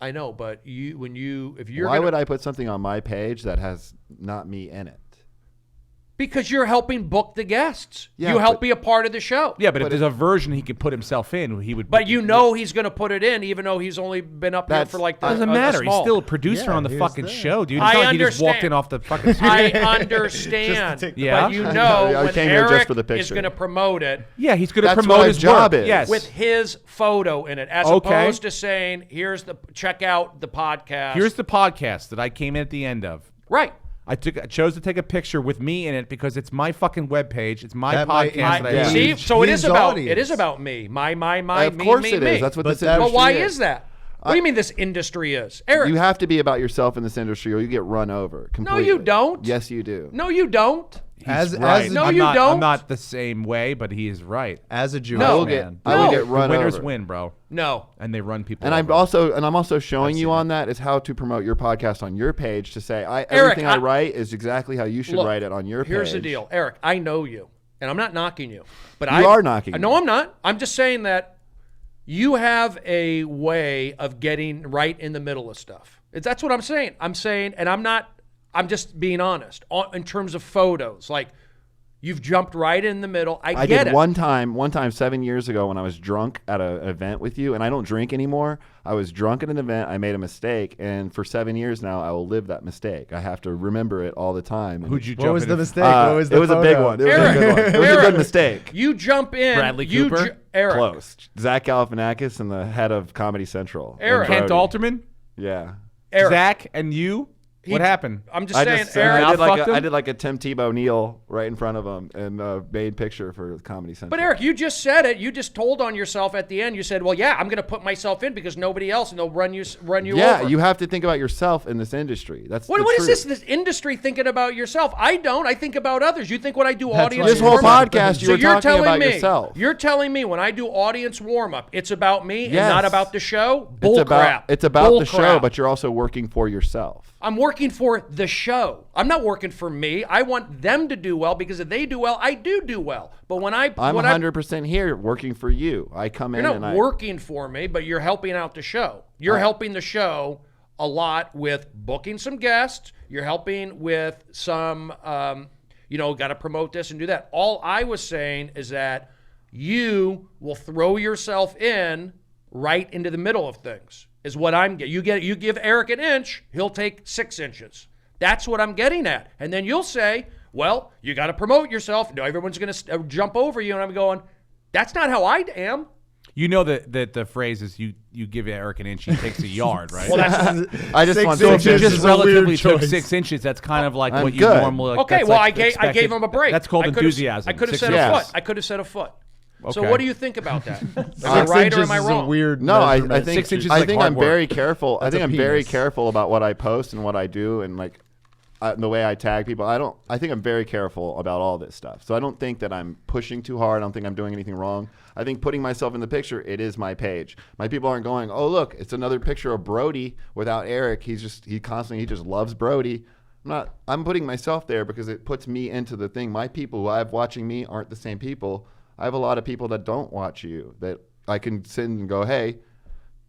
I know, but if you're Why gonna, would I put something on my page that has not me in it? Because you're helping book the guests. Yeah, you help but- be a part of the show. Yeah, but if But there's a version he could put himself in, he would. But you know he's going to put it in, even though he's only been up here That's- for like the doesn't a matter. He's small. still a producer Yeah, on the he was fucking there. show, dude. It's I not like he just walked understand. in off the fucking. I understand. take the- Yeah? But you know I when came here just Eric for the is picture. going to promote it Yeah, he's going to That's promote what his his job work. is. Yes. with his photo in it, as Okay. opposed to saying, check out the podcast. Here's the podcast that I came in at the end of. right. I chose to take a picture with me in it because it's my fucking webpage. It's my That might- podcast that I Yeah. See, lead. so it is his about audience. it is about me. My Of me, course me, it me. is. That's what But this that- industry But why is. is that? What do you mean this industry is? Eric, You have to be about yourself in this industry or you get run over completely. you don't. Yes, you do. no, you don't. He's As- right. as- No, I'm you not, don't. I'm not the same way, but he is right. As a Jewish I will man. I will No. get run The winners over. win, bro, No. and they run people. And I'm over. also showing you on that is how to promote your podcast on your page to say Eric, everything I I- write is exactly how you should Look, write it on your page. Here's the deal, Eric. I know you, and I'm not knocking you, but You are knocking No, me. I'm not. I'm just saying that you have a way of getting right in the middle of stuff. That's what I'm saying. I'm saying, and I'm not. I'm just being honest in terms of photos. Like, You've jumped right in the middle. I did get it. one time 7 years ago when I was drunk at an event with you, and I don't drink anymore. I was drunk at an event. I made a mistake, and for 7 years now, I will live that mistake. I have to remember it all the time. And Who'd you What jump was in the and- mistake? What was the it was a big photo? one. It was Eric, a good one. It was a Eric, good mistake. You jump in. Bradley Cooper? Eric. Close. Zach Galifianakis and the head of Comedy Central. Eric. And Kent Brody. Alterman? Yeah. Eric. Zach and you? What happened? I'm just saying, just Eric. Outfucked I him? did like a Tim Tebow kneel right in front of him and made picture for Comedy Central. But Eric, you just said it. You just told on yourself at the end. You said, "Well, yeah, I'm going to put myself in because nobody else, and they'll run you yeah, over." you have to think about yourself in this industry. That's What the is truth. this industry thinking about yourself? I don't. I think about others. You think when I do audience This whole warm-up- podcast, you so were you're talking telling about me, yourself. You're telling me when I do audience warm-up, it's about me and Yes. not about the show? Bull It's about crap. it's about Bull the show, crap. but you're also working for yourself. I'm working for the show. I'm not working for me. I want them to do well because if they do well, I do well. But when I'm when 100% here working for you. I come in You're and not I working for me, but you're helping out the show. You're helping the show a lot with booking some guests. You're helping with some, got to promote this and do that. All I was saying is that you will throw yourself in right into the middle of things. Is what I'm getting. You give Eric an inch, he'll take 6 inches. That's what I'm getting at. And then you'll say, well, you got to promote yourself. No, everyone's going to jump over you. And I'm going, that's not how I am. You know that the phrase is you give Eric an inch, he takes a yard, right? Well, that's I just want so if you to just is a weird relatively took choice. 6 inches, that's kind of like I'm what you good. normally. Like, okay. that's Well, like I expected. gave him a break. That's called I could've- enthusiasm. I could have 6 said inches. a Yes. foot. I could have said a foot. So Okay. what do you think about that? Am I 6 right or inches am I is wrong? a weird No, I measurement. think 6 inches is I like think hard I'm work. very careful. I That's think a I'm very penis. careful about what I post and what I do and like the way I tag people. I think I'm very careful about all this stuff. So I don't think that I'm pushing too hard. I don't think I'm doing anything wrong. I think putting myself in the picture, it is my page. My people aren't going, "Oh, look, it's another picture of Brody without Eric. He just loves Brody." I'm putting myself there because it puts me into the thing. My people who I have watching me aren't the same people. I have a lot of people that don't watch you that I can sit and go, "Hey,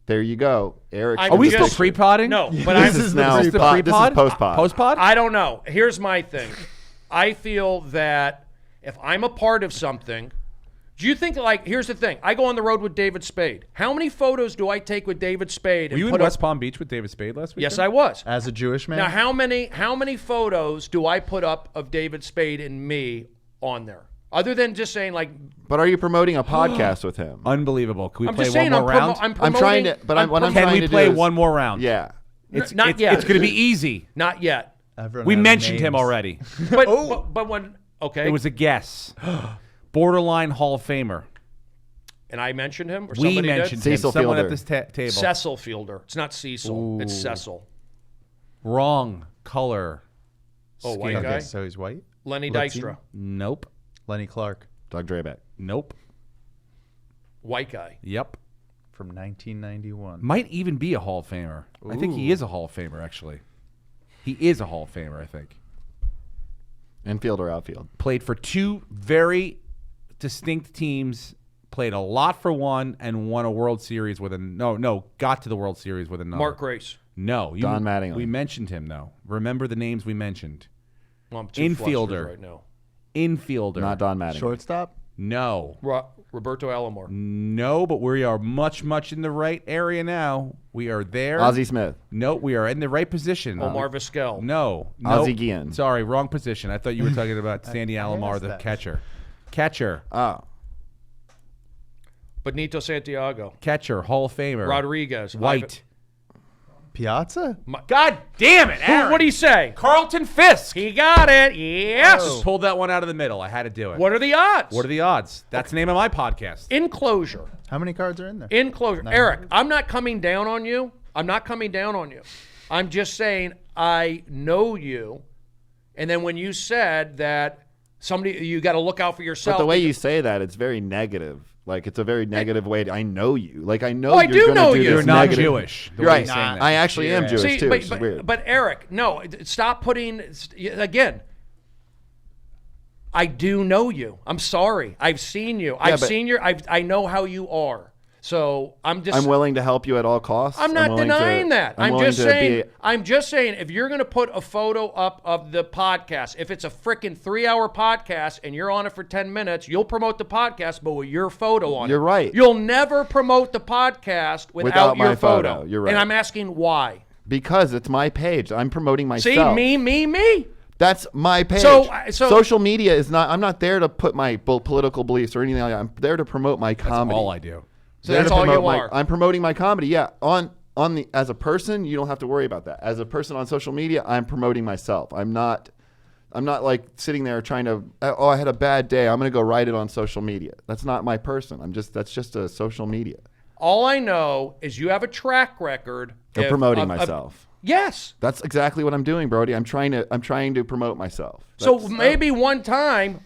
there you go, Eric." I'm Are we just- still pre-podding? No, but This I'm is now this is the pod- this is pre-pod? post-pod. Post-pod? I don't know. Here's my thing. I feel that if I'm a part of something, do you think here's the thing. I go on the road with David Spade. How many photos do I take with David Spade? Were you in put up- West Palm Beach with David Spade last week? Yes, I was. As a Jewish man? Now, how many photos do I put up of David Spade and me on there? Other than just saying But are you promoting a podcast with him? Unbelievable. Can we I'm play just one saying more I'm, round? I'm I'm promoting. trying to, but what I'm Can trying we to play do is, one more round? Yeah. Not yet. It's going to be easy. Not yet. Everyone We has mentioned him names. already. But when okay, It was a guess. Borderline Hall of Famer. and I mentioned him or We somebody mentioned did? him. Cecil Someone Fielder. at this table. Cecil Fielder. It's not Cecil. It's Cecil. Wrong color. Oh, white Skin. guy. Okay, so he's white? Lenny Latino? Dykstra. Nope. Lenny Clark Doug Drabeck. Nope. White guy. Yep. from 1991. Might even be a Hall of Famer. I think he is a Hall of Famer, actually. He is a Hall of Famer, I think. Infield or outfield? Played for 2 very distinct teams. Played a lot for one and won a World Series with got to the World Series with another. Mark Grace. No. Don Mattingly. We mentioned him, though. Remember the names we mentioned. Well, I'm too flustered Infielder. right now. Infielder. Not Don Mattingly. Shortstop? No. Roberto Alomar. No, but we are much in the right area now. We are there. Ozzie Smith. No, we are in the right position. Omar Vizquel. No. Ozzie Guillen. Sorry, wrong position. I thought you were talking about Sandy Alomar, asked the that. catcher. Catcher. Oh. Benito Santiago. Catcher. Hall of Famer. Rodriguez. White. Piazza? God damn it, Aaron. What do you say? Carlton Fisk. He got it. Yes. Just pulled that one out of the middle. I had to do it. What are the odds? What are the odds? That's the name of my podcast. In closure. How many cards are in there? In closure. Eric, I'm not coming down on you. I'm not coming down on you. I'm just saying I know you. And then when you said that you got to look out for yourself. But the way you say that, it's very negative. Like, it's a very negative way. I know you. Like, I know Oh, I you're do going know to do you. this You're not negative- Jewish. the You're way right. you're saying that. I actually am Jewish, See, too, but, which is weird. but Eric, no, stop putting, again, I do know you. I'm sorry. I've seen you. I've but- seen I know how you are. So I'm willing to help you at all costs. I'm not denying that. I'm willing just to saying. be- I'm just saying. If you're going to put a photo up of the podcast, if it's a freaking 3-hour podcast and you're on it for 10 minutes, you'll promote the podcast, but with your photo on it. You're right. You'll never promote the podcast without your my photo. You're right. And I'm asking why. Because it's my page. I'm promoting myself. See, me. That's my page. So social media is not. I'm not there to put my political beliefs or anything like that. I'm there to promote my comedy. That's all I do. So that's all you are. I'm promoting my comedy. Yeah. On the as a person, you don't have to worry about that. As a person on social media, I'm promoting myself. I'm not like sitting there trying to. Oh, I had a bad day. I'm going to go write it on social media. That's not my person. That's just a social media. All I know is you have a track record of promoting myself. Yes. That's exactly what I'm doing, Brody. I'm trying to promote myself. So maybe one time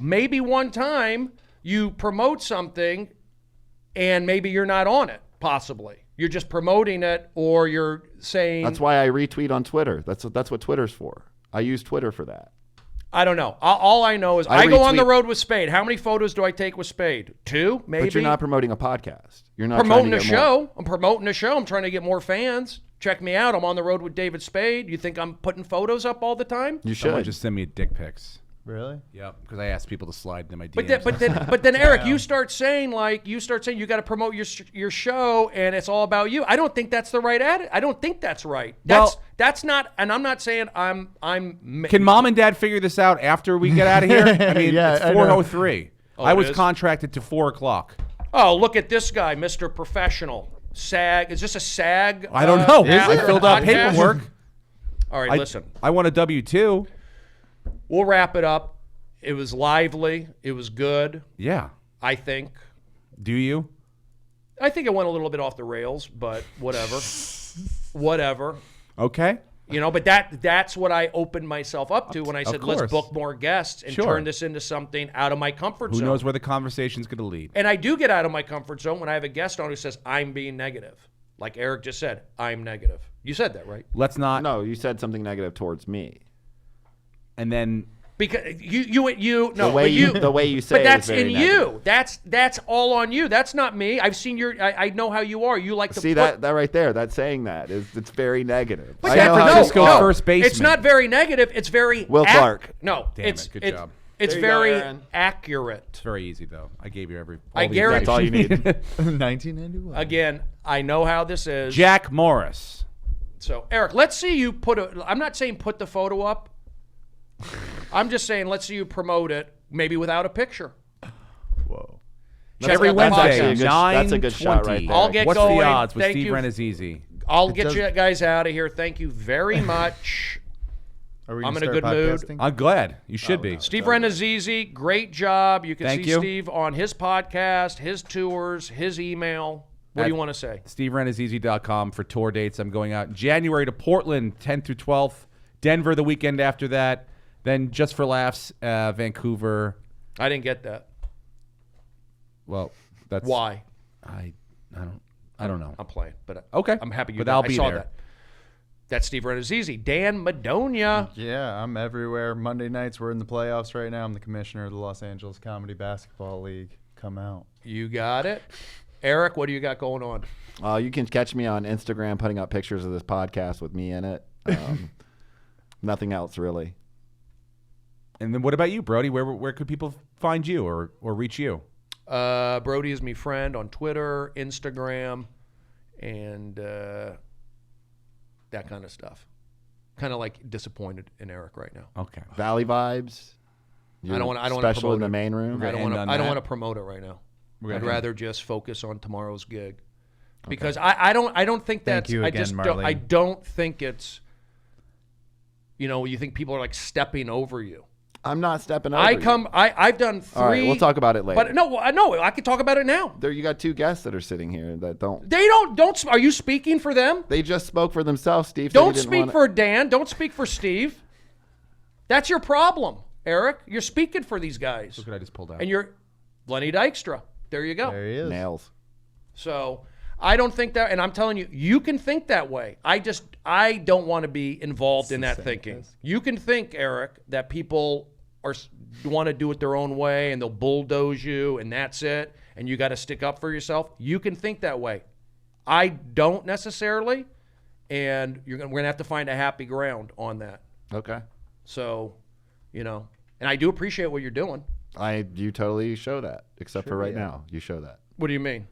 you promote something and maybe you're not on it, possibly. You're just promoting it, or you're saying... That's why I retweet on Twitter. That's what Twitter's for. I use Twitter for that. I don't know. All I know is I go on the road with Spade. How many photos do I take with Spade? 2, maybe? But you're not promoting a podcast. You're not promoting a show. I'm promoting a show. I'm trying to get more fans. Check me out. I'm on the road with David Spade. You think I'm putting photos up all the time? You should. Someone just send me dick pics. Really? Yep, because I ask people to slide into my DMs. But then Eric, you start saying you got to promote your show and it's all about you. I don't think that's the right attitude. I don't think that's right. That's not, and I'm not saying I'm. Can mom and dad figure this out after we get out of here? I mean, Yeah, it's I know. 4:03. Oh, I it was is? contracted to 4 o'clock. Oh, look at this guy, Mr. Professional. SAG. Is this a SAG? I don't know. app I or filled out podcast? paperwork. All right, listen. I want a W-2. We'll wrap it up. It was lively. It was good, Yeah. I think. Do you? I think it went a little bit off the rails, but whatever. Whatever. Okay. You know, but that's what I opened myself up to when I said, let's course. book more guests and Sure. turn this into something out of my comfort Who zone. knows where the conversation's going to lead? And I do get out of my comfort zone when I have a guest on who says, I'm being negative. Like Eric just said, I'm negative. You said that, right? Let's not. No, you said something negative towards me. And then Because you no, The way but you- the way you say but it that's is very in negative. you. That's all on you. That's not me. I've seen I know how you are. You like to See put, that right there? That saying that is it's very negative. But I that- know how no, Francisco you are. first baseman. It's not very negative. It's very Will Clark. No, Damn it's it. Good it's job. it's There you go, very Aaron. accurate. it's very easy, though. I gave you all I the guarantee- That's all you need. 1991. Again, I know how this is. Jack Morris. So Eric, let's see you put a. I'm not saying put the photo up. I'm just saying let's see you promote it, maybe without a picture. Whoa. Check Every out the Wednesday, podcast. That's a good shot right 9:20. there. I'll get What's going. the odds with Thank Steve you. Renazizi? I'll get you guys out of here. Thank you very much. Are we I'm gonna in a start good mood. podcasting? I'm glad. You should be. Steve Renazizi, great job. You can Thank see you. Steve on his podcast, his tours, his email. What do you want to say? SteveRenazizi.com for tour dates. I'm going out in January to Portland, 10th through 12th. Denver the weekend after that. Then just for laughs, Vancouver. I didn't get that. Well, that's Why? I don't know. I'm playing, but Okay. I'm happy you But did. I'll I be saw there. that. That's Steve Renazizi. Dan Madonia. Yeah, I'm everywhere. Monday nights, we're in the playoffs right now. I'm the commissioner of the Los Angeles Comedy Basketball League. Come out. You got it. Eric, what do you got going on? You can catch me on Instagram putting up pictures of this podcast with me in it. Nothing else really. And then what about you, Brody? Where could people find you or reach you? Brody is my friend on Twitter, Instagram, and that kind of stuff. Kind of like disappointed in Eric right now. Okay. Valley Vibes. I don't want to special promote in the it. main room. I don't end want on to. I don't that. want to promote it right now. We're I'd gonna end. rather just focus on tomorrow's gig because I don't think Thank that's. you I again, just don't, I Marlene. don't think it's. You think people are like stepping over you. I'm not stepping over. you. I've done 3. All right, we'll talk about it later. But no, I can talk about it now. There, you got 2 guests that are sitting here that don't. They don't. Are you speaking for them? They just spoke for themselves, Steve. said he Don't didn't speak wanna- for Dan. Don't speak for Steve. That's your problem, Eric. You're speaking for these guys. Look what I just pulled out. And you're Lenny Dykstra. There you go. There he is. nails. So I don't think that, and I'm telling you, you can think that way. I don't want to be involved in that thinking. You can think, Eric, that people want to do it their own way and they'll bulldoze you and that's it. and you got to stick up for yourself, you can think that way. I don't necessarily, and we're going to have to find a happy ground on that. Okay. So, and I do appreciate what you're doing. You totally show that, except for right now. You show that. What do you mean?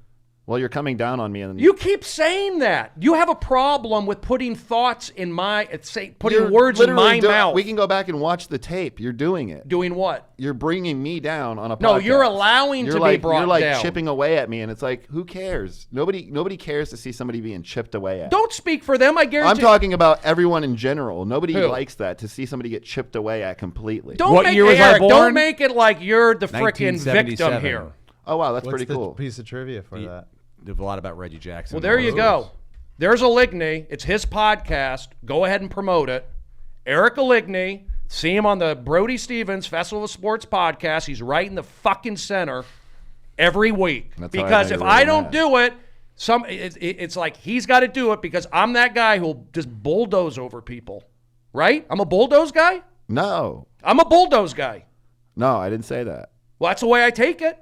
Well, you're coming down on me, and You keep saying that. You have a problem with putting thoughts in putting you're words in my literally mouth. We can go back and watch the tape. You're doing it. Doing what? You're bringing me down on a podcast. No, you're allowing to be brought You're like down. chipping away at me, and it's like, who cares? Nobody cares to see somebody being chipped away at. Don't speak for them. I guarantee. I'm talking about everyone in general. Nobody Who? likes that, to see somebody get chipped away at completely. Don't make Eric, don't make it like you're the frickin' victim 1977. here. Oh wow, that's What's pretty the cool. piece of trivia for that? There's a lot about Reggie Jackson. Well, there you go. There's Aligney. It's his podcast. Go ahead and promote it. Eric Aligney. See him on the Brody Stevens Festival of Sports podcast. He's right in the fucking center every week. That's how I because know if you're I really don't mad. do it, it's like he's got to do it because I'm that guy who'll just bulldoze over people. Right? I'm a bulldoze guy? No, I'm a bulldoze guy. no, I didn't say that. Well, that's the way I take it.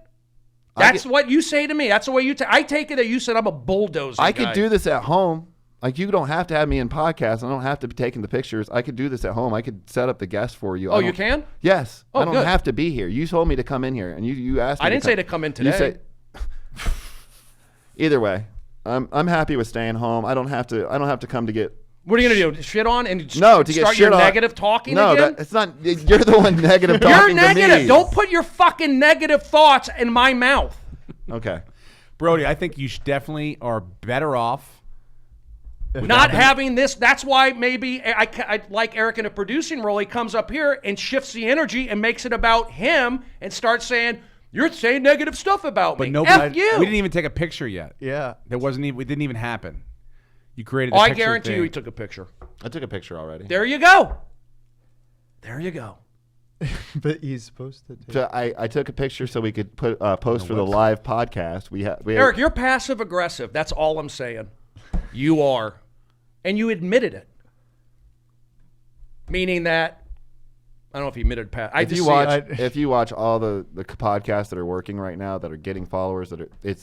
That's what you say to me. That's the way you take. I take it that you said I'm a bulldozer. I could do this at home. Like, you don't have to have me in podcasts. I don't have to be taking the pictures. I could do this at home. I could set up the guest for you. Oh, you can? Yes. Oh, I don't good. have to be here. You told me to come in here, and you asked me. I didn't say to come in You today. Either way, I'm happy with staying home. I don't have to come to get. What are you gonna do? Shit on and No, to get start shit your on. negative talking No, again? it's not. You're the one negative You're talking negative. to me. Don't put your fucking negative thoughts in my mouth. Okay. Brody, I think you definitely are better off. Not having this. That's why maybe I like Eric in a producing role. He comes up here and shifts the energy and makes it about him and starts saying, "You're saying negative stuff about But me." nobody, F you. we didn't even take a picture yet. Yeah. There wasn't even. It didn't even happen. You created. Oh, The I picture guarantee thing. you he took a picture. I took a picture already. There you go. There you go. But he's supposed to. So I took a picture so we could put post for the live podcast. We Eric, you're passive aggressive. That's all I'm saying. You are. And you admitted it. Meaning that, I don't know if you admitted if you watch all the podcasts that are working right now, that are getting followers,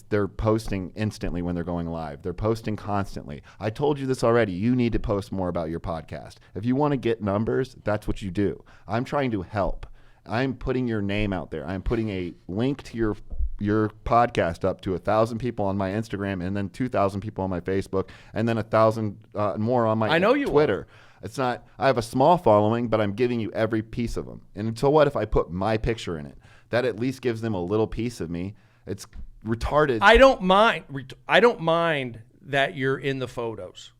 they're posting instantly when they're going live. They're posting constantly. I told you this already. You need to post more about your podcast. If you want to get numbers, that's what you do. I'm trying to help. I'm putting your name out there. I'm putting a link to your podcast up to 1,000 people on my Instagram, and then 2,000 people on my Facebook, and then 1,000 more on my Twitter. It's not. I have a small following, but I'm giving you every piece of them. And so what if I put my picture in it? That at least gives them a little piece of me. It's retarded. I don't mind that you're in the photos.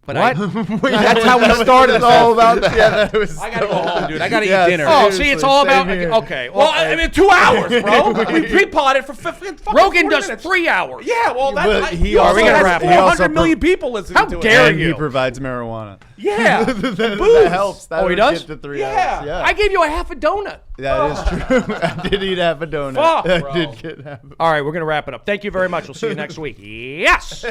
But That's how we started. It's all about that. Yeah, that was. I gotta go home, dude. I gotta eat dinner. Oh, see, it's all about. Same here. Okay. Well, I mean, 2 hours, bro. We pre-potted for fucking Rogan 40 does minutes. 3 hours. Yeah, well, But that's he also we gotta has wrap it up. 400 million people listening How to dare it. And you? he provides marijuana. Yeah. That helps. That Oh, he would does? Get to 3 Yeah. hours. Yeah. I gave you a half a donut. That is true. I did eat half a donut. Fuck, I bro. did get half. All right, we're gonna wrap it up. Thank you very much. We'll see you next week. Yes.